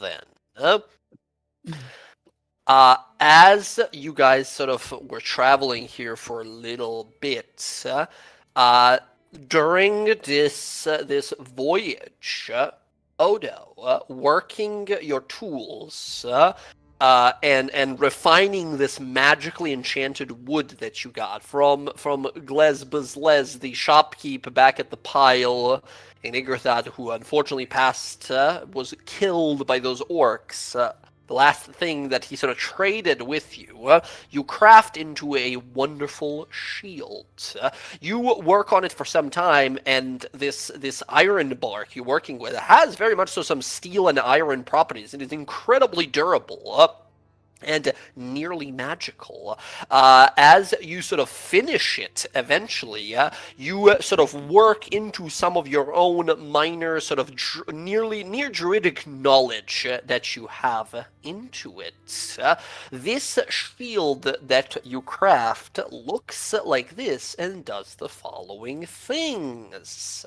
then. As you guys sort of were traveling here for a little bit, during this voyage, Odo, working your tools and refining this magically enchanted wood that you got from Glezbazlez, the shopkeep back at the pile in Igorthad, who unfortunately was killed by those orcs. The last thing that he sort of traded with you, you craft into a wonderful shield. You work on it for some time, and this iron bark you're working with has very much so some steel and iron properties. It is incredibly durable. And nearly magical. As you sort of finish it eventually, you sort of work into some of your own minor sort of near druidic knowledge that you have into it. This shield that you craft looks like this and does the following things.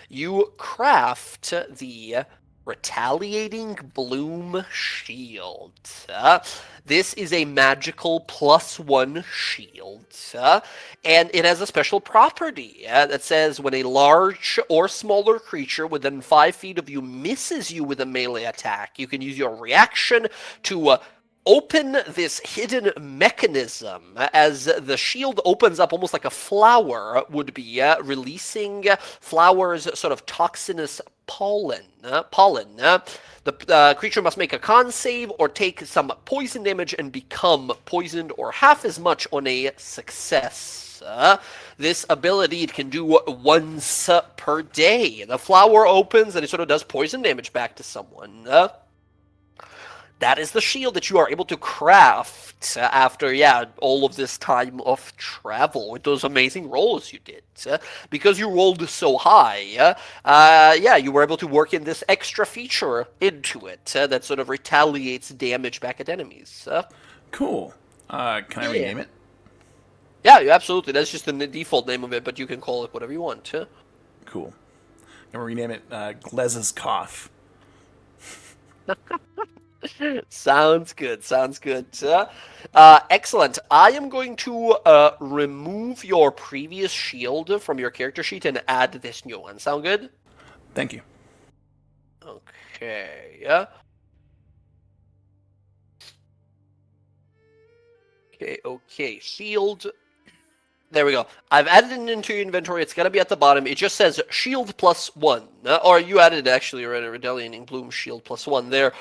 You craft the Retaliating Bloom Shield. This is a magical +1 shield, and it has a special property that says when a large or smaller creature within 5 feet of you misses you with a melee attack, you can use your reaction to open this hidden mechanism as the shield opens up almost like a flower would be, releasing flowers' sort of toxinous pollen. The creature must make a con save or take some poison damage and become poisoned or half as much on a success. This ability it can do once per day. The flower opens and it sort of does poison damage back to someone. That is the shield that you are able to craft after, all of this time of travel with those amazing rolls you did. Because you rolled so high, you were able to work in this extra feature into it that sort of retaliates damage back at enemies.
Cool. Can I rename it?
Yeah, absolutely. That's just the default name of it, but you can call it whatever you want.
Cool. I'm going to rename it Glez's Cough.
Sounds good. Excellent. I am going to remove your previous shield from your character sheet and add this new one. Sound good?
Thank you.
Okay. Okay. Shield. There we go. I've added it into your inventory. It's going to be at the bottom. It just says shield +1. Or you added it actually already. Retaliating Bloom shield +1 there.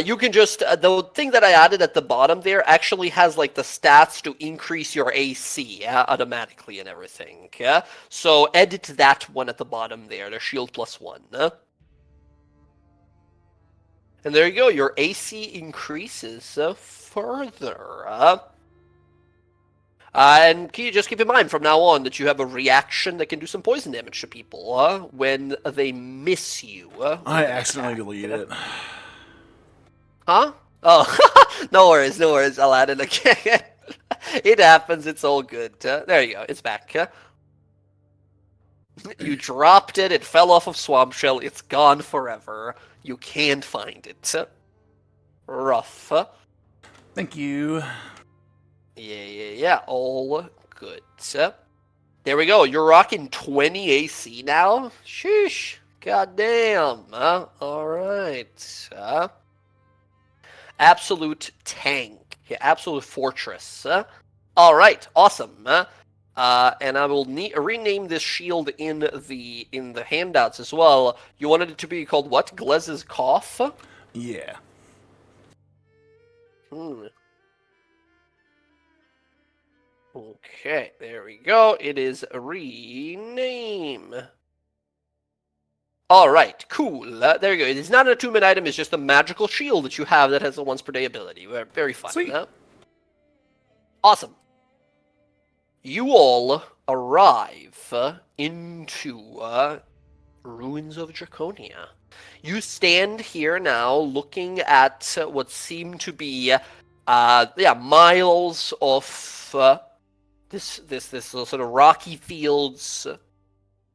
You can just, the thing that I added at the bottom there actually has like the stats to increase your AC automatically and everything. So edit that one at the bottom there, the shield +1. And there you go. Your AC increases further. And can you just keep in mind from now on that you have a reaction that can do some poison damage to people when they miss you.
I accidentally deleted it.
Huh? Oh, no worries. I'll add it again. It happens. It's all good. There you go. It's back. You dropped it. It fell off of Swamp Shell. It's gone forever. You can't find it. Rough.
Thank you.
Yeah. All good. There we go. You're rocking 20 AC now? Sheesh. Goddamn. All right. Absolute tank. Absolute fortress. All right. Awesome. And I will rename this shield in the handouts as well. You wanted it to be called what? Glez's Cough?
Yeah.
Okay, there we go. It is a rename. All right, cool. There you go. It is not an attunement item. It's just a magical shield that you have that has a once per day ability. Very fun.
Sweet.
Awesome. You all arrive into Ruins of Draconia. You stand here now looking at what seem to be miles of this sort of rocky fields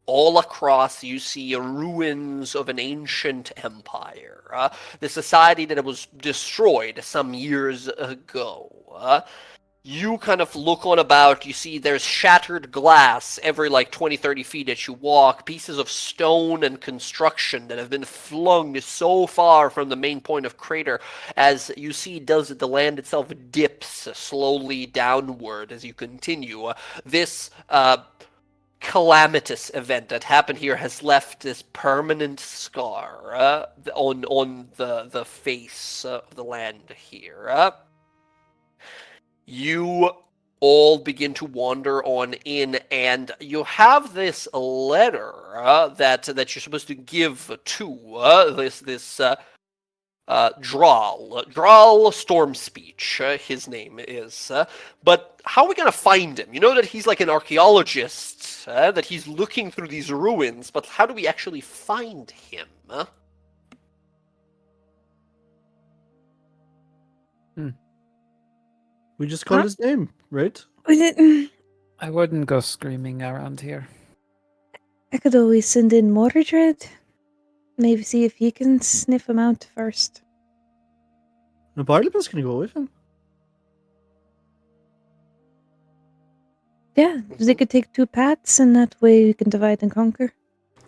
All across, you see ruins of an ancient empire, the society that was destroyed some years ago. You kind of look on about, you see there's shattered glass every like 20, 30 feet as you walk, pieces of stone and construction that have been flung so far from the main point of crater, as you see the land itself dips slowly downward as you continue. This calamitous event that happened here has left this permanent scar on the face of the land here. You all begin to wander on in, and you have this letter that you're supposed to give to this Drawl Storm Speech, his name is. But how are we going to find him? You know that he's like an archaeologist, that he's looking through these ruins, but how do we actually find him?
We just called his name, right?
I wouldn't go screaming around here.
I could always send in Mordred. Maybe see if he can sniff him out first.
No, Barnabas can go with him.
Yeah, they could take 2 paths, and that way we can divide and conquer.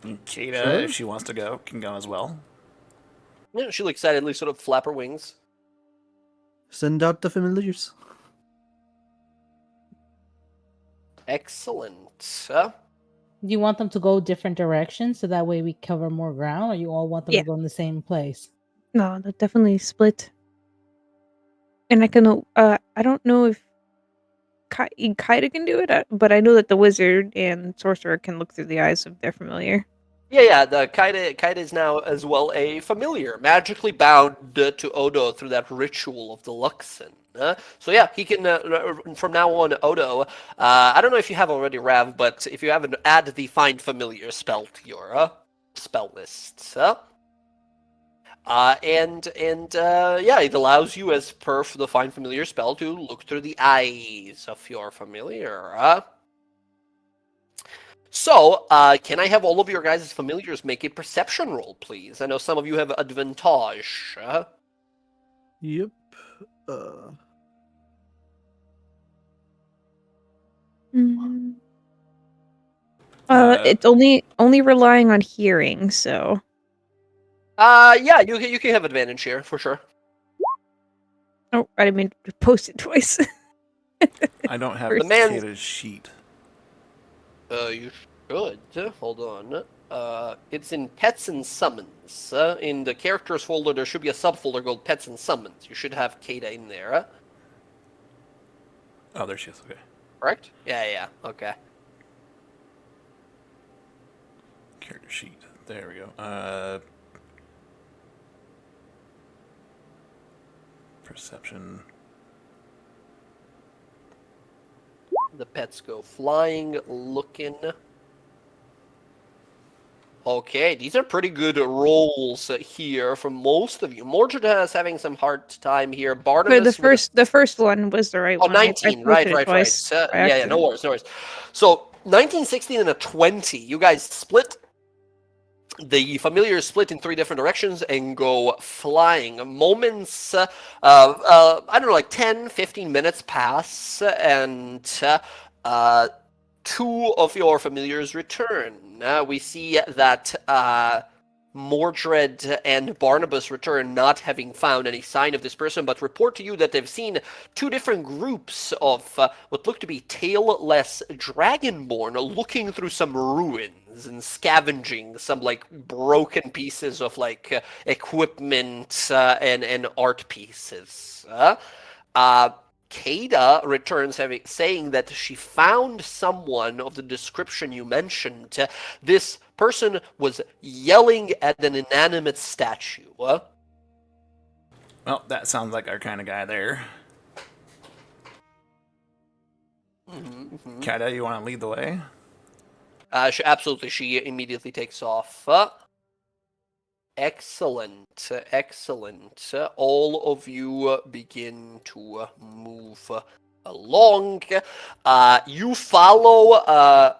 Kada,
Sure.
if she wants to go, can go as well.
Yeah, she'll excitedly sort of flap her wings.
Send out the familiars.
Excellent.
Do you want them to go different directions so that way we cover more ground, or you all want them
Yeah.
to go in the same place?
No, they'll definitely split. And I can, I don't know if Kaida can do it, but I know that the wizard and sorcerer can look through the eyes of their familiar.
Yeah, the Kaida is now as well a familiar, magically bound to Odo through that ritual of the Luxon. So yeah, he can, from now on, Odo, I don't know if you have already, Rav, but if you haven't, add the Find Familiar spell to your spell list. Yeah, it allows you, as per the Find Familiar spell, to look through the eyes of your familiar. So, can I have all of your guys' familiars make a perception roll, please? I know some of you have advantage.
Yep.
It's only relying on hearing, so.
Yeah, you can have advantage here, for sure.
Oh, I didn't mean to post it twice.
I don't have
The man's-
Kata's sheet.
You should. Hold on. It's in Pets and Summons. In the Characters folder, there should be a subfolder called Pets and Summons. You should have Kata in there.
Oh, there she is. Okay.
Correct? Yeah, okay.
Character sheet. There we go. Perception.
The pets go flying, looking. Okay, these are pretty good rolls here from most of you. Mordred is having some hard time here. Barnabas,
But the first one was the right one.
19,
I
right.
posted it twice by
Yeah, no
accident.
worries. So, 19, 16, and a 20. You guys split. The familiars split in 3 different directions and go flying. Moments, I don't know, like 10, 15 minutes pass, and 2 of your familiars return. We see that Mordred and Barnabas return, not having found any sign of this person, but report to you that they've seen 2 different groups of what look to be tailless dragonborn looking through some ruins and scavenging some like broken pieces of like equipment and art pieces. Kada returns saying that she found someone of the description you mentioned. This person was yelling at an inanimate statue.
Well, that sounds like our kind of guy there. Kada, you want to lead the way?
Absolutely, she immediately takes off. Excellent. All of you begin to move along. You follow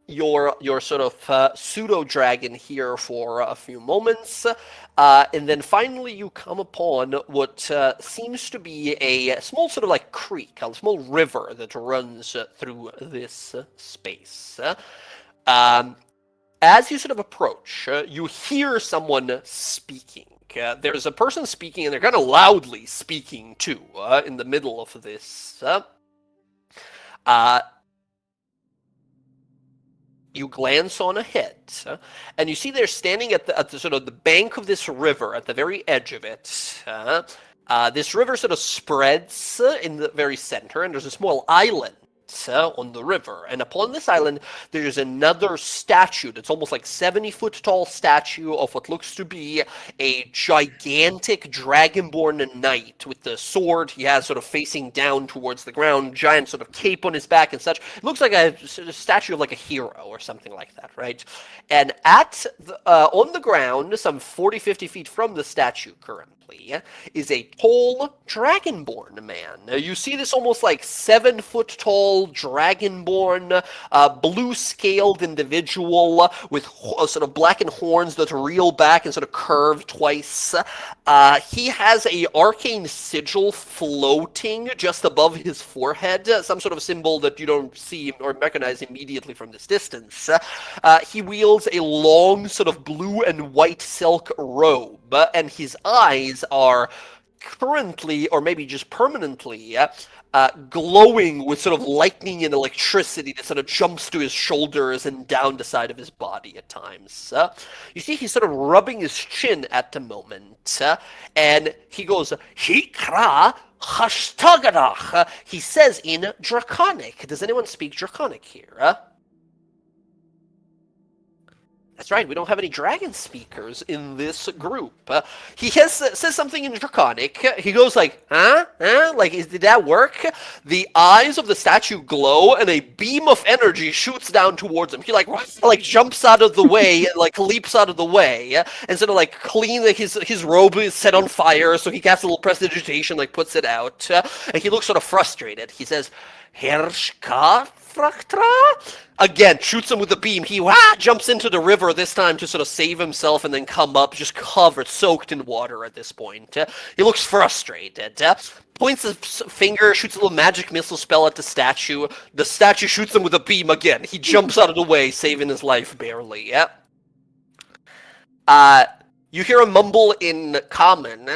your sort of pseudo dragon here for a few moments, and then finally you come upon what seems to be a small sort of like creek, a small river that runs through this space. As you sort of approach, you hear someone speaking. There's a person speaking, and they're kind of loudly speaking too, in the middle of this. You glance on ahead, and you see they're standing at the sort of the bank of this river, at the very edge of it. This river sort of spreads in the very center, and there's a small island on the river. And upon this island, there's another statue that's almost like 70-foot tall statue of what looks to be a gigantic dragonborn knight with the sword he has sort of facing down towards the ground, giant sort of cape on his back and such. It looks like a statue of like a hero or something like that, right? And on the ground, some 40-50 feet from the statue currently, is a tall dragonborn man. Now, you see this almost like 7-foot tall dragonborn, blue-scaled individual with sort of blackened horns that reel back and sort of curve twice. He has a arcane sigil floating just above his forehead, some sort of symbol that you don't see or recognize immediately from this distance. He wields a long sort of blue and white silk robe, and his eyes are currently, or maybe just permanently, glowing with sort of lightning and electricity that sort of jumps to his shoulders and down the side of his body at times. You see he's sort of rubbing his chin at the moment, and he goes, Hikra Hashtagadach. He says in Draconic. Does anyone speak Draconic here? That's right, we don't have any dragon speakers in this group. He says something in Draconic. He goes like, huh? Like, did that work? The eyes of the statue glow, and a beam of energy shoots down towards him. He like jumps out of the way, and like leaps out of the way, and sort of like his robe is set on fire, so he casts a little prestidigitation, like puts it out, and he looks sort of frustrated. He says, Hershka Fraktra? Again, shoots him with a beam. He jumps into the river this time to sort of save himself and then come up, just covered, soaked in water at this point. He looks frustrated. Points his finger, shoots a little magic missile spell at the statue. The statue shoots him with a beam again. He jumps out of the way, saving his life barely. You hear a mumble in common.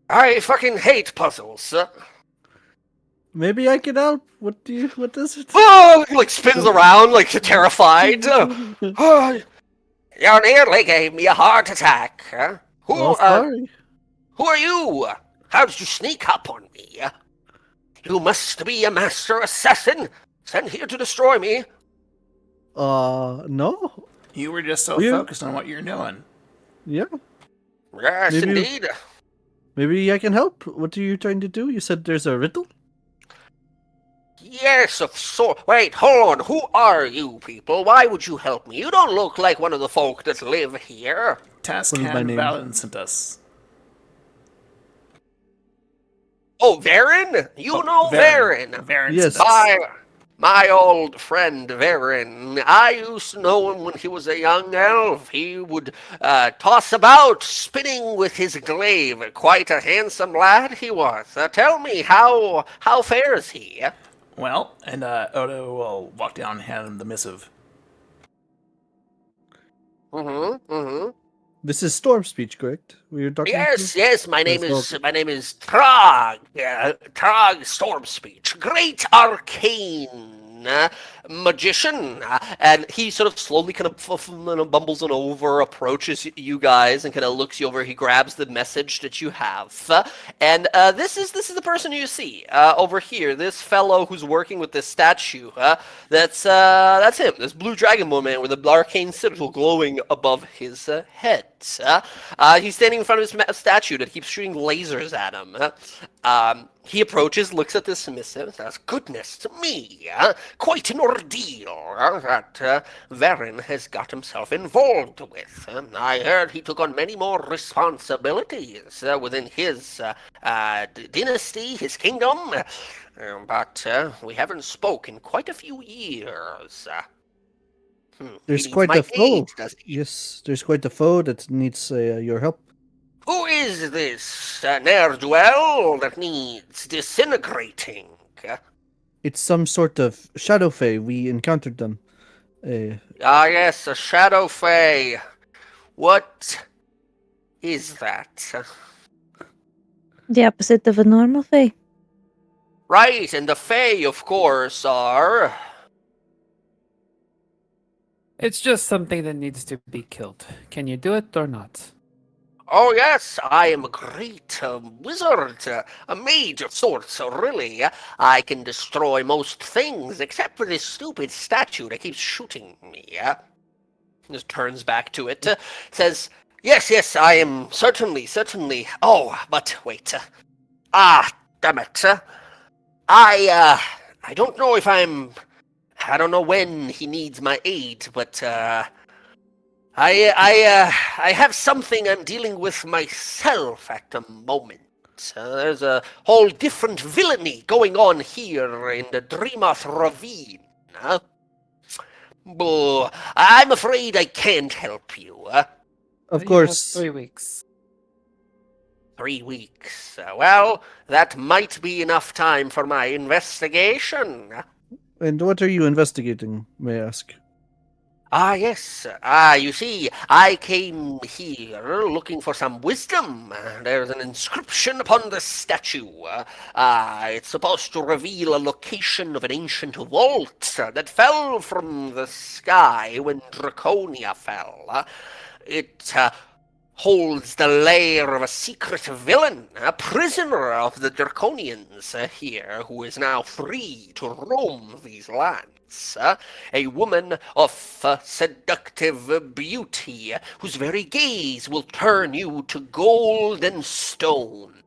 I fucking hate puzzles.
Maybe I can help. What is it?
Oh, he like spins around, like terrified. Oh, you nearly gave me a heart attack.
Sorry.
Who are you? How did you sneak up on me? You must be a master assassin, sent here to destroy me.
No.
You were just so focused on what you're doing.
Yeah.
Yes, indeed.
Maybe I can help. What are you trying to do? You said there's a riddle?
Yes, of sorts. Wait, hold on. Who are you people? Why would you help me? You don't look like one of the folk that live here.
Tascan Valen sent us.
Oh, Varen? You know Varen.
Varen
yes.
sent us.
My old friend Varen. I used to know him when he was a young elf. He would toss about, spinning with his glaive. Quite a handsome lad he was. Tell me, how fares he?
Well, and Odo will walk down and hand him the missive.
This is Storm Speech, correct? We were talking.
Yes. My name is Trog. Trog Storm Speech. Great arcane magician. And he sort of slowly kind of bumbles on over, approaches you guys, and kind of looks you over. He grabs the message that you have. And this is the person you see over here. This fellow who's working with this statue. That's him. This blue dragonborn man with the arcane sigil glowing above his head. He's standing in front of his statue that keeps shooting lasers at him. He approaches, looks at this missive, and says, "Goodness me, quite an ordeal that Varen has got himself involved with. I heard he took on many more responsibilities within his dynasty, his kingdom, but we haven't spoken in quite a few years."
There's
He needs
quite
my
a foe.
aid, does he?
Yes, there's quite a foe that needs your help.
Who is this ne'er-do-well that needs disintegrating?
It's some sort of shadow fae. We encountered them.
Yes, a shadow fae. What is that?
The opposite of a normal fae.
Right, and the fae, of course, are...
It's just something that needs to be killed. Can you do it or not?
Oh yes, I am a great wizard, a mage of sorts, really. I can destroy most things, except for this stupid statue that keeps shooting me. Just turns back to it, says, yes, I am certainly. Oh, but wait. Damn it. I don't know if I don't know when he needs my aid, but, I have something I'm dealing with myself at the moment. There's a whole different villainy going on here in the Dreamoth Ravine. I'm afraid I can't help you.
Of
You
course.
have 3 weeks.
3 weeks. Well, that might be enough time for my investigation.
And what are you investigating, may I ask?
Yes. You see, I came here looking for some wisdom. There's an inscription upon the statue. It's supposed to reveal a location of an ancient vault that fell from the sky when Draconia fell. It holds the lair of a secret villain, a prisoner of the Draconians here, who is now free to roam these lands. A woman of seductive beauty, whose very gaze will turn you to gold and stone.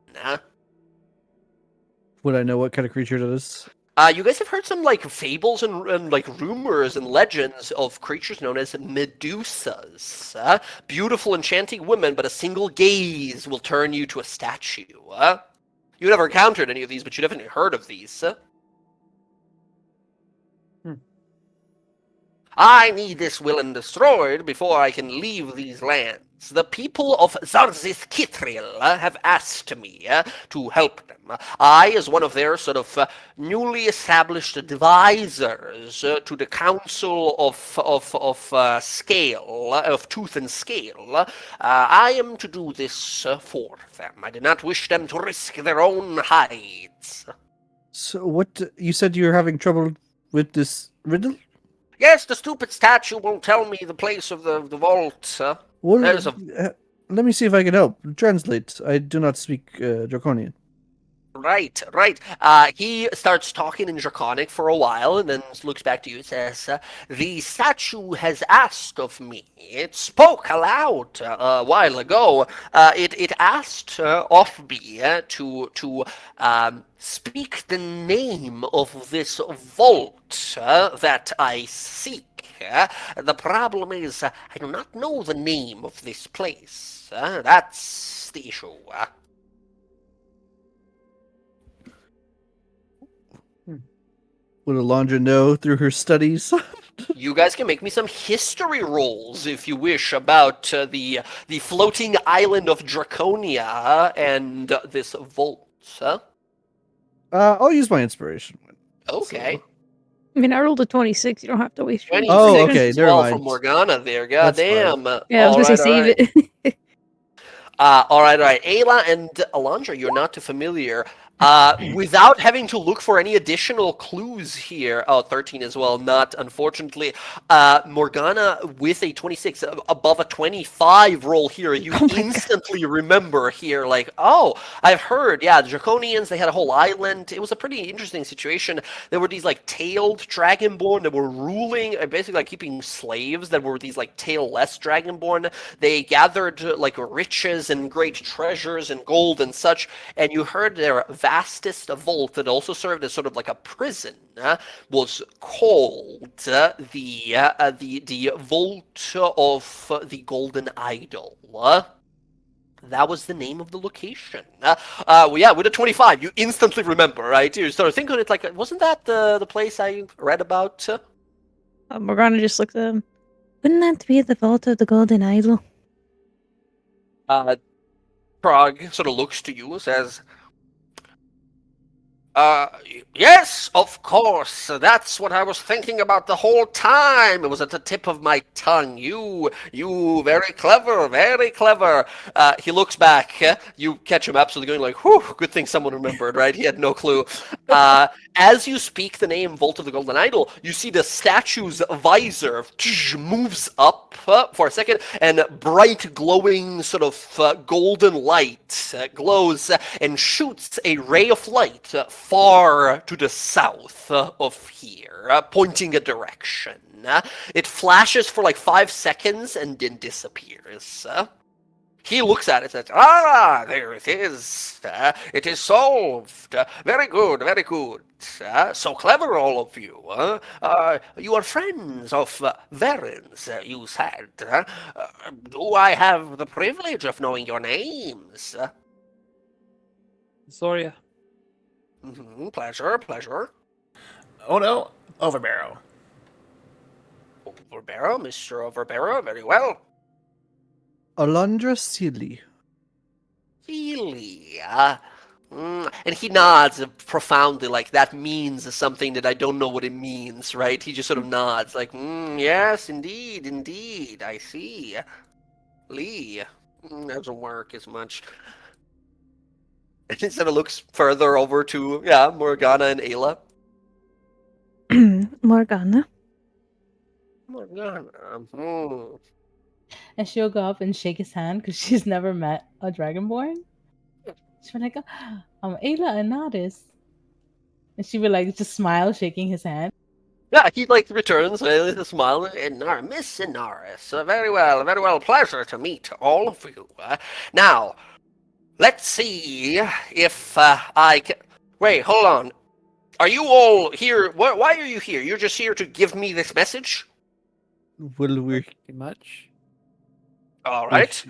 Would I know what kind of creature that is?
You guys have heard some fables and rumors and legends of creatures known as Medusas. Beautiful, enchanting women, but a single gaze will turn you to a statue. You never encountered any of these, but you definitely heard of these. I need this villain destroyed before I can leave these lands. The people of Zarzith Kithril have asked me to help them. I, as one of their newly established advisors to the Council of Scale, of Tooth and Scale, I am to do this for them. I did not wish them to risk their own hides.
So what, you said you're having trouble with this riddle?
Yes, the stupid statue won't tell me the place of the vault.
Well,
There's
let me see if I can help. Translate. I do not speak Draconian.
Right. He starts talking in Draconic for a while, and then looks back to you and says, the statue has asked of me. It spoke aloud a while ago. It asked of me to speak the name of this vault that I seek. The problem is, I do not know the name of this place. That's the issue.
Would Alondra know through her studies?
You guys can make me some history rolls if you wish about the floating island of Draconia and this vault.
I'll use my inspiration.
Okay.
So-
I mean, I rolled a 26. You don't have to waste your
26
Oh, okay,
as
never
well
mind.
from Morgana there.
That's
Goddamn.
Yeah, I was going to say save it.
All right. Ayla and Alondra, you're not too familiar. Without having to look for any additional clues here, 13 as well, not unfortunately. Morgana with a 26 above a 25 roll here, you instantly remember here, I've heard, the Draconians, they had a whole island. It was a pretty interesting situation. There were these tailed dragonborn that were ruling, basically keeping slaves that were these tail-less dragonborn. They gathered riches and great treasures and gold and such, and you heard their vastest vault that also served as sort of a prison was called the Vault of the Golden Idol. That was the name of the location. With a 25, you instantly remember, right? You sort of think of it wasn't that the place I read about?
Morgana just looked at him. Wouldn't that be the vault of the Golden Idol?
Prague sort of looks to you and says, yes, of course. That's what I was thinking about the whole time. It was at the tip of my tongue. You, very clever, very clever. He looks back. You catch him absolutely going like, whew, good thing someone remembered, right? He had no clue. As you speak the name Vault of the Golden Idol, you see the statue's visor moves up for a second, and bright, glowing sort of golden light glows and shoots a ray of light far to the south of here, pointing a direction. It flashes for like 5 seconds and then disappears. He looks at it and says, there it is. It is solved. Very good, very good. So clever, all of you. You are friends of Varen's, you said. Do I have the privilege of knowing your names?
Zoria.
Pleasure, pleasure.
Oh no, Overbarrow.
Overbarrow, Mr. Overbarrow, very well.
Alondra Seeley.
Really? And he nods profoundly, like that means something that I don't know what it means, right? He just sort of nods, like, yes, indeed, I see. Lee. Doesn't work as much. And he sort of looks further over to, Morgana and Ayla.
Morgana.
Morgana.
And she'll go up and shake his hand because she's never met a Dragonborn. She'll be like, I'm Ayla Anadis. And she would like just smile, shaking his hand.
Yeah, he like returns with a smile. Miss Inaris, very well. Pleasure to meet all of you. Now, let's see if I can. Wait, hold on. Are you all here? Why are you here? You're just here to give me this message?
Will we?
Pretty much.
All right.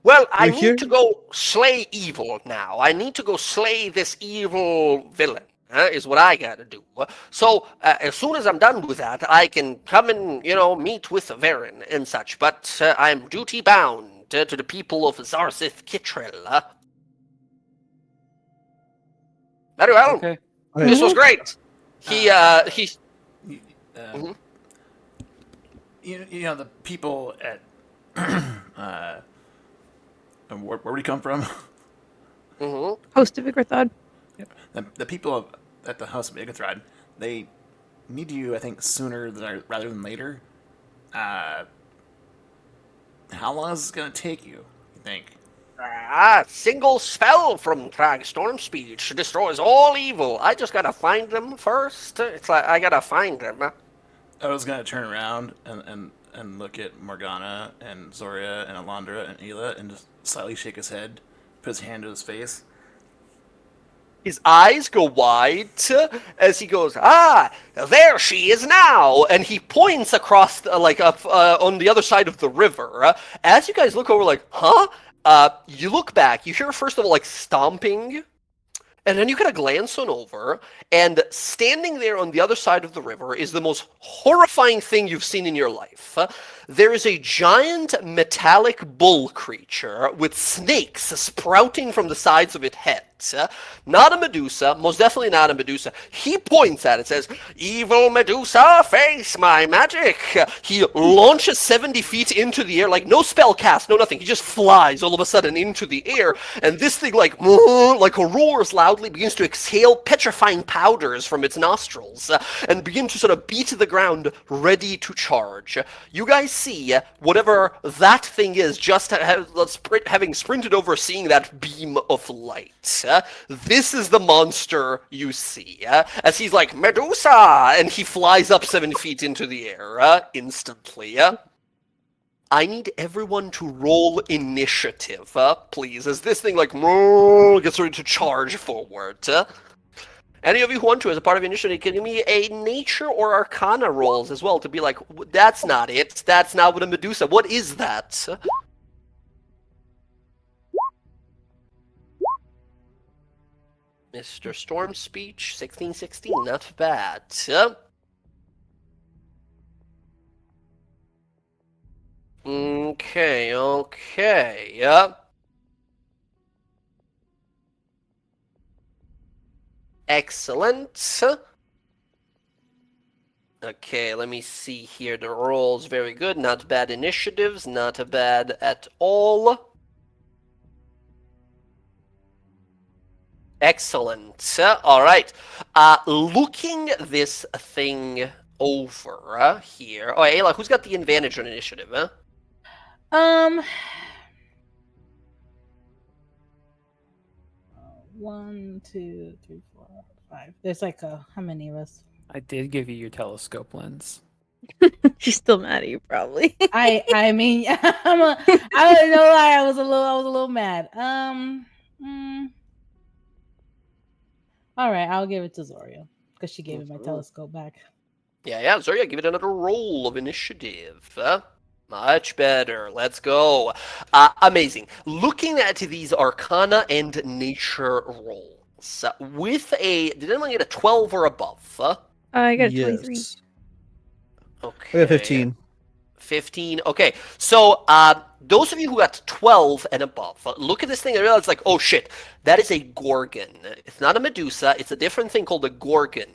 Well, I
We're here?
need to go slay evil now. I need to go slay this evil villain, is what I gotta do. So, as soon as I'm done with that, I can come and, meet with Varen and such. But I'm duty-bound to the people of Zarsith Kittrell. Very well.
Okay.
This was great. He.
You know the people at where would he come from?
Host of Igorthod.
The people at the House of Igorthod, they need you, I think, sooner rather than later. How long is this going to take you think?
Single spell from Krag Storm Speech destroys all evil. I just gotta find them first. It's like I gotta find them.
I was going to turn around and look at Morgana and Zoria and Alondra and Ayla and just slightly shake his head, put his hand to his face.
His eyes go wide as he goes, there she is now! And he points across, up on the other side of the river. As you guys look over, like, huh? You look back, you hear first of all, like, stomping, and then you kind of glance on over, and standing there on the other side of the river is the most horrifying thing you've seen in your life. There is a giant metallic bull creature with snakes sprouting from the sides of its head. Not a Medusa, most definitely not a Medusa. He points at it, says, "Evil Medusa, face my magic." He launches 70 feet into the air, like no spell cast, no nothing. He just flies all of a sudden into the air, and this thing like roars loudly, begins to exhale petrifying powders from its nostrils, and begin to sort of beat the ground, ready to charge. You guys see whatever that thing is, just having sprinted over, seeing that beam of light. This is the monster you see, as he's like, "Medusa!" and he flies up 7 feet into the air instantly. I need everyone to roll initiative, please, as this thing gets ready to charge forward. Any of you who want to, as a part of initiative, can give me a nature or arcana rolls as well to be like, that's not it. That's not what a Medusa. What is that? Mr. Storm Speech, 1616, not bad. Okay. Excellent. Okay, let me see here. The rolls very good. Not bad initiatives. Not bad at all. Excellent. All right. Looking this thing over here. Oh, Ayla, who's got the advantage on initiative? Huh?
One, two, three, 4, 5. There's like how many of us?
I did give you your telescope lens.
She's still mad at you, probably.
I mean, I don't know why I was a little mad. All right, I'll give it to Zoria because she gave me my telescope back.
Yeah, Zoria, give it another roll of initiative. Much better. Let's go. Amazing. Looking at these Arcana and Nature rolls, with did anyone get a 12 or above?
I got a 23.
Yes.
Okay.
I got 15.
15. Okay, so those of you who got 12 and above, look at this thing and realize, like, oh shit, that is a Gorgon. It's not a Medusa, it's a different thing called a Gorgon.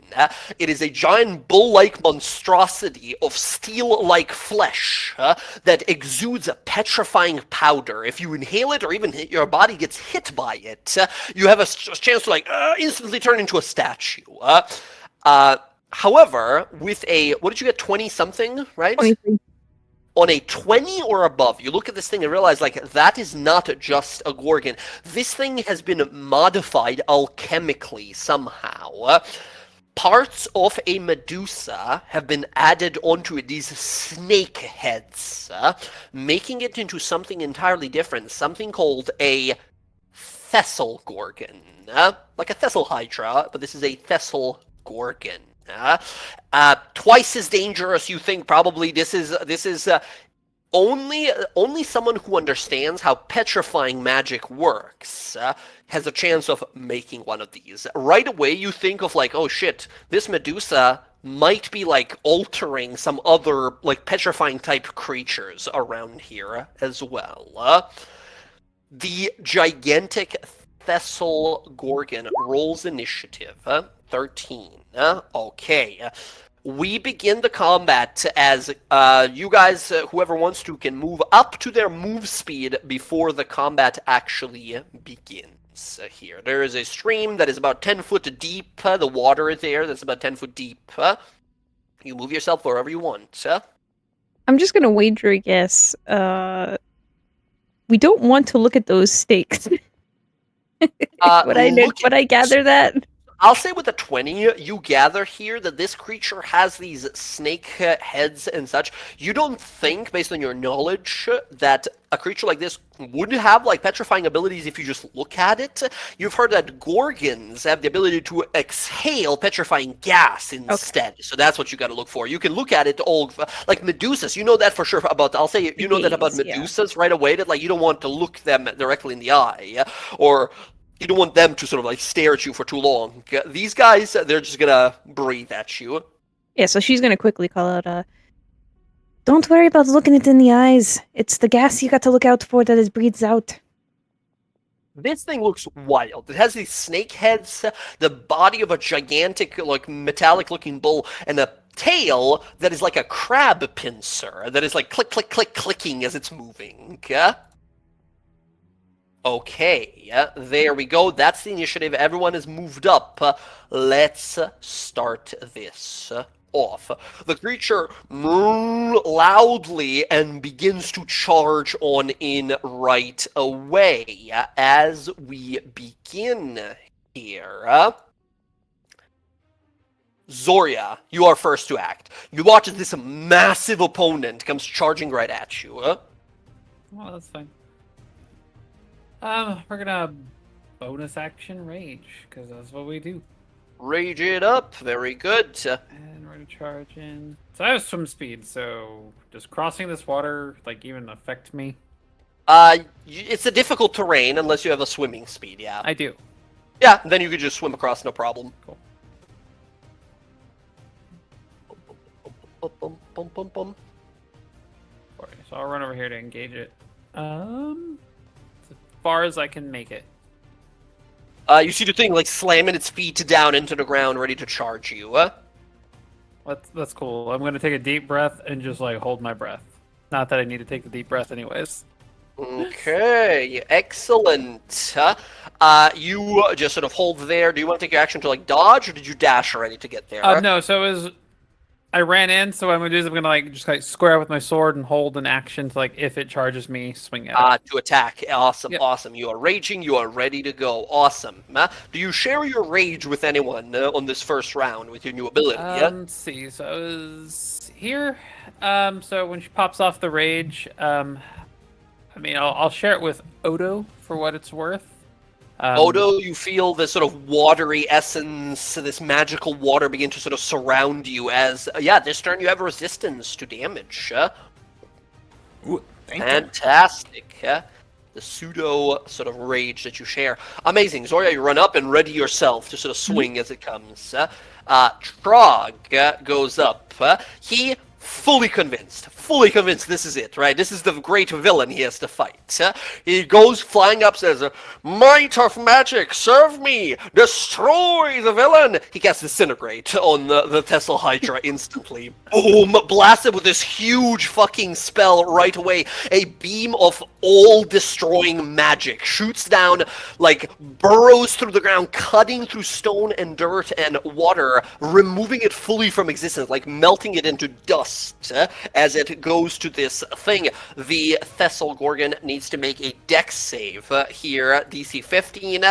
It is a giant bull-like monstrosity of steel-like flesh that exudes a petrifying powder. If you inhale it or even your body gets hit by it, you have a chance to, like, instantly turn into a statue. However, with a, what did you get, 20-something, right?
23.
On a 20 or above, you look at this thing and realize, like, that is not just a Gorgon. This thing has been modified alchemically somehow. Parts of a Medusa have been added onto it, these snake heads, making it into something entirely different, something called a Thessal Gorgon. Like a Thessal Hydra, but this is a Thessal Gorgon. Twice as dangerous, you think, probably. This is only someone who understands how petrifying magic works has a chance of making one of these. Right away, you think of, like, oh shit, this Medusa might be, like, altering some other, like, petrifying type creatures around here as well. The gigantic Thessal Gorgon rolls initiative. 13. Okay. We begin the combat as you guys, whoever wants to, can move up to their move speed before the combat actually begins. Here, there is a stream that is about 10 foot deep. The water there that's about 10 foot deep. You move yourself wherever you want.
I'm just gonna wager a guess. We don't want to look at those stakes. Would I gather that?
I'll say with a 20, you gather here that this creature has these snake heads and such. You don't think, based on your knowledge, that a creature like this would have, like, petrifying abilities if you just look at it. You've heard that Gorgons have the ability to exhale petrifying gas instead. Okay. So that's what you got to look for. You can look at it all, like Medusas. You know that for sure about, I'll say, you know that about Medusas right away, that, like, you don't want to look them directly in the eye. Or you don't want them to sort of, like, stare at you for too long. These guys, they're just gonna breathe at you.
Yeah, so she's gonna quickly call out, don't worry about looking it in the eyes. It's the gas you got to look out for that it breathes out.
This thing looks wild. It has these snake heads, the body of a gigantic, like, metallic-looking bull, and a tail that is like a crab pincer that is, like, click, click, click, clicking as it's moving. Okay, there we go. That's the initiative. Everyone has moved up. Let's start this off. The creature loudly and begins to charge on in right away. As we begin here, Zoria, you are first to act. You watch as this massive opponent comes charging right at you.
Well, that's fine. We're gonna bonus action rage, because that's what we do.
Rage it up, very good.
And we're gonna charge in. So I have swim speed, so does crossing this water, like, even affect me?
It's a difficult terrain unless you have a swimming speed, yeah.
I do.
Yeah, then you could just swim across, no problem.
Cool. so I'll run over here to engage it. As far as I can make it.
You see the thing like slamming its feet down into the ground, ready to charge you.
That's cool. I'm gonna take a deep breath and just like hold my breath. Not that I need to take the deep breath anyways.
Okay, excellent. You just sort of hold there. Do you want to take your action to like dodge, or did you dash already to get there?
No, so it was I ran in, so what I'm gonna do is I'm gonna like just like square with my sword and hold an action to like if it charges me, swing at it.
To attack. Awesome,
Yep.
awesome. You are raging. You are ready to go. Awesome. Do you share your rage with anyone on this first round with your new ability?
Let's see. So I was here. So when she pops off the rage, I mean, I'll share it with Odo for what it's worth.
Odo, you feel this sort of watery essence, this magical water begin to sort of surround you as, this turn you have resistance to damage.
Ooh, thank you.
Fantastic. The pseudo sort of rage that you share. Amazing. Zoria, you run up and ready yourself to sort of swing as it comes. Trog goes up. He fully convinced this is it, right? This is the great villain he has to fight. He goes flying up, says, "Might of magic, serve me! Destroy the villain!" He casts Disintegrate on the Tessel Hydra instantly. Boom! Blasted with this huge fucking spell right away. A beam of all-destroying magic shoots down, like, burrows through the ground, cutting through stone and dirt and water, removing it fully from existence, like melting it into dust as it goes to this thing. The Thessal Gorgon needs to make a dex save here, DC 15.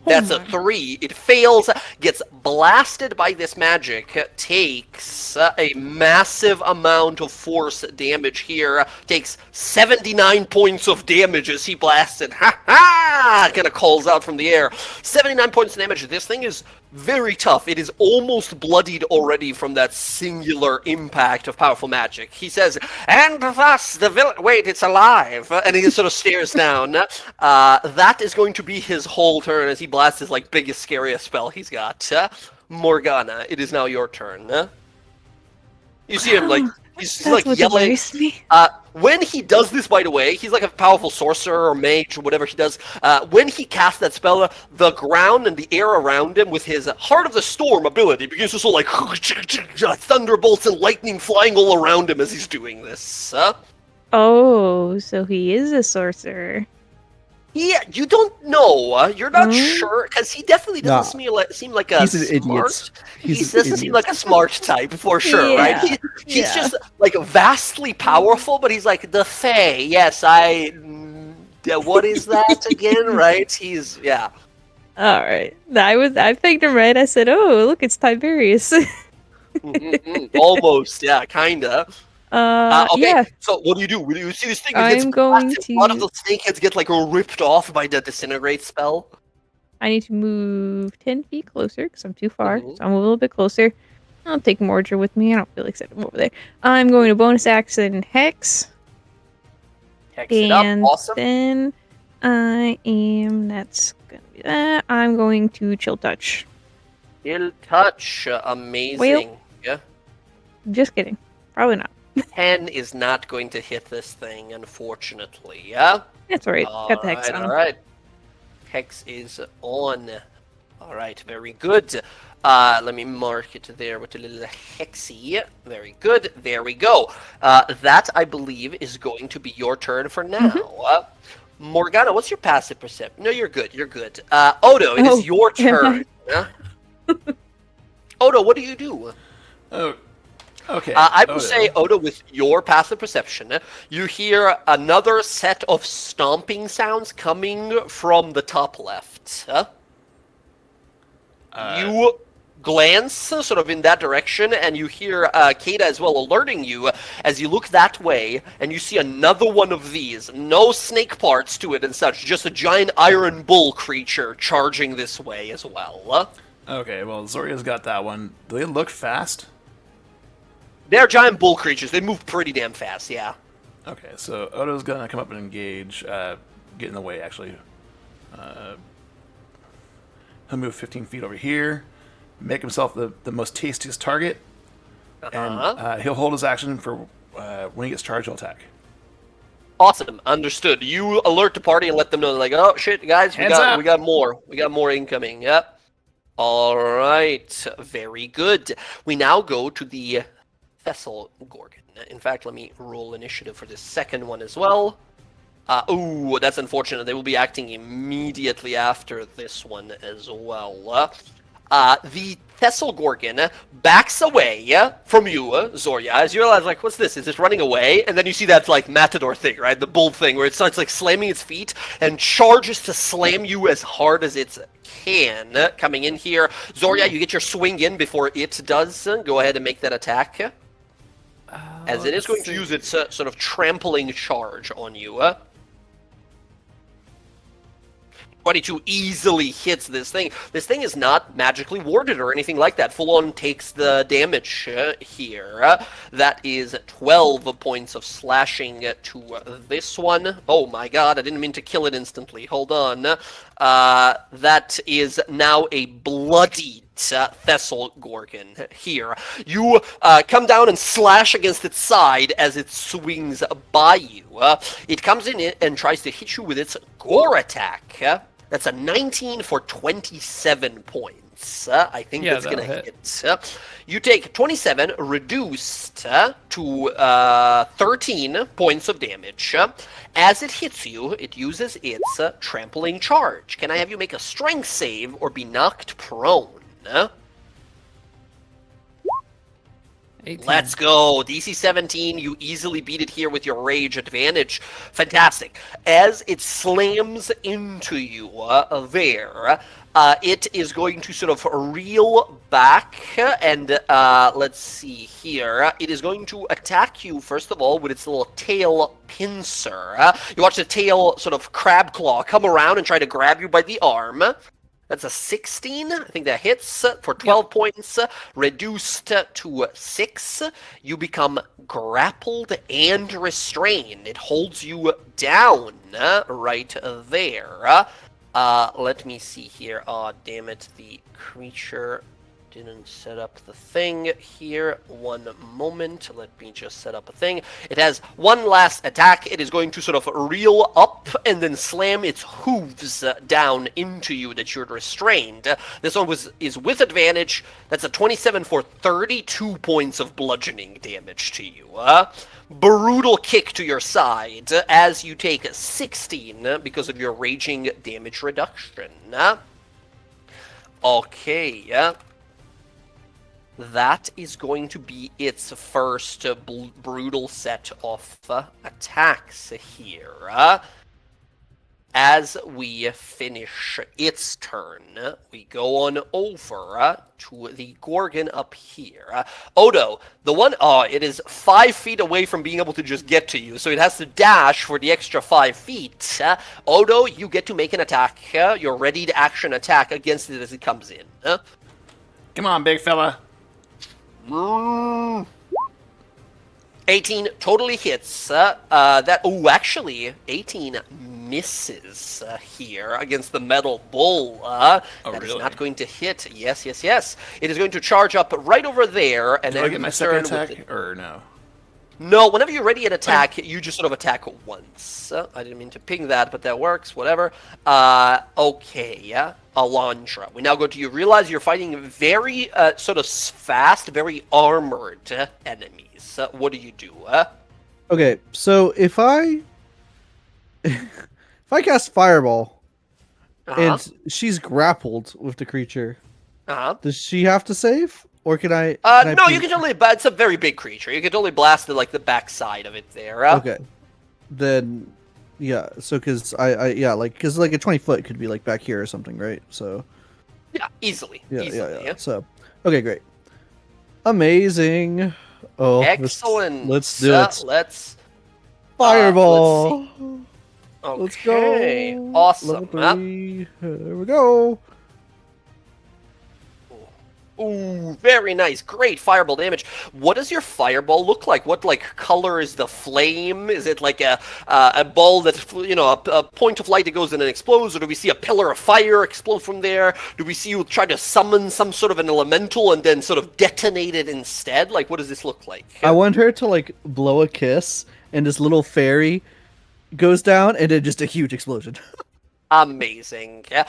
That's a 3. It fails, gets blasted by this magic, takes a massive amount of force damage here, takes 79 points of damage as he blasted. Ha ha! Kind of calls out from the air. 79 points of damage. This thing is very tough. It is almost bloodied already from that singular impact of powerful magic. He says, "And thus the villain..." Wait, it's alive! And he sort of stares down. That is going to be his whole turn as he blasts his like biggest, scariest spell he's got. Morgana, it is now your turn. You see him like he's like yelling. When he does this, by the way, he's like a powerful sorcerer or mage or whatever he does. When he casts that spell, the ground and the air around him with his Heart of the Storm ability begins to sort of like thunderbolts and lightning flying all around him as he's doing this.
Oh, so he is a sorcerer.
Yeah, you don't know. You're not sure because he definitely doesn't seem like a
He's an
smart.
idiot.
He doesn't seem like a smart type for sure,
Yeah.
right? He's just like vastly powerful, but he's like the Fae. Yes, what is that again? Right? He's
All right. I picked him right. I said, "Oh, look, it's Tiberius."
Almost, kinda. Okay,
yeah.
so what do? You see this thing?
I'm going
A lot of
to.
the snakeheads get like ripped off by the disintegrate spell.
I need to move 10 feet closer because I'm too far. So I'm a little bit closer. I'll take Mordra with me. I don't feel like setting him over there. I'm going to bonus action Hex.
Hex it up, awesome.
Then that's going to be that. I'm going to Chill Touch.
Chill Touch, amazing.
Well,
yeah.
Just kidding. Probably not.
10 is not going to hit this thing, unfortunately. Yeah?
That's alright. Got the Hex on him.
Alright. Hex is on. Alright, very good. Let me mark it there with a little hexy. Very good. There we go. That, I believe, is going to be your turn for now. Morgana, what's your passive perception? No, you're good. You're good. Odo, it is your turn. Odo, what do you do?
Oh, okay.
I will say, Odo, with your passive perception, you hear another set of stomping sounds coming from the top left. You glance sort of in that direction, and you hear Kada as well alerting you as you look that way, and you see another one of these. No snake parts to it and such, just a giant iron bull creature charging this way as well.
Okay, well, Zoria's got that one. Do they look fast?
They're giant bull creatures. They move pretty damn fast, yeah.
Okay, so Odo's gonna come up and engage, get in the way, actually. He'll move 15 feet over here, make himself the most tastiest target, and he'll hold his action for when he gets charged, he'll attack.
Awesome. Understood. You alert the party and let them know, like, oh shit, guys, we got more. We got more incoming. Yep. All right. Very good. We now go to the Vessel Gorgon. In fact, let me roll initiative for this second one as well. Ooh, that's unfortunate. They will be acting immediately after this one as well. The Vessel Gorgon backs away from you, Zorya, as you realize, like, what's this? Is it running away? And then you see that, like, matador thing, right? The bull thing, where it starts, like, slamming its feet and charges to slam you as hard as it can. Coming in here. Zorya, you get your swing in before it does. Go ahead and make that attack. As it is going to use its sort of trampling charge on you. 22 easily hits this thing. This thing is not magically warded or anything like that. Full on takes the damage here. That is 12 points of slashing to this one. Oh my god, I didn't mean to kill it instantly. Hold on. That is now a bloodied Vessel Gorgon here. You come down and slash against its side as it swings by you. It comes in and tries to hit you with its gore attack. That's a 19 for 27 points. I think that's going to hit. You take 27 reduced to 13 points of damage. As it hits you, it uses its trampling charge. Can I have you make a strength save or be knocked prone?
18.
Let's go. DC 17, you easily beat it here with your rage advantage. Fantastic. As it slams into you there, it is going to sort of reel back and let's see here. It is going to attack you, first of all, with its little tail pincer. You watch the tail sort of crab claw come around and try to grab you by the arm. That's a 16. I think that hits for 12 points. Reduced to 6. You become grappled and restrained. It holds you down right there. Let me see here. Oh, damn it. The creature didn't set up the thing here. One moment. Let me just set up a thing. It has one last attack. It is going to sort of reel up and then slam its hooves down into you that you're restrained. This one is with advantage. That's a 27 for 32 points of bludgeoning damage to you. Brutal kick to your side as you take 16 because of your raging damage reduction. Okay, that is going to be its first brutal set of attacks here. As we finish its turn, we go on over to the Gorgon up here. Odo, the one, it is 5 feet away from being able to just get to you, so it has to dash for the extra 5 feet. Odo, you get to make an attack. You're ready to action attack against it as it comes in.
Come on, big fella.
18 totally hits. Actually, 18 misses here against the metal bull. That
really?
is not going to hit. Yes. It is going to charge up right over there. And
Do
then
I get my second attack, or no?
No, whenever you're ready to attack, you just sort of attack once. I didn't mean to ping that, but that works. Whatever. Okay, Alondra. We now go to you. Realize you're fighting very sort of fast, very armored enemies. What do you do?
Okay, so if I cast Fireball and she's grappled with the creature, does she have to save? Or can I?
No, you can totally. But it's a very big creature. You can totally blast the backside of it there.
Okay, then yeah. So because because like a 20-foot could be like back here or something, right? So
yeah, easily.
Yeah. So okay, great, amazing. Oh,
excellent.
Let's do it.
Let's
Fireball.
Okay.
Let's go.
Awesome.
Level 3. There we go.
Ooh, very nice. Great fireball damage. What does your fireball look like? What, color is the flame? Is it like a ball that, a point of light that goes in and explodes? Or do we see a pillar of fire explode from there? Do we see you try to summon some sort of an elemental and then sort of detonate it instead? What does this look like?
I want her to, blow a kiss, and this little fairy goes down, and then just a huge explosion.
Amazing. Yeah.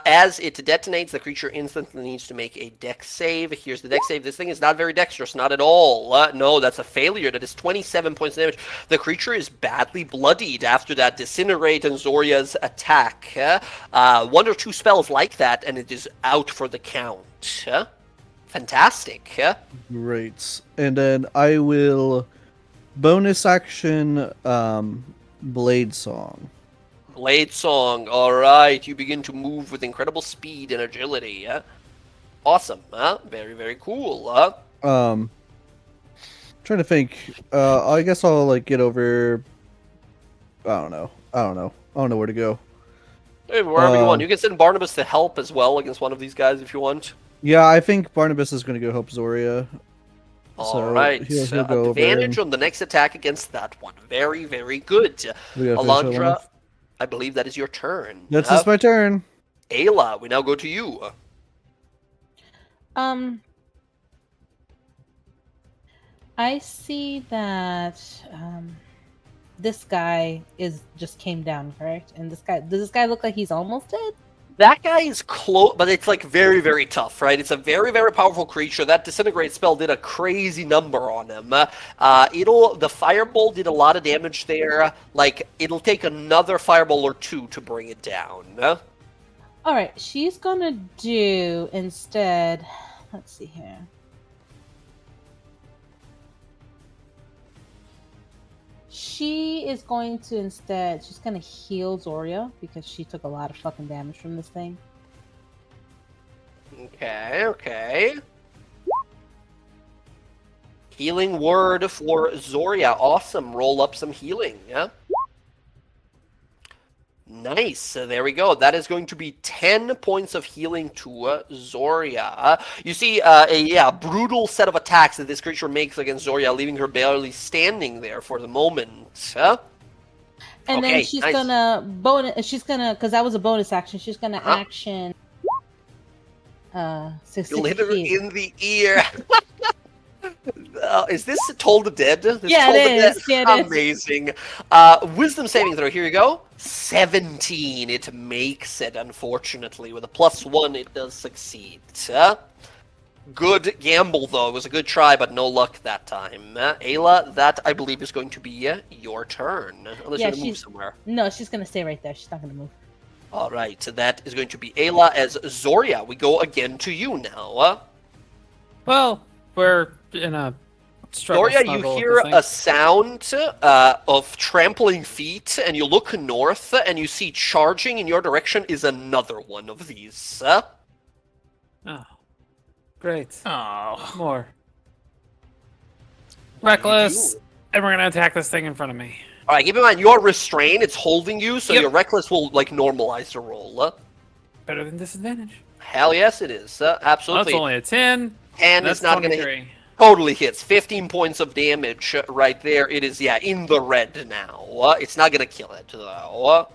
As it detonates, the creature instantly needs to make a dex save. Here's the dex save. This thing is not very dexterous, not at all. No, that's a failure. That is 27 points of damage. The creature is badly bloodied after that Disintegrate and Zoria's attack. One or two spells like that, and it is out for the count. Fantastic.
Great. And then I will bonus action Blade Song.
Blade Song. All right. You begin to move with incredible speed and agility. Awesome. Very, very cool.
Trying to think. I guess I'll like get over. I don't know where to go.
Hey, wherever you want. You can send Barnabas to help as well against one of these guys if you want.
Yeah, I think Barnabas is going to go help Zoria.
All right.
He'll go
advantage on the next attack against that one. Very, very good. Alondra, I believe that is your turn.
That's just my turn.
Ayla, we now go to you.
I see that this guy just came down, correct? And does this guy look like he's almost dead?
That guy is close, but it's like very, very tough, right? It's a very, very powerful creature. That Disintegrate spell did a crazy number on him. The Fireball did a lot of damage there. Like, it'll take another Fireball or two to bring it down.
All right, she's gonna do instead. Let's see here. She is going to instead, she's going to heal Zoria because she took a lot of fucking damage from this thing.
Okay. Healing word for Zoria. Awesome. Roll up some healing, yeah? Nice. So there we go. That is going to be 10 points of healing to Zoria. You see a brutal set of attacks that this creature makes against Zoria, leaving her barely standing there for the moment.
And then she's
nice.
Because that was a bonus action, she's gonna action
glitter in the ear. Is this Toll the Dead?
It is.
Amazing. Wisdom saving throw. Here you go. 17. It makes it, unfortunately. With a +1, it does succeed. Good gamble, though. It was a good try, but no luck that time. Ayla, that, I believe, is going to be your turn. Unless you're going to move somewhere.
No, she's going to stay right there. She's not going to move.
All right. So that is going to be Ayla. As Zoria, we go again to you now.
Well, we're in a struggle.
Zoria, you hear a sound of trampling feet, and you look north, and you see charging in your direction is another one of these.
Oh, great.
Oh.
More. Reckless, and we're gonna attack this thing in front of me.
All right, keep in mind, you're restrained, it's holding you, so your reckless will, like, normalize the roll.
Better than disadvantage.
Hell yes, it is. Absolutely.
Well, that's only a 10.
And
that's
it's not going to totally hits. 15 points of damage right there. It is, in the red now. It's not going to kill it, though.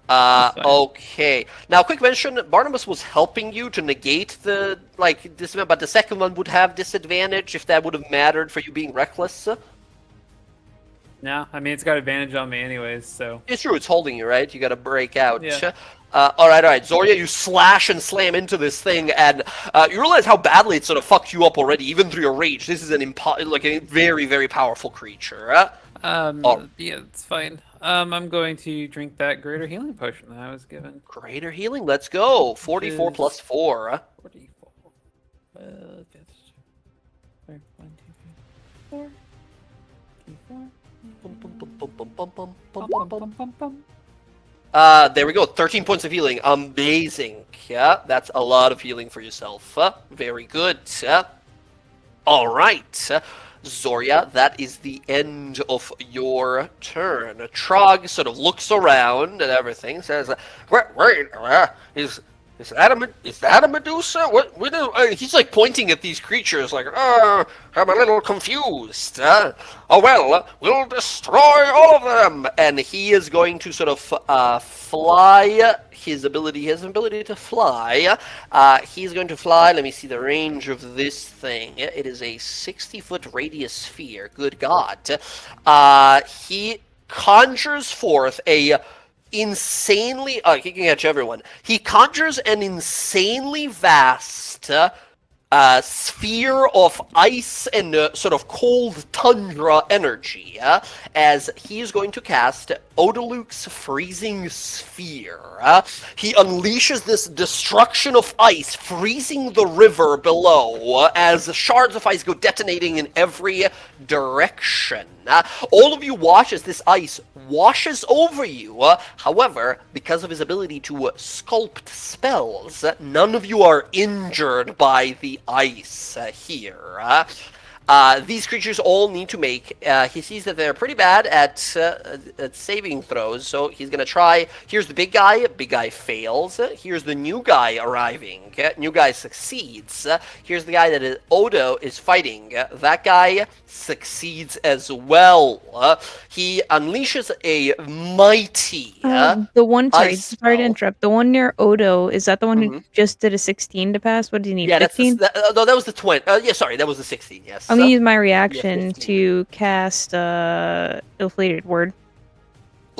Okay. Now, quick mention, Barnabas was helping you to negate the, disadvantage, but the second one would have disadvantage if that would have mattered for you being reckless.
No, I mean, it's got advantage on me anyways, so...
It's true, it's holding you, right? You got to break out.
Yeah.
All right. Zoria, you slash and slam into this thing, and you realize how badly it sort of fucked you up already, even through your rage. This is a very, very powerful creature.
Yeah, it's fine. I'm going to drink that greater healing potion that I was given.
Greater healing, let's go. 44 plus 4.
44. 1, 2, 3, 4.
There we go. 13 points of healing. Amazing. Yeah, that's a lot of healing for yourself. Very good. All right. Zoria, that is the end of your turn. Trog sort of looks around and everything, says, wait, is that a Medusa? What do, he's like pointing at these creatures like, I'm a little confused. Oh well, we'll destroy all of them. And he is going to sort of fly. His ability to fly. He's going to fly. Let me see the range of this thing. It is a 60-foot radius sphere. Good God. He conjures forth a insanely... he can catch everyone. He conjures an insanely vast sphere of ice and sort of cold tundra energy, as he is going to cast Odaluk's Freezing Sphere. He unleashes this destruction of ice, freezing the river below, as shards of ice go detonating in every direction. All of you watch as this ice washes over you. However, because of his ability to sculpt spells, none of you are injured by the ice here. These creatures all need to make... he sees that they're pretty bad at saving throws, so he's going to try... Here's the big guy. Big guy fails. Here's the new guy arriving. New guy succeeds. Here's the guy that Odo is fighting. That guy succeeds as well. He unleashes a mighty
the one, sorry
ice
to interrupt. The one near Odo, is that the one who
Mhm.
just did a 16 to pass? What do you need?
Yeah,
15?
no, that was the 20. Yeah, sorry, that was the 16, yes.
I'm gonna use my reaction
15.
to cast Ill-Fated Word.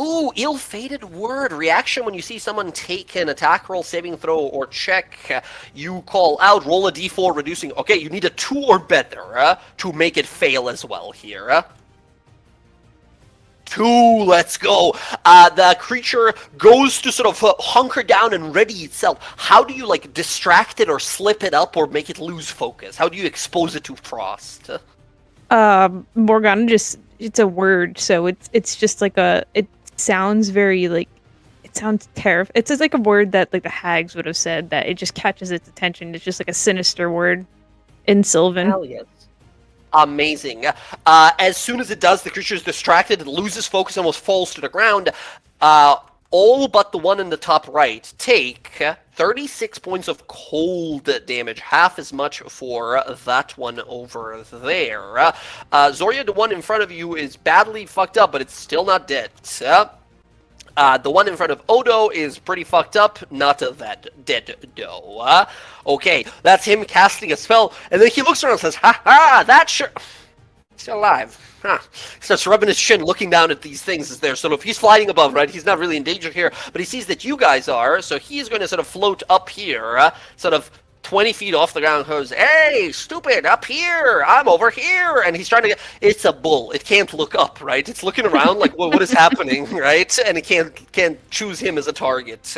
Ooh, ill-fated word. Reaction when you see someone take an attack roll, saving throw, or check. You call out, roll a d4, reducing... Okay, you need a 2 or better to make it fail as well here. 2, let's go. The creature goes to sort of hunker down and ready itself. How do you, like, distract it or slip it up or make it lose focus? How do you expose it to frost?
Morgana just... It's a word, so it's just like a... It sounds very, like... It sounds terrifying. It's just like a word that, like, the hags would have said, that it just catches its attention. It's just like a sinister word in Sylvan.
Hell yes. Amazing. As soon as it does, the creature is distracted, it loses focus, almost falls to the ground. All but the one in the top right take 36 points of cold damage, half as much for that one over there. Zoria, the one in front of you, is badly fucked up, but it's still not dead. The one in front of Odo is pretty fucked up, not that dead though. Okay, that's him casting a spell, and then he looks around and says, "Ha ha, that's sure still alive." Huh. He starts rubbing his chin, looking down at these things as they're sort of... He's flying above, right? He's not really in danger here, but he sees that you guys are, so he's going to sort of float up here, sort of 20 feet off the ground, goes, "Hey, stupid, up here! I'm over here!" And he's trying to get... It's a bull. It can't look up, right? It's looking around like, what is happening, right? And it can't choose him as a target.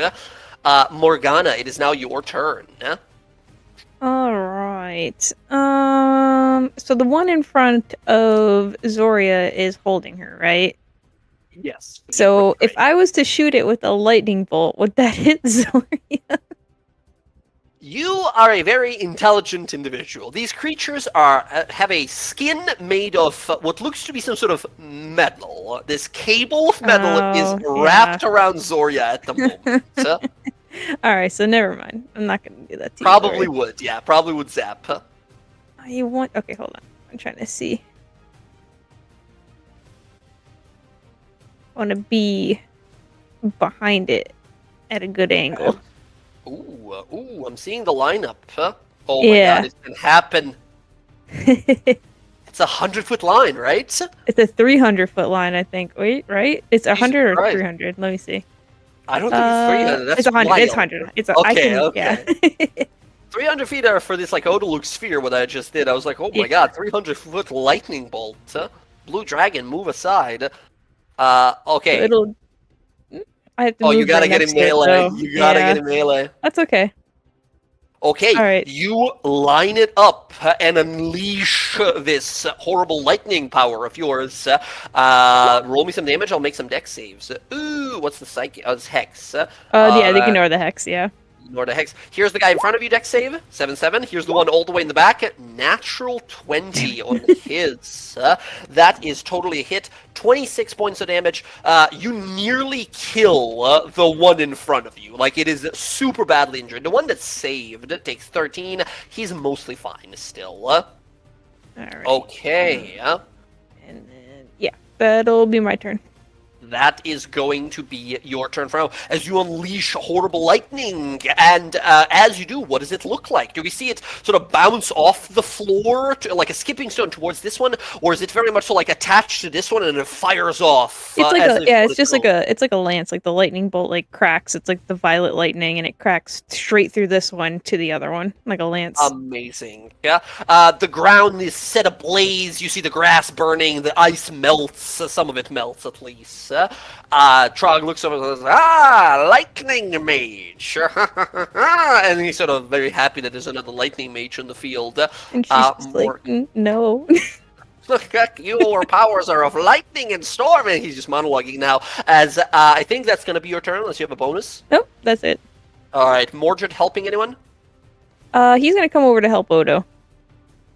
Morgana, it is now your turn.
Alright. So the one in front of Zoria is holding her, right?
Yes.
So if I was to shoot it with a lightning bolt, would that hit Zoria?
You are a very intelligent individual. These creatures have a skin made of what looks to be some sort of metal. This cable of metal is wrapped around Zoria at the moment.
Alright, so never mind. I'm not gonna do that to you.
Probably would, yeah. Probably would zap.
You want... Okay, hold on. I'm trying to see. I want to be behind it at a good angle.
Ooh, I'm seeing the lineup. Oh my god, it can happen. It's a 100-foot line, right?
It's a 300-foot line, I think. Wait, right? It's 100 or 300? Let me see.
I don't think it's 300. That's
it's 100.
wild.
It's 100. It's
okay.
Yeah.
300 feet are for this, like, Odaluk sphere, what I just did. I was like, oh my god, 300-foot lightning bolt. Blue dragon, move aside. Okay.
So I have to move
you gotta get in melee. You gotta get in melee.
That's okay.
Okay,
right.
You line it up and unleash this horrible lightning power of yours. Roll me some damage, I'll make some dex saves. Ooh, what's the psychic? Oh, it's Hex.
Yeah, they ignore the Hex, yeah.
Ignore the Hex. Here's the guy in front of you, dex save. 7-7. Here's the one all the way in the back. Natural 20 on his. That is totally a hit. 26 points of damage. You nearly kill the one in front of you. Like, it is super badly injured. The one that's saved takes 13. He's mostly fine still.
Alright.
Okay.
And then, yeah, that'll be my turn.
that is going to be your turn for now. As you unleash horrible lightning, and as you do, what does it look like? Do we see it sort of bounce off the floor, like a skipping stone towards this one, or is it very much so like attached to this one and it fires off?
It's like it's like a lance. Like the lightning bolt like cracks. It's like the violet lightning, and it cracks straight through this one to the other one, like a lance.
Amazing. Yeah. The ground is set ablaze. You see the grass burning. The ice melts. Some of it melts at least. Trog looks over and says, lightning mage. And he's sort of very happy that there's another lightning mage in the field.
And she's just like, no.
Your powers are of lightning and storm. And he's just monologuing now. As I think that's going to be your turn unless you have a bonus.
Nope, that's it.
All right. Mordred helping anyone?
He's gonna come over to help Odo.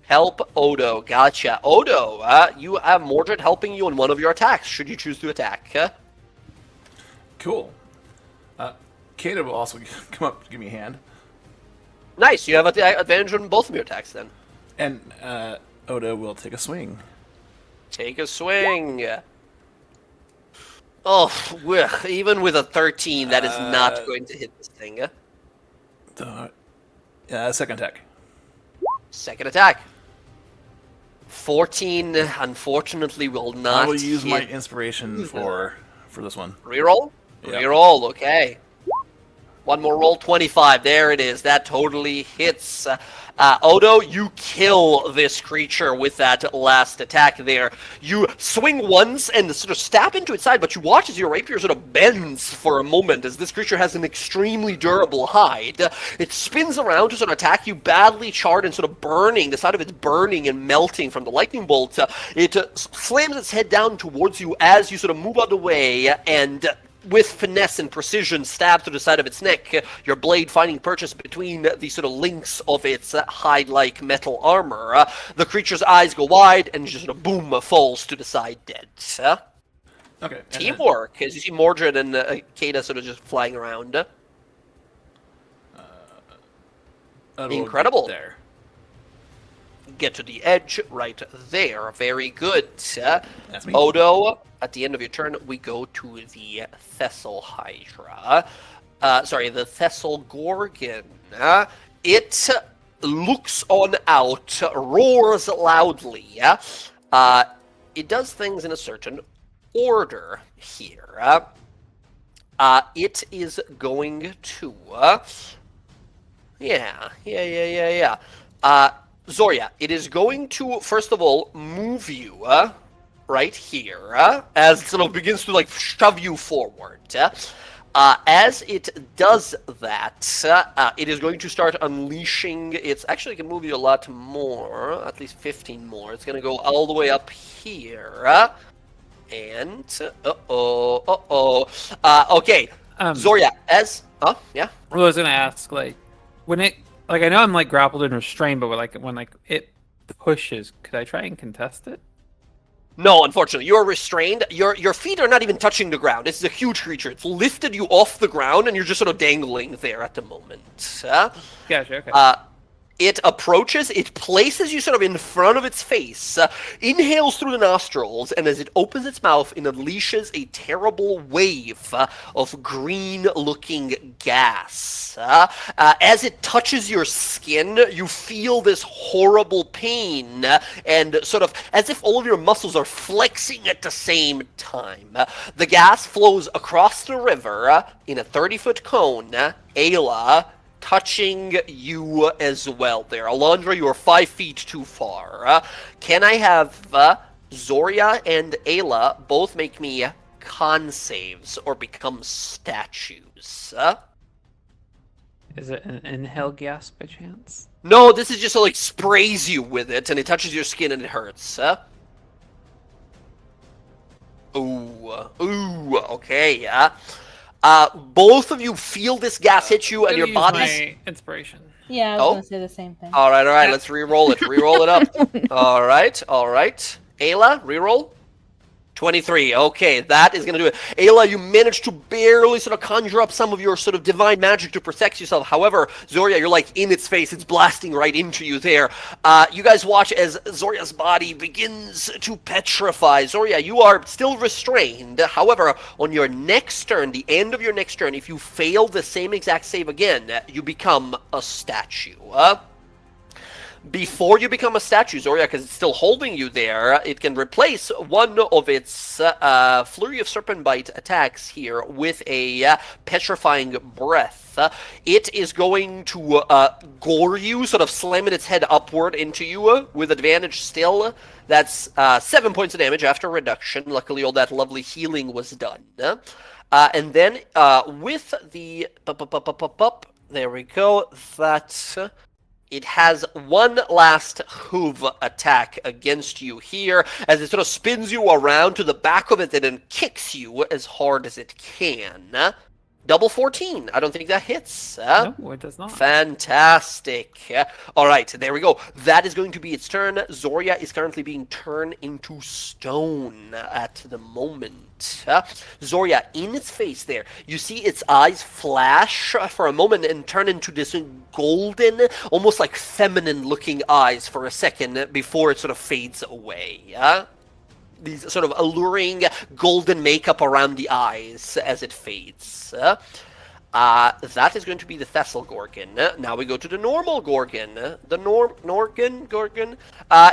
Help Odo. Gotcha. Odo, you have Mordred helping you in one of your attacks, should you choose to attack.
Cool. Kata will also come up to give me a hand.
Nice. You have advantage on both of your attacks, then.
And Odo will take a swing.
Take a swing. Oh, even with a 13, that is not going to hit this thing.
Second attack.
Second attack. 14, unfortunately, will not
I will use
hit.
my inspiration for this one.
Reroll?
Yep.
Reroll, okay. One more roll, 25. There it is. That totally hits. Odo, you kill this creature with that last attack there. You swing once and sort of stab into its side, but you watch as your rapier sort of bends for a moment as this creature has an extremely durable hide. It spins around to sort of attack you, badly charred and sort of burning. The side of it's burning and melting from the lightning bolt. It slams its head down towards you as you sort of move out of the way and with finesse and precision stab to the side of its neck, your blade finding purchase between the sort of links of its hide-like metal armor. The creature's eyes go wide and just sort of boom, falls to the side dead.
Okay.
Teamwork, as you see Mordred and Kata sort of just flying around. Incredible.
There.
Get to the edge right there. Very good.
That's me.
Odo, at the end of your turn, we go to the Thessal Hydra. The Thessal Gorgon. It looks on out, roars loudly. It does things in a certain order here. It is going to... Zoria, it is going to, first of all, move you right here as it sort of begins to, like, shove you forward. As it does that, it is going to start unleashing its... Actually, it can move you a lot more, at least 15 more. It's going to go all the way up here. And... okay. Zoria, as... yeah?
Well, I was going to ask, like, when it... Like, I know I'm, like, grappled and restrained, but, when it pushes, could I try and contest it?
No, unfortunately. You're restrained. Your feet are not even touching the ground. This is a huge creature. It's lifted you off the ground, and you're just sort of dangling there at the moment.
Gotcha, okay.
It approaches, it places you sort of in front of its face, inhales through the nostrils, and as it opens its mouth, it unleashes a terrible wave of green-looking gas. As it touches your skin, you feel this horrible pain, and sort of as if all of your muscles are flexing at the same time. The gas flows across the river in a 30-foot cone. Ayla, touching you as well there. Alondra, you are 5 feet too far. Can I have Zoria and Ayla both make me con saves or become statues?
Is it an inhale gas by chance?
No, this is just so, like, sprays you with it and it touches your skin and it hurts. Ooh, okay, yeah. Both of you feel this gas hit you and your bodies...
my inspiration.
Yeah, I was going to say the same thing.
All right, let's re-roll it. Re-roll it up. All right. Ayla, re-roll. 23. Okay, that is going to do it. Ayla, you managed to barely sort of conjure up some of your sort of divine magic to protect yourself. However, Zoria, you're like in its face. It's blasting right into you there. You guys watch as Zoria's body begins to petrify. Zoria, you are still restrained. However, on your next turn, the end of your next turn, if you fail the same exact save again, you become a statue. Before you become a statue, Zoria, because it's still holding you there, it can replace one of its Flurry of Serpent Bite attacks here with a Petrifying Breath. It is going to gore you, sort of slamming its head upward into you with advantage still. That's 7 points of damage after reduction. Luckily, all that lovely healing was done. And then with the... There we go. That's... It has one last hoof attack against you here, as it sort of spins you around to the back of it and then kicks you as hard as it can. Double 14. I don't think that hits.
No, it does not.
Fantastic. All right, there we go. That is going to be its turn. Zoria is currently being turned into stone at the moment. Zoria, in its face there, you see its eyes flash for a moment and turn into this golden, almost like feminine-looking eyes for a second before it sort of fades away. These sort of alluring golden makeup around the eyes as it fades. That is going to be the Thessal Gorgon. Now we go to the normal Gorgon. The Gorgon.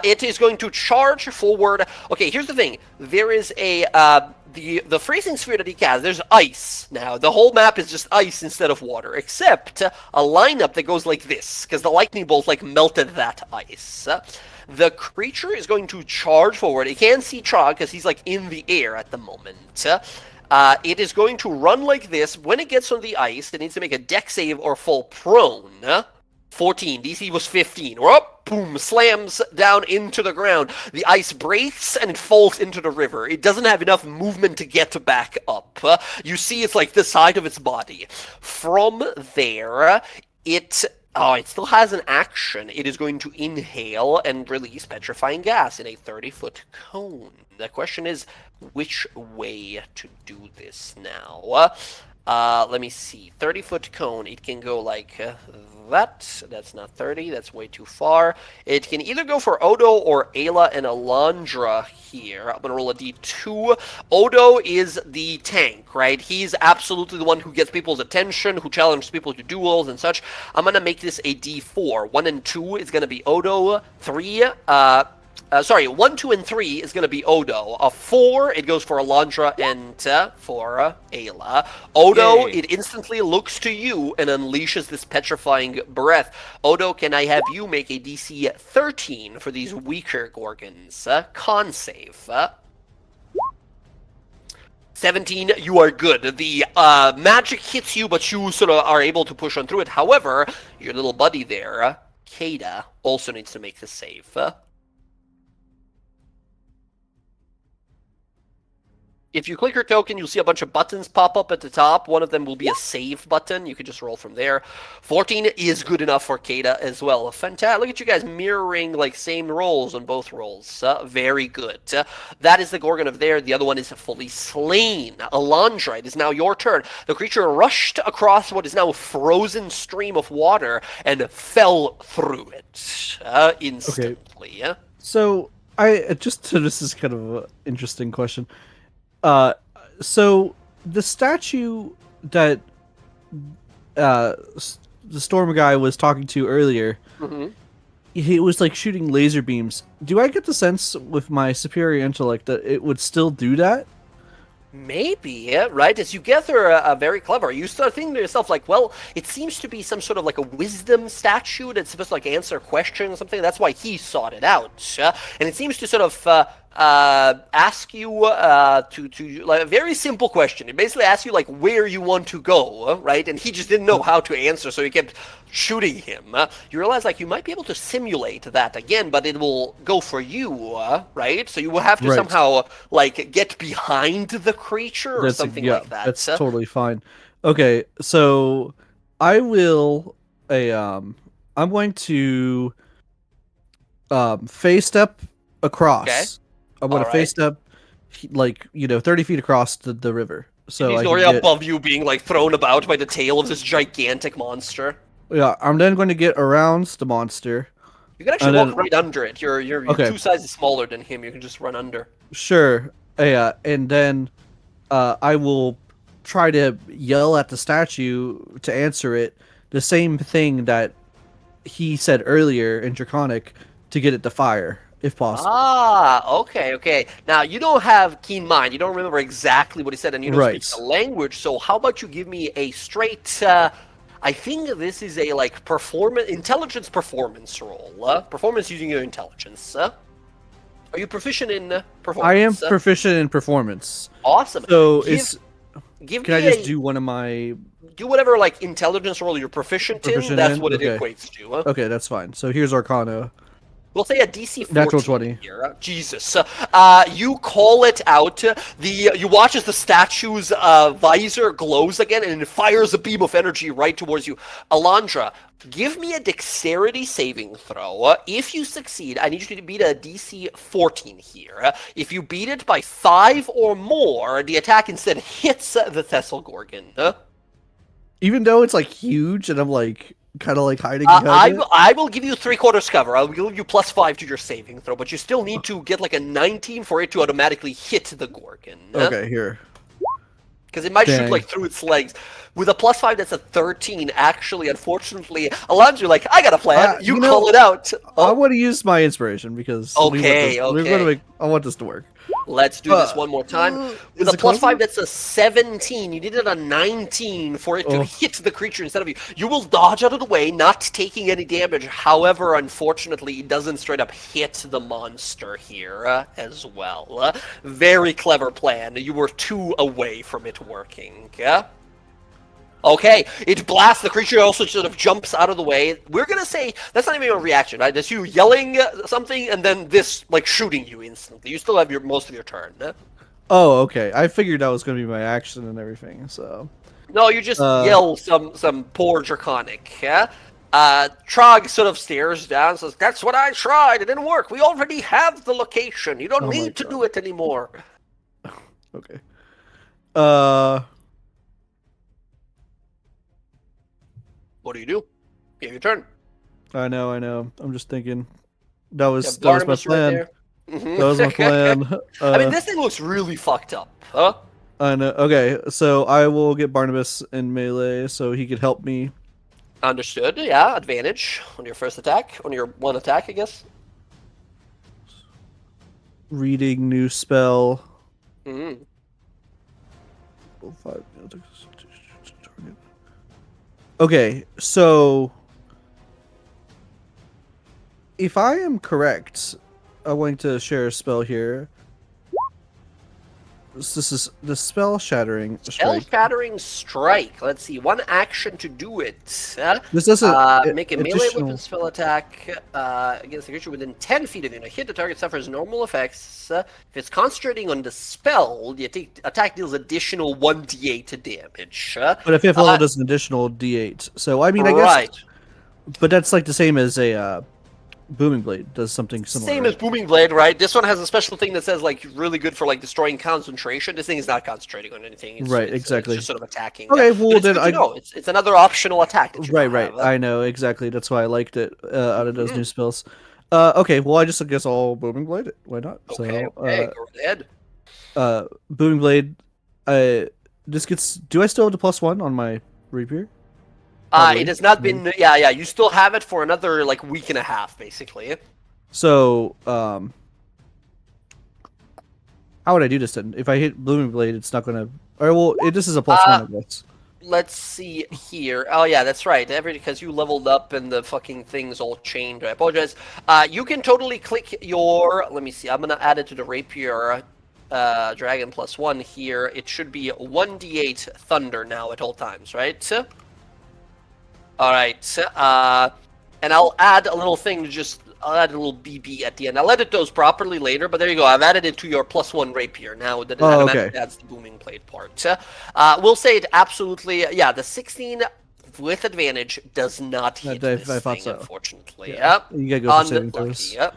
It is going to charge forward. Okay, here's the thing. There is a the freezing sphere that he casts. There's ice now. The whole map is just ice instead of water, except a lineup that goes like this, because the lightning bolt like melted that ice. The creature is going to charge forward. It can't see Trog because he's like in the air at the moment. It is going to run like this. When it gets on the ice, it needs to make a dex save or fall prone. 14. DC was 15. Boom, slams down into the ground. The ice breaks and it falls into the river. It doesn't have enough movement to get back up. You see it's like the side of its body. From there, it still has an action. It is going to inhale and release petrifying gas in a 30-foot cone. The question is, which way to do this now? Let me see. 30-foot cone. It can go like that. That's not 30. That's way too far. It can either go for Odo or Ayla and Alondra here. I'm going to roll a d2. Odo is the tank, right? He's absolutely the one who gets people's attention, who challenges people to duels and such. I'm going to make this a d4. 1 and 2 is going to be Odo. 1, 2, and 3 is going to be Odo. A 4, it goes for Alondra and for Ayla. Odo, it instantly looks to you and unleashes this petrifying breath. Odo, can I have you make a DC 13 for these weaker Gorgons? Con save. 17, you are good. The magic hits you, but you sort of are able to push on through it. However, your little buddy there, Kada, also needs to make the save. If you click your token, you'll see a bunch of buttons pop up at the top. One of them will be a save button. You can just roll from there. 14 is good enough for Kada as well. Fantastic. Look at you guys mirroring like same rolls on both rolls. Very good. That is the Gorgon of there. The other one is fully slain. Alondra, it is now your turn. The creature rushed across what is now a frozen stream of water and fell through it instantly. Okay.
So, this is kind of an interesting question. So the statue that the storm guy was talking to earlier, he was like shooting laser beams. Do I get the sense with my superior intellect that it would still do that?
Maybe, yeah, right? As you get her very clever, you start thinking to yourself, like, well, it seems to be some sort of like a wisdom statue that's supposed to like answer questions or something. That's why he sought it out. And it seems to sort of ask you to like a very simple question. It basically asks you like where you want to go, right? And he just didn't know how to answer, so he kept shooting him. You realize like you might be able to simulate that again, but it will go for you, right? So you will have to somehow like get behind the creature or something like that.
That's totally fine. Okay, so I will I'm going to phase step across. Okay. I'm going to face step like 30 feet across the river. So
he's
I
already
can get,
above you, being like thrown about by the tail of this gigantic monster.
yeah. I'm then going to get around the monster.
You can actually
And
walk
then-
right under it. You're
Okay.
2 sizes smaller than him. You can just run under.
Sure. Yeah, and then I will try to yell at the statue to answer it. The same thing that he said earlier in Draconic to get it to fire, if possible.
Ah, okay. Now, you don't have keen mind. You don't remember exactly what he said, and you don't
Right.
speak the language. So how about you give me a straight... I think this is a, like, intelligence performance roll. Performance using your intelligence. Are you proficient in performance?
I am proficient in performance.
Awesome.
So
Give
can I
me
just do one of my...
do whatever, like, intelligence roll you're proficient in. That's what it
Okay.
equates to.
Okay, that's fine. So here's Arcana.
We'll say a DC 14
Natural 20.
here. Jesus. You call it out. You watch as the statue's visor glows again, and it fires a beam of energy right towards you. Alondra, give me a dexterity saving throw. If you succeed, I need you to beat a DC 14 here. If you beat it by 5 or more, the attack instead hits the Thessalgorgon.
Even though it's like huge and I'm like kind of like hiding behind it.
I will give you 3/4 cover. I'll give you +5 to your saving throw, but you still need to get like a 19 for it to automatically hit the Gorgon.
Okay, here.
Because it might shoot
Dang.
like through its legs. With a +5, that's a 13. Actually, unfortunately, Alonso, like, I got a plan. You call it out.
I want to use my inspiration because
Okay.
I want this to work.
Let's do this one more time. With
is
a
it closer?
+5, that's a 17. You needed a 19 for it to hit the creature instead of you. You will dodge out of the way, not taking any damage. However, unfortunately, it doesn't straight up hit the monster here as well. Very clever plan. You were 2 away from it working. Okay, it blasts. The creature also sort of jumps out of the way. We're gonna say that's not even a reaction, right? That's you yelling something and then this like shooting you instantly. You still have most of your turn.
Oh, okay. I figured that was going to be my action and everything. So
No, you just yell some poor draconic. Trog sort of stares down and says, "That's what I tried. It didn't work. We already have the location. You don't need to do it anymore."
okay.
What do? You have your turn.
I know. I'm just thinking. That was my
Barnabas right
plan.
there. Mhm.
That was my plan.
I mean, this thing looks really fucked up, huh?
I know. Okay, so I will get Barnabas in melee so he could help me.
Understood. Yeah, advantage on your first attack, on your one attack, I guess.
Reading new spell.
Mm-hmm.
Okay, so if I am correct, I'm going to share a spell here. This is the spell shattering strike.
Spell-shattering strike. Let's see. One action to do it.
This doesn't
Make a melee weapon spell attack against the creature within 10 feet of you. Now, hit the target suffers normal effects. If it's concentrating on the spell, the attack deals additional 1d8 damage.
But a 5th level does an additional d8. So I mean, I guess. But that's like the same as a Booming Blade does something similar.
Same as Booming Blade, right? This one has a special thing that says like really good for like destroying concentration. This thing is not concentrating on anything.
Exactly.
It's just sort of attacking.
Okay, well then
it's another optional attack. That you
have. I know exactly. That's why I liked it out of those new spells. Okay, well I guess I'll Booming Blade it. Why not?
Okay, go ahead.
Booming Blade. This gets. Do I still have the +1 on my rapier?
It has not been. Yeah. You still have it for another like week and a half, basically.
So, how would I do this then? If I hit Booming Blade, it's not gonna. Or well, this is a +1, I guess.
Let's see here. Oh yeah, that's right. Because you leveled up and the fucking thing's all chained. I apologize. You can totally click your. Let me see. I'm gonna add it to the rapier. Dragon +1 here. It should be 1d8 thunder now at all times, right? All right, and I'll add a little thing I'll add a little BB at the end. I'll edit those properly later, but there you go. I've added it to your +1 rapier now that it automatically adds the booming blade part. We'll say it absolutely, the 16 with advantage does not hit this thing, unfortunately. Yep.
You gotta go for saving throws.
Yep.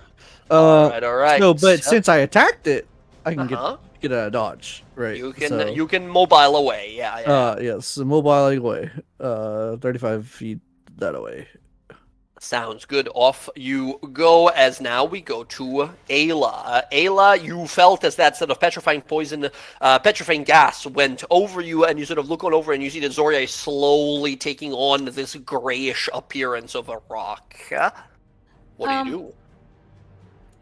All right.
No, but since I attacked it, I can get get a dodge, right?
You can mobile away. Yeah.
Yes, mobile away. 35 feet that away.
Sounds good. Off you go, as now we go to Ayla. Ayla, you felt as that sort of petrifying poison, petrifying gas went over you, and you sort of look on over and you see that Zoria is slowly taking on this grayish appearance of a rock. What do you do?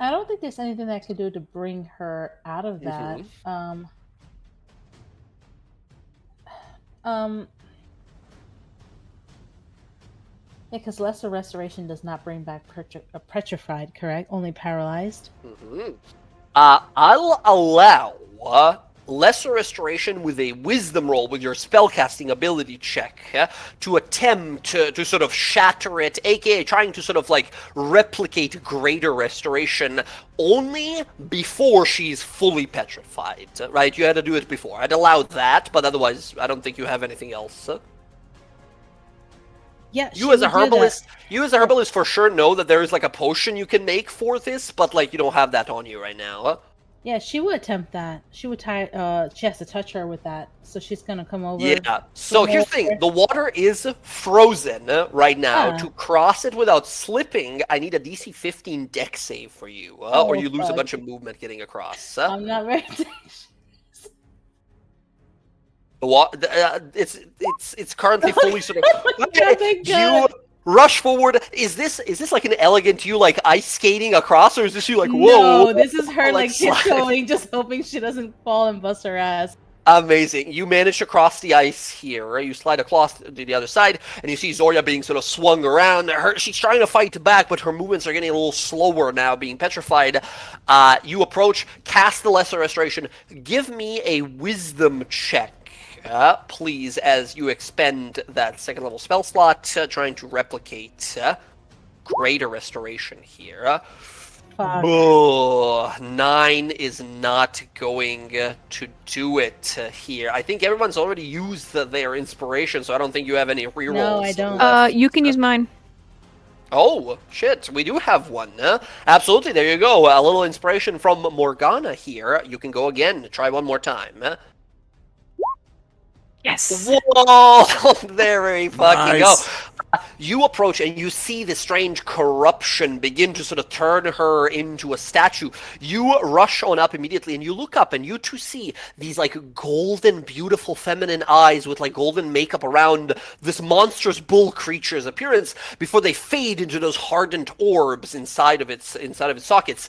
I don't think there's anything that I could do to bring her out of that. Yeah, because lesser restoration does not bring back petrified, correct? Only paralyzed.
I'll allow lesser restoration with a wisdom roll with your spellcasting ability check to attempt to sort of shatter it, aka trying to sort of like replicate greater restoration only before she's fully petrified, right? You had to do it before. I'd allow that, but otherwise I don't think you have anything else.
Yeah,
you as a herbalist for sure know that there is like a potion you can make for this, but like you don't have that on you right now.
Yeah, she would attempt that. She would tie. She has to touch her with that, so she's gonna come over.
Yeah. So here's the thing: the water is frozen right now. To cross it without slipping, I need a DC 15 Dex save for you, or you lose a bunch of movement getting across.
I'm not very.
It's currently fully sort of. You rush forward. Is this like an elegant you like ice skating across, or is this you like whoa?
No, this is her like tiptoeing, just hoping she doesn't fall and bust her ass.
Amazing. You manage to cross the ice here. You slide across to the other side, and you see Zoria being sort of swung around. She's trying to fight back, but her movements are getting a little slower now, being petrified. You approach, cast the Lesser Restoration. Give me a Wisdom check. Please, as you expend that second level spell slot, trying to replicate greater restoration here. Oh, 9 is not going to do it here. I think everyone's already used their inspiration, so I don't think you have any rerolls.
No, I don't.
You can use mine.
Oh, shit, we do have one. Absolutely, there you go. A little inspiration from Morgana here. You can go again. Try one more time.
Yes.
Whoa! There we fucking go. You approach and you see the strange corruption begin to sort of turn her into a statue. You rush on up immediately and you look up and you too see these like golden, beautiful feminine eyes with like golden makeup around this monstrous bull creature's appearance before they fade into those hardened orbs inside of its sockets.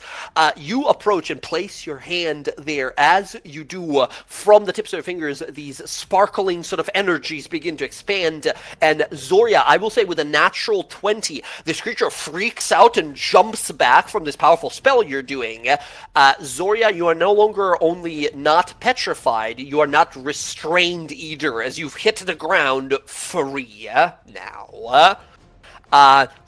You approach and place your hand there. As you do, from the tips of your fingers, these sparkling sort of energies begin to expand, and Zoria, I will say with a natural 20, this creature freaks out and jumps back from this powerful spell you're doing. Zoria, you are no longer only not petrified, you are not restrained either, as you've hit the ground free now.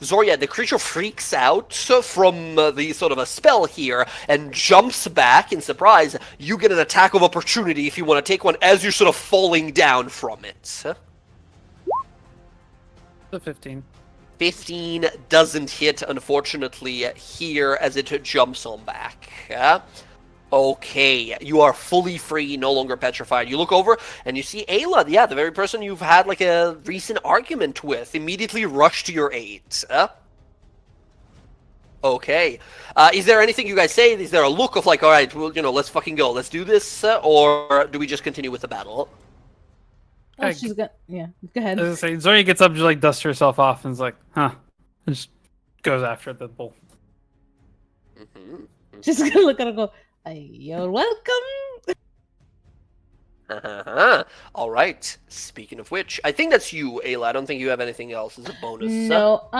Zoria, the creature freaks out from the sort of a spell here and jumps back in surprise. You get an attack of opportunity if you want to take one as you're sort of falling down from it.
The 15.
15 doesn't hit, unfortunately, here as it jumps on back. Okay, you are fully free, no longer petrified. You look over and you see Ayla, the very person you've had like a recent argument with, immediately rush to your aid. Okay. Is there anything you guys say? Is there a look of like, all right, well, let's fucking go, let's do this, or do we just continue with the battle?
Oh, she's got. Yeah, go ahead.
Zoria gets up to like dust herself off and is like, huh, and just goes after the bull.
She's gonna look at her and go, "You're welcome."
All right. Speaking of which, I think that's you, Ayla. I don't think you have anything else as a bonus.
No.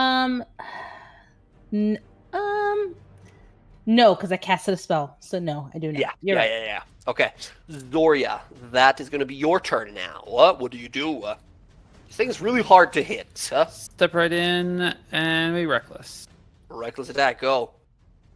No, because I casted a spell, so no, I do not.
Yeah. Okay, Zoria, that is going to be your turn now. What do you do? This thing is really hard to hit.
Step right in and be reckless.
Reckless attack, go.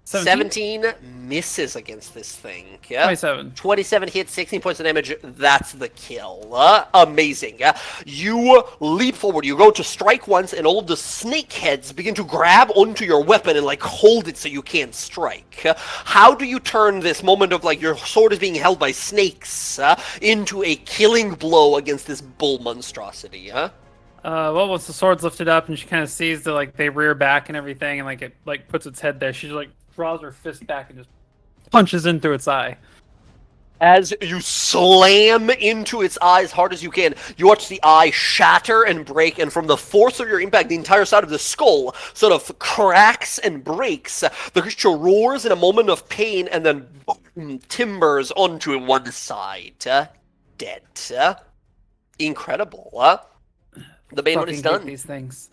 17 misses against this thing.
27.
27 hits, 16 points of damage. That's the kill. Amazing. You leap forward. You go to strike once, and all of the snake heads begin to grab onto your weapon and, like, hold it so you can't strike. How do you turn this moment of, like, your sword is being held by snakes into a killing blow against this bull monstrosity?
Well, once the sword's lifted up and she kind of sees that, like, they rear back and everything, and, like, it, like, puts its head there, she, like, draws her fist back and just punches in through its eye.
As you slam into its eye as hard as you can, you watch the eye shatter and break, and from the force of your impact, the entire side of the skull sort of cracks and breaks. The creature roars in a moment of pain, and then boom, timbers onto one side. Dead. Incredible. The main one is
Fucking hate
done.
these things.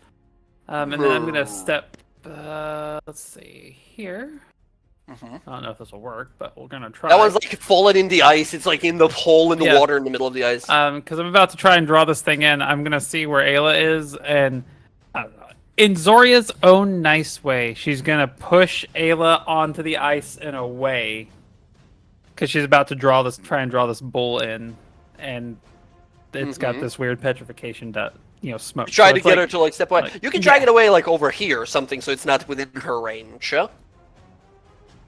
And then I'm gonna step. Let's see here. I don't know if this will work, but we're gonna try.
That one's like fallen in the ice. It's like in the hole in the water in the middle of the ice.
Because I'm about to try and draw this thing in. I'm gonna see where Ayla is, and in Zoria's own nice way, she's gonna push Ayla onto the ice and away, because she's about to try and draw this bull in, and it's got this weird petrification smoke.
Try to get her to like step away. You can drag it away like over here or something, so it's not within her range.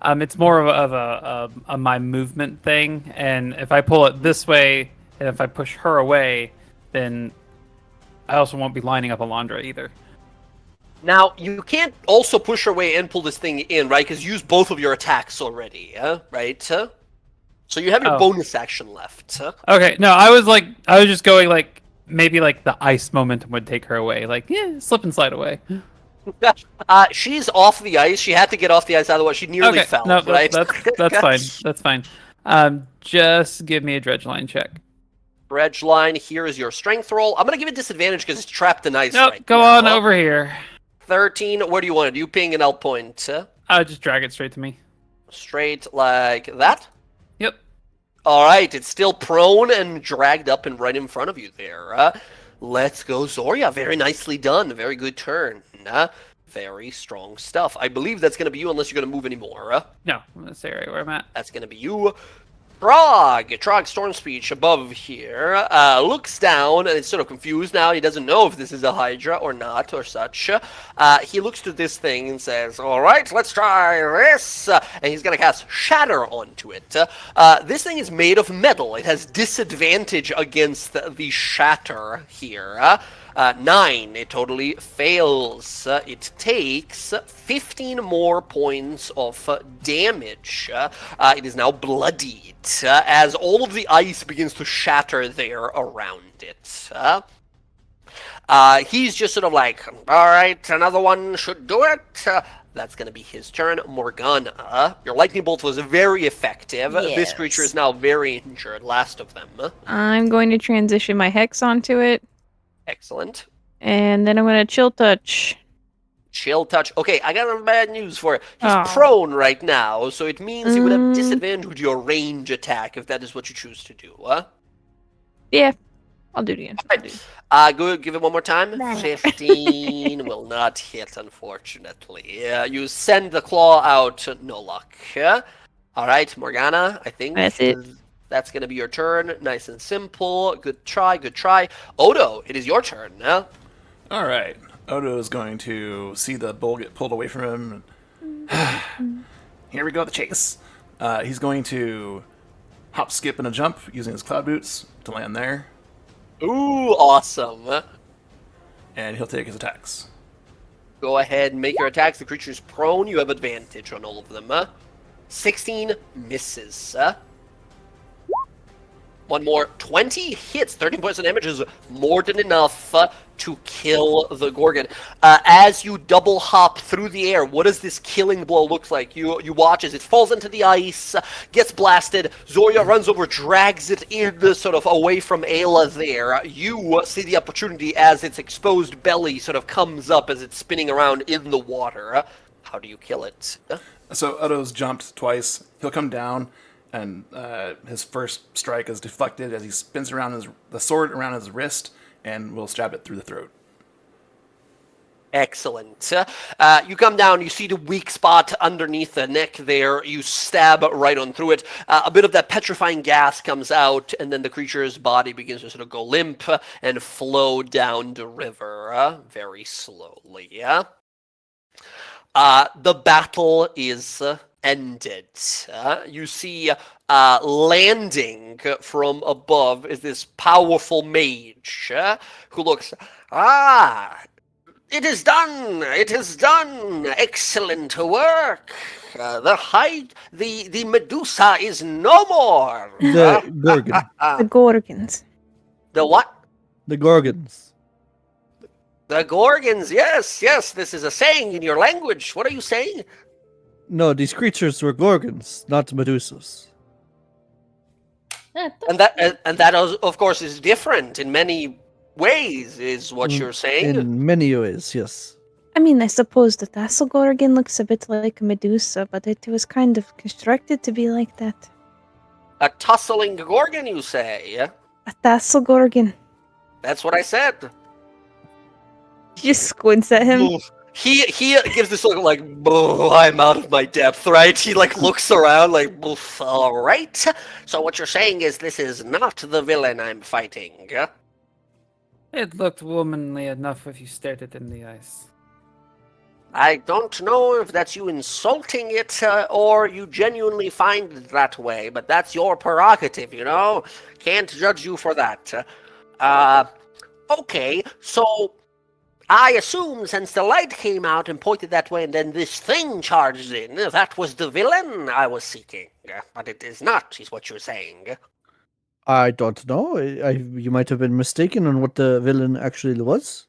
It's more of a my movement thing, and if I pull it this way, and if I push her away, then I also won't be lining up Alondra either.
Now, you can't also push her away and pull this thing in, right? Because you used both of your attacks already, right? So you have your bonus action left.
Okay, no, I was just going like, maybe like the ice momentum would take her away. Like, slip and slide away.
She's off the ice. She had to get off the ice, otherwise she nearly fell.
No,
right?
that's fine. That's fine. Just give me a dredge line check.
Dredge line, here is your strength roll. I'm going to give it disadvantage because it's trapped in ice right
go
now.
on over here.
13, where do you want it? You ping an L point.
Just drag it straight to me.
Straight like that?
Yep.
Alright, it's still prone and dragged up and right in front of you there. Let's go, Zoria. Very nicely done. Very good turn. Very strong stuff. I believe that's going to be you unless you're going to move anymore.
No, I'm going to stay right where I'm at.
That's going to be you. Trog Storm Speech above here, looks down and is sort of confused now. He doesn't know if this is a Hydra or not or such. He looks to this thing and says, alright, let's try this. And he's going to cast Shatter onto it. This thing is made of metal. It has disadvantage against the Shatter here. 9, it totally fails. It takes 15 more points of damage. It is now bloodied as all of the ice begins to shatter there around it. He's just sort of like, alright, another one should do it. That's going to be his turn. Morgana, your lightning bolt was very effective.
Yes.
This creature is now very injured, last of them.
I'm going to transition my hex onto it.
Excellent.
And then I'm going to chill touch.
Chill touch. Okay, I got some bad news for you. He's prone right now, so it means he would have disadvantage with your range attack if that is what you choose to do.
Yeah, I'll do it again.
Good. Give it one more time. 15 will not hit, unfortunately. You send the claw out. No luck. All right, Morgana, I think
That's it.
that's going to be your turn. Nice and simple. Good try. Good try. Odo, it is your turn now.
All right. Odo is going to see the bull get pulled away from him. Here we go, the chase. He's going to hop, skip, and a jump using his cloud boots to land there.
Ooh, awesome.
And he'll take his attacks.
Go ahead and make your attacks. The creature is prone. You have advantage on all of them. 16 misses. One more. 20 hits. 13 points of damage is more than enough to kill the Gorgon. As you double hop through the air, what does this killing blow look like? You watch as it falls into the ice, gets blasted. Zoria runs over, drags it in sort of away from Ayla there. You see the opportunity as its exposed belly sort of comes up as it's spinning around in the water. How do you kill it?
So Odo's jumped twice. He'll come down, and his first strike is deflected as he spins around the sword around his wrist, and will stab it through the throat.
Excellent. You come down, you see the weak spot underneath the neck there, you stab right on through it. A bit of that petrifying gas comes out, and then the creature's body begins to sort of go limp and flow down the river very slowly. The battle is ended. You see landing from above is this powerful mage who looks, it is done! It is done! Excellent work! The Medusa is no more!
The Gorgon.
The Gorgons.
The what?
The Gorgons.
The Gorgons, yes, this is a saying in your language. What are you saying?
No, these creatures were Gorgons, not Medusas.
And that of course is different in many ways, is what you're saying.
In many ways, yes.
I mean, I suppose the Tassel Gorgon looks a bit like a Medusa, but it was kind of constructed to be like that.
A tussling Gorgon, you say?
A Tassel Gorgon.
That's what I said.
He just squints at him.
Oof. He gives this look like, I'm out of my depth, right? He like looks around like, all right. So what you're saying is this is not the villain I'm fighting.
It looked womanly enough if you stared it in the eyes.
I don't know if that's you insulting it or you genuinely find it that way, but that's your prerogative, you know? Can't judge you for that. Okay, so I assume since the light came out and pointed that way and then this thing charged in, that was the villain I was seeking. But it is not, is what you're saying.
I don't know. You might have been mistaken on what the villain actually was.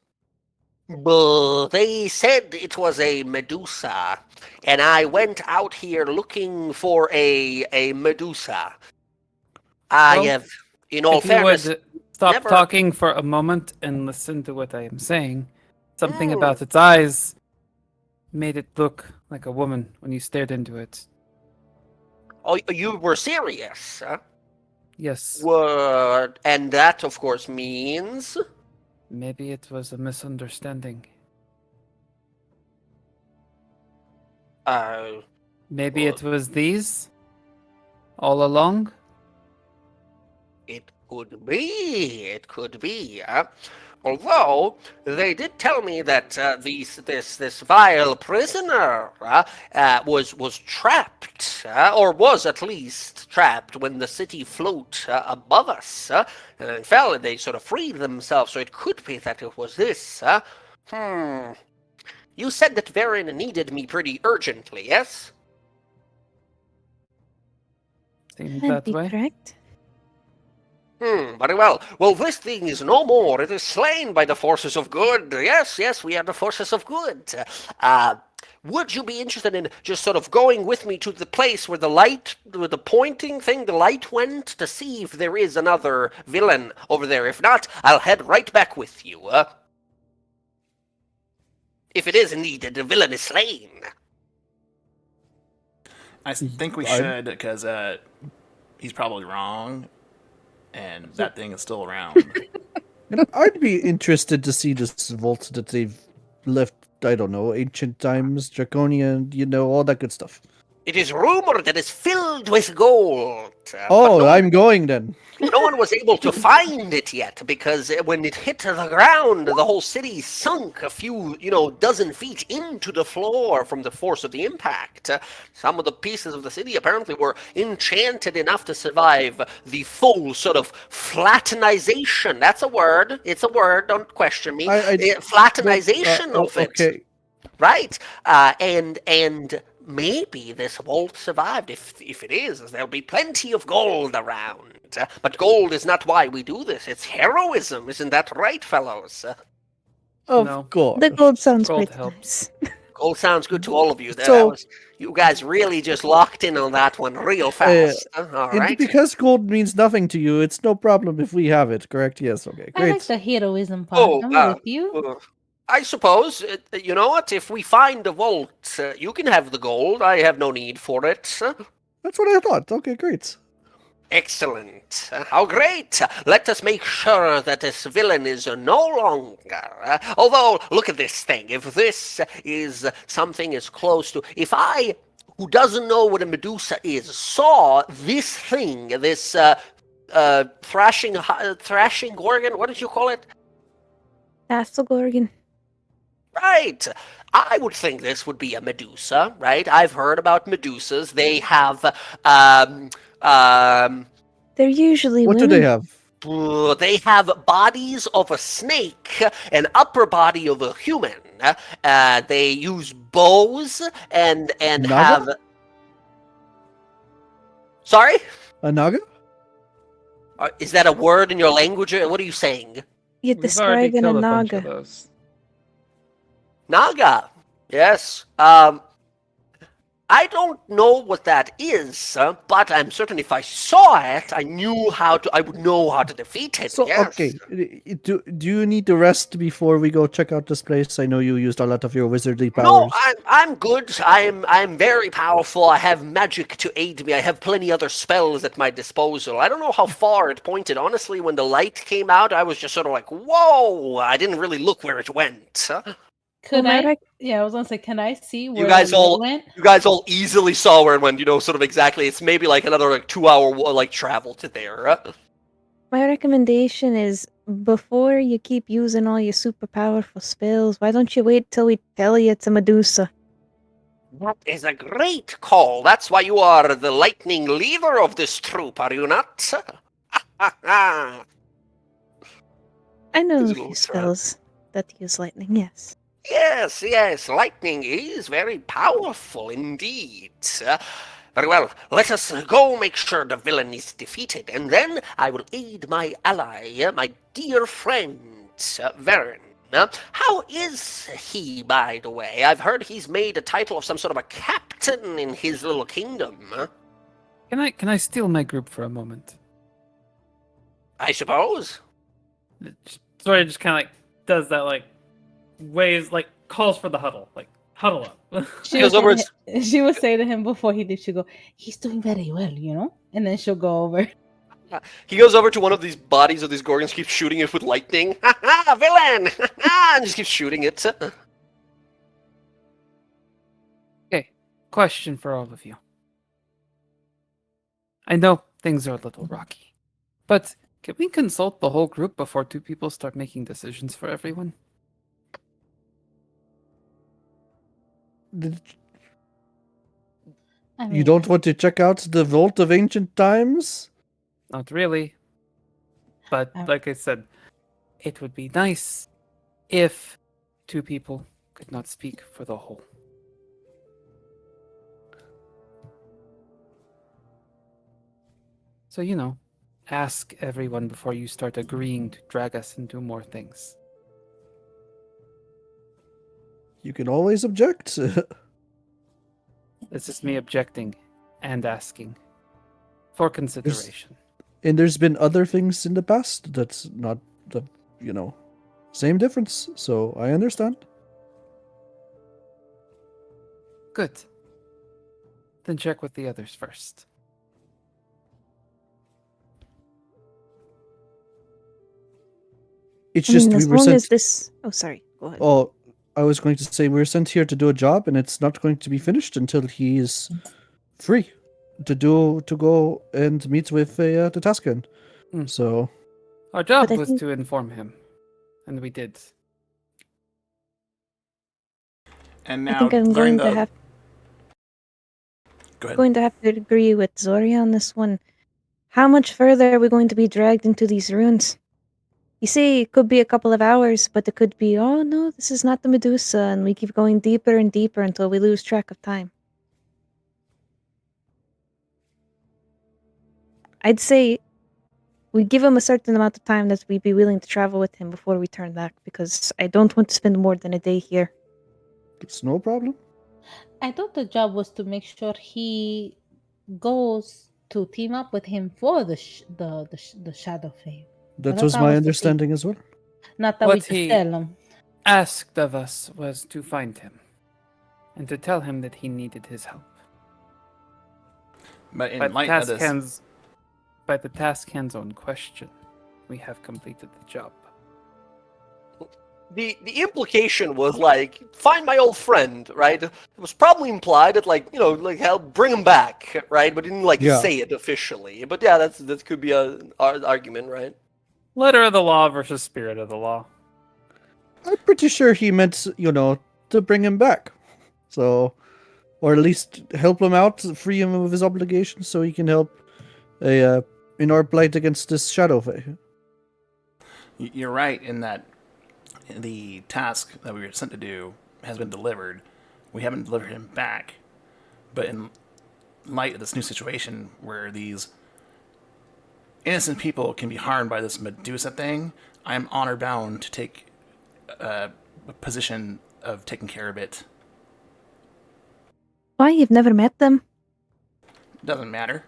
But they said it was a Medusa, and I went out here looking for a Medusa. I have, in all
If you
fairness,
would stop
never-
talking for a moment and listen to what I am saying, something about its eyes made it look like a woman when you stared into it.
Oh, you were serious, huh?
Yes.
What? And that, of course, means...
Maybe it was a misunderstanding. Maybe it was these all along.
It could be. Although they did tell me that this vile prisoner was trapped, or was at least trapped when the city flew above us, and then fell, and they sort of freed themselves. So it could be that it was this. You said that Varen needed me pretty urgently, yes?
Seemed
That'd
that
be
way.
correct.
Very well. Well, this thing is no more. It is slain by the forces of good. Yes, we are the forces of good. Would you be interested in just sort of going with me to the place where with the pointing thing, the light went, to see if there is another villain over there? If not, I'll head right back with you. If it is indeed that the villain is slain.
I think we should, because he's probably wrong, and that thing is still around.
I'd be interested to see this vault that they've left, I don't know, ancient times, Draconian, all that good stuff.
It is rumored that it's filled with gold.
I'm going then.
No one was able to find it yet, because when it hit the ground, the whole city sunk a few, dozen feet into the floor from the force of the impact. Some of the pieces of the city apparently were enchanted enough to survive the full sort of flattenization. That's a word. It's a word. Don't question me. Flattenization of it.
Okay.
Right. And maybe this vault survived. If it is, there'll be plenty of gold around. But gold is not why we do this. It's heroism. Isn't that right, fellows?
Of course.
The gold sounds
Gold
pretty
helps.
nice.
Gold sounds good to all of you.
So-
You guys really just locked in on that one real fast. All
And
right.
because gold means nothing to you, it's no problem if we have it, correct? Yes, okay,
I like
great.
the heroism part. I'm with you.
I suppose, you know what, if we find the vault, you can have the gold. I have no need for it.
That's what I thought. Okay, great.
Excellent. How great! Let us make sure that this villain is no longer. Although, look at this thing. If this is something as close to. If I, who doesn't know what a Medusa is, saw this thing, this thrashing gorgon, what did you call it?
Gorgon.
Right. I would think this would be a Medusa, right? I've heard about Medusas. They have
They're usually
What
women.
do they have?
they have bodies of a snake, an upper body of a human. They use bows and
Naga?
have. Sorry,
A naga?
is that a word in your language? What are you saying?
You're
We've already
describing a
killed a bunch of
naga.
those.
Naga. Yes. I don't know what that is, but I'm certain if I saw it, I would know how to defeat it.
So
yes.
okay, do you need to rest before we go check out this place? I know you used a lot of your wizardly powers.
No, I'm good. I'm very powerful. I have magic to aid me. I have plenty other spells at my disposal. I don't know how far it pointed. Honestly, when the light came out, I was just sort of like, "Whoa!" I didn't really look where it went.
Could
Well,
I? Yeah, I was gonna say, can I see where
You guys
the light
all,
went?
you guys all easily saw where it went. Sort of exactly. It's maybe like another 2 hour travel to there.
My recommendation is before you keep using all your super powerful spells, why don't you wait till we tell you it's a Medusa?
That is a great call. That's why you are the lightning leader of this troop, are you not?
I know
He's
a
a
few
little
spells that use lightning, yes.
Yes, lightning is very powerful indeed. Very well, let us go make sure the villain is defeated, and then I will aid my ally, my dear friend, Varen. How is he, by the way? I've heard he's made a title of some sort of a captain in his little kingdom.
Can I steal my group for a moment?
I suppose.
Sort of just kind of like does that, like waves, like calls for the huddle, like huddle up.
She
goes
would,
over
say to him, she would say to him before he did, she'd go, he's doing very well, And then she'll go over.
He goes over to one of these bodies of these gorgons, keeps shooting it with lightning. Ha ha, villain! Ha ha, and just keeps shooting it.
Okay, question for all of you. I know things are a little rocky, but can we consult the whole group before two people start making decisions for everyone?
You don't want to check out the Vault of Ancient Times?
Not really. But like I said, it would be nice if two people could not speak for the whole. So, ask everyone before you start agreeing to drag us into more things.
You can always object.
This is me objecting and asking for consideration.
And there's been other things in the past that's not the, same difference. So I understand.
Good. Then check with the others first.
It's just
as
we were
long
sent.
as this. Oh, sorry. Go ahead.
Oh, I was going to say we were sent here to do a job, and it's not going to be finished until he is free to go and meet with the Tascan. So
our job
But I
was
think-
to inform him, and we did.
And
I
now
think I'm
during
going to have
Go ahead.
going to have to agree with Zori on this one. How much further are we going to be dragged into these ruins? You say it could be a couple of hours, but it could be, oh no, this is not the Medusa, and we keep going deeper and deeper until we lose track of time. I'd say we give him a certain amount of time that we'd be willing to travel with him before we turn back, because I don't want to spend more than a day here.
it's no problem.
I thought the job was to make sure he goes to team up with him for the Shadow Fame.
That
I
was
thought
my
was the thing.
understanding as well.
Not that
What
we just
he-
tell him.
Asked of us was to find him, and to tell him that he needed his help.
But in
But
light of this,
Tascan's by the task hands on question, we have completed the job.
The implication was like, find my old friend, right? It was probably implied that like, like help bring him back, right? But didn't like
Yeah.
say it officially. But yeah, that could be an argument, right?
Letter of the law versus spirit of the law.
I'm pretty sure he meant, to bring him back. So, or at least help him out, free him of his obligations so he can help in our plight against this Shadow Fae.
You're right in that the task that we were sent to do has been delivered. We haven't delivered him back. But in light of this new situation where these innocent people can be harmed by this Medusa thing, I'm honor bound to take a position of taking care of it.
Why? You've never met them?
Doesn't matter.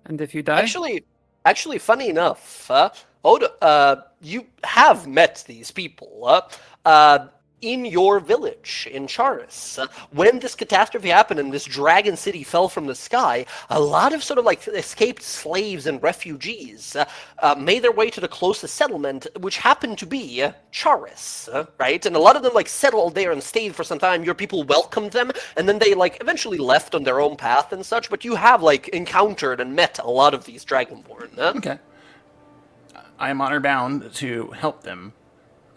And if you die?
Actually, funny enough, Oda, you have met these people in your village in Charis. When this catastrophe happened and this dragon city fell from the sky, a lot of sort of like escaped slaves and refugees made their way to the closest settlement, which happened to be Charis, right? And a lot of them like settled there and stayed for some time. Your people welcomed them, and then they like eventually left on their own path and such. But you have like encountered and met a lot of these dragonborn.
Okay. I am honor bound to help them.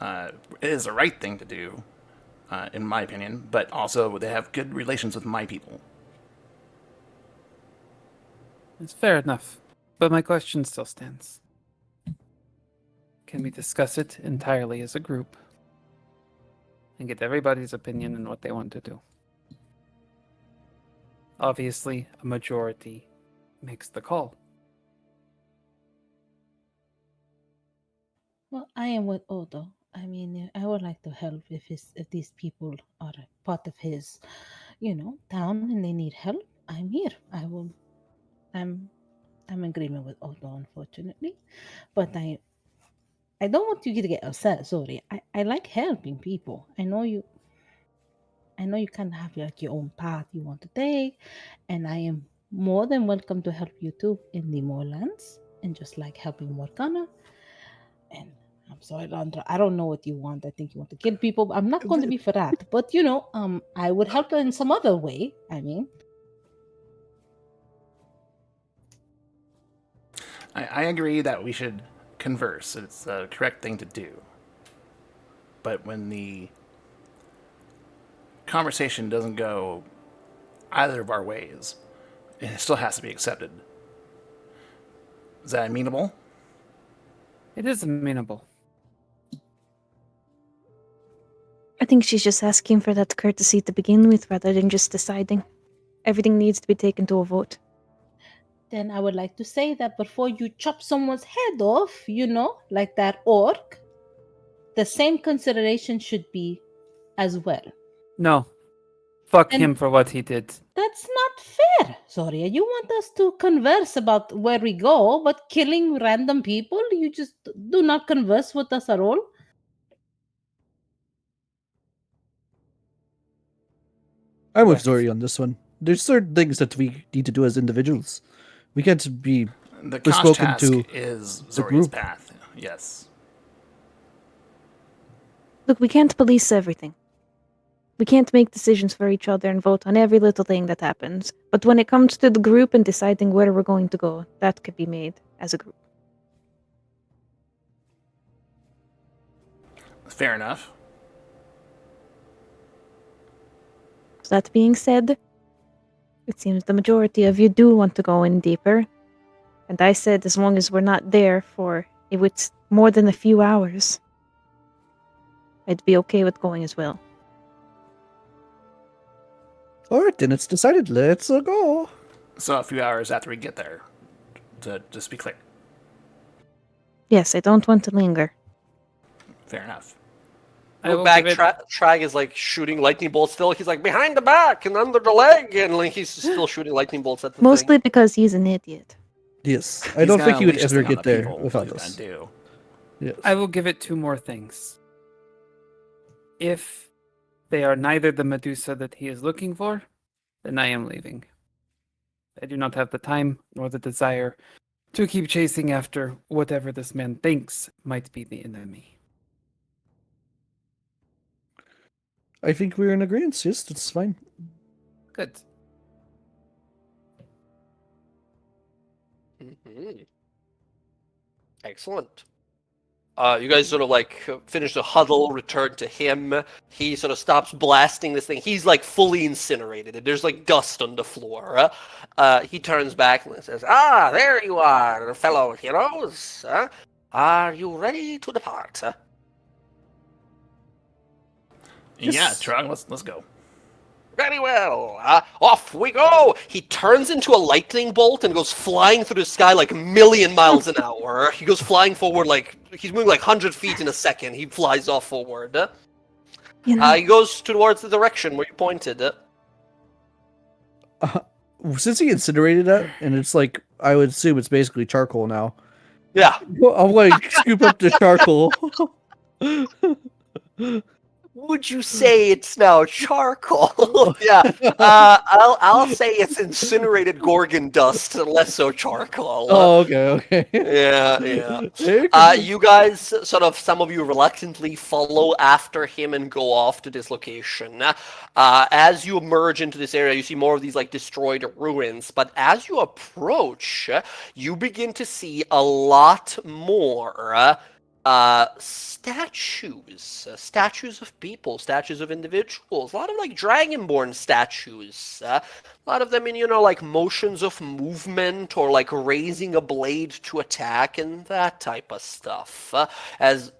It is the right thing to do, in my opinion, but also they have good relations with my people.
It's fair enough. But my question still stands. Can we discuss it entirely as a group and get everybody's opinion on what they want to do? Obviously, a majority makes the call.
Well, I am with Odo. I mean, I would like to help if these people are a part of his, town and they need help. I'm here. I'm in agreement with Odo, unfortunately, but I don't want you to get upset. Sorry, I like helping people. I know you kind of have like your own path you want to take, and I am more than welcome to help you too in the Moorlands, and just like helping Morgana. And I'm sorry, Landra, I don't know what you want. I think you want to kill people. But I'm not going to be for that. But I would help in some other way. I mean,
I agree that we should converse. It's the correct thing to do. But when the conversation doesn't go either of our ways, it still has to be accepted. Is that amenable?
It is amenable.
I think she's just asking for that courtesy to begin with rather than just deciding. Everything needs to be taken to a vote.
Then I would like to say that before you chop someone's head off, like that orc, the same consideration should be as well.
No. Fuck him for what he did.
That's not fair, Zoria. You want us to converse about where we go, but killing random people, you just do not converse with us at all?
I'm with Zori on this one. There's certain things that we need to do as individuals. We can't be
The
bespoken
task
to
is
the
Zori's
group.
path. Yes.
Look, we can't police everything. We can't make decisions for each other and vote on every little thing that happens. But when it comes to the group and deciding where we're going to go, that could be made as a group.
Fair enough.
That being said, it seems the majority of you do want to go in deeper. And I said as long as we're not there for if it's more than a few hours, I'd be okay with going as well.
Alright, then it's decided. Let's go.
So a few hours after we get there, to just be clear.
Yes, I don't want to linger.
Fair enough.
Look back, Trag is like shooting lightning bolts still. He's like behind the back and under the leg, and like he's still shooting lightning bolts at the
Mostly
thing.
because he's an idiot.
Yes, I don't think he would ever get there
People,
without
what
us.
he's gonna do.
Yes.
I will give it two more things. If they are neither the Medusa that he is looking for, then I am leaving. I do not have the time nor the desire to keep chasing after whatever this man thinks might be the enemy.
I think we're in agreement. Yes, that's fine.
Good.
Mhm. Excellent. You guys sort of like finish the huddle, return to him. He sort of stops blasting this thing. He's like fully incinerated. There's like dust on the floor. He turns back and says, "Ah, there you are, fellow heroes. Are you ready to depart?"
Yeah, Trog, let's go.
Very well. Off we go. He turns into a lightning bolt and goes flying through the sky like a million miles an hour. He goes flying forward like he's moving like 100 feet in a second. He flies off forward.
You know,
He goes towards the direction where you pointed.
Since he incinerated that, and it's like, I would assume it's basically charcoal now.
Yeah.
I'm like, scoop up the charcoal.
Would you say it's now charcoal? Yeah. I'll say it's incinerated gorgon dust, less so charcoal.
Oh, okay.
Yeah. You guys, sort of, some of you reluctantly follow after him and go off to this location. As you emerge into this area, you see more of these like destroyed ruins. But as you approach, you begin to see a lot more statues of people, statues of individuals, a lot of like dragonborn statues, a lot of them in, like motions of movement or like raising a blade to attack and that type of stuff. As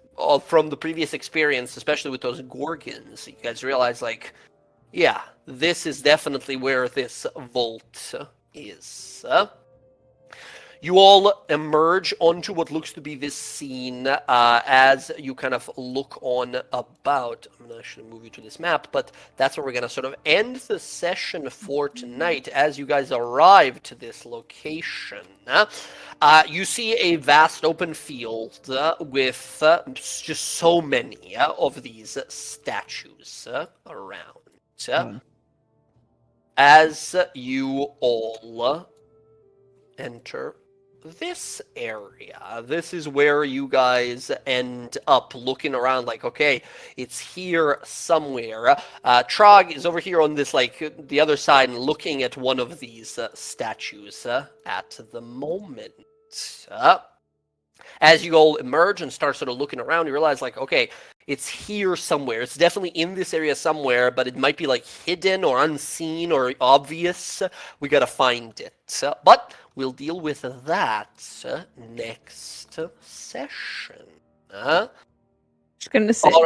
from the previous experience, especially with those gorgons, you guys realize like, yeah, this is definitely where this vault is. You all emerge onto what looks to be this scene as you kind of look on about. I'm going to actually move you to this map, but that's where we're going to sort of end the session for tonight as you guys arrive to this location. You see a vast open field with just so many of these statues around. As you all enter this area, this is where you guys end up looking around like, okay, it's here somewhere. Trog is over here on this, like, the other side and looking at one of these statues at the moment. As you all emerge and start sort of looking around, you realize, like, okay, it's here somewhere. It's definitely in this area somewhere, but it might be, like, hidden or unseen or obvious. We gotta find it. But we'll deal with that next session.
Just gonna say.
All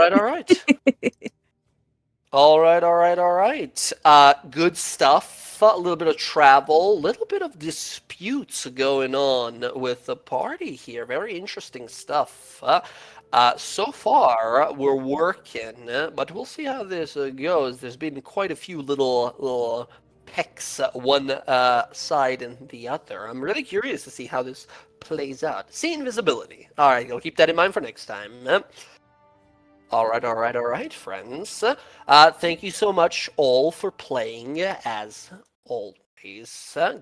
right. All right. Good stuff. A little bit of travel, a little bit of disputes going on with the party here. Very interesting stuff. So far, we're working, but we'll see how this goes. There's been quite a few little pecks one side and the other. I'm really curious to see how this plays out. See invisibility. All right, I'll keep that in mind for next time. All right, friends. Thank you so much all for playing as always.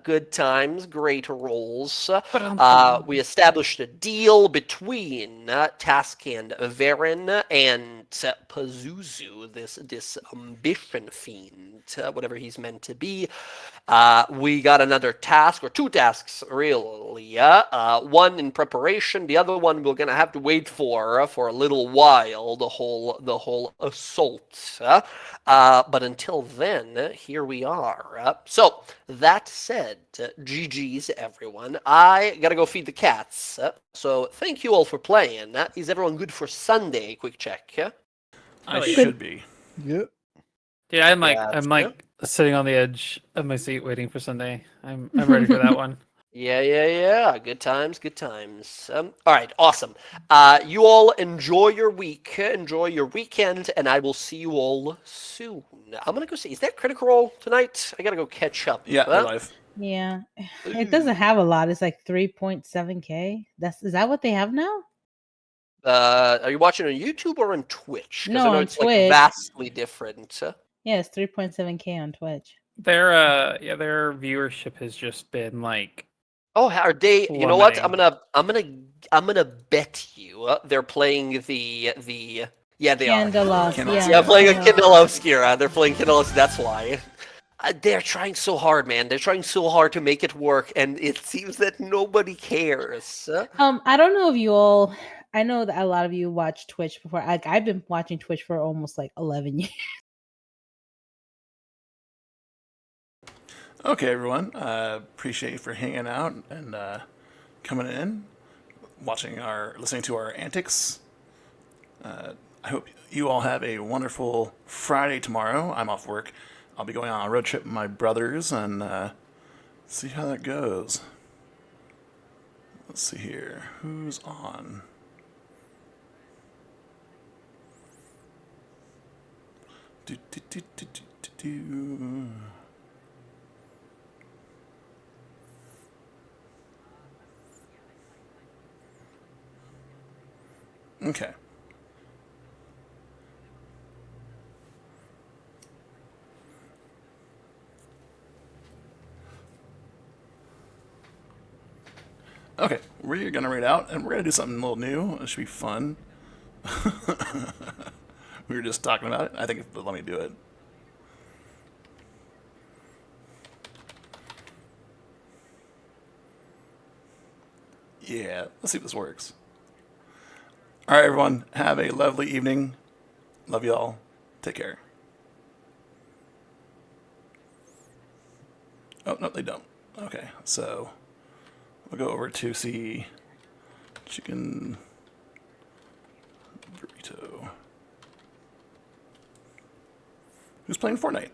Good times, great rolls. We established a deal between Task and Varen and Pazuzu, this ambition fiend, whatever he's meant to be. We got another task, or two tasks, really. One in preparation, the other one we're gonna have to wait for a little while. The whole assault. But until then, here we are. So that said, GG's everyone. I gotta go feed the cats. So thank you all for playing. Is everyone good for Sunday? Quick check.
I should be.
Yep.
Yeah, I'm like sitting on the edge of my seat waiting for Sunday. I'm ready for that one.
Yeah. Good times. All right, awesome. You all enjoy your week, enjoy your weekend, and I will see you all soon. I'm gonna go see. Is that Critical Role tonight? I gotta go catch up.
Yeah, they're live.
Yeah, it doesn't have a lot. It's like 3.7K. Is that what they have now?
Are you watching on YouTube or on Twitch? 'Cause
No,
I know
on
it's
Twitch.
like vastly different.
Yeah, it's 3.7K on Twitch.
Their viewership has just been like.
Oh, are they? You know what? I'm gonna bet you they're playing the. Yeah, they are.
Candela,
Candela,
Yeah, playing a
yeah.
Kindle Obscura. They're playing Kindle. That's why. They're trying so hard, man. They're trying so hard to make it work, and it seems that nobody cares.
I don't know if you all. I know that a lot of you watch Twitch before. I've been watching Twitch for almost like 11 years.
Okay, everyone. Appreciate you for hanging out and coming in, listening to our antics. I hope you all have a wonderful Friday tomorrow. I'm off work. I'll be going on a road trip with my brothers and see how that goes. Let's see here. Who's on? Do, do, do, do, do, do, do. Okay. Okay, we're gonna read out, and we're gonna do something a little new. It should be fun. We were just talking about it. I think let me do it. Yeah, let's see if this works. All right, everyone, have a lovely evening. Love y'all. Take care. Oh, no, they don't. Okay, so we'll go over to see chicken burrito. Who's playing Fortnite?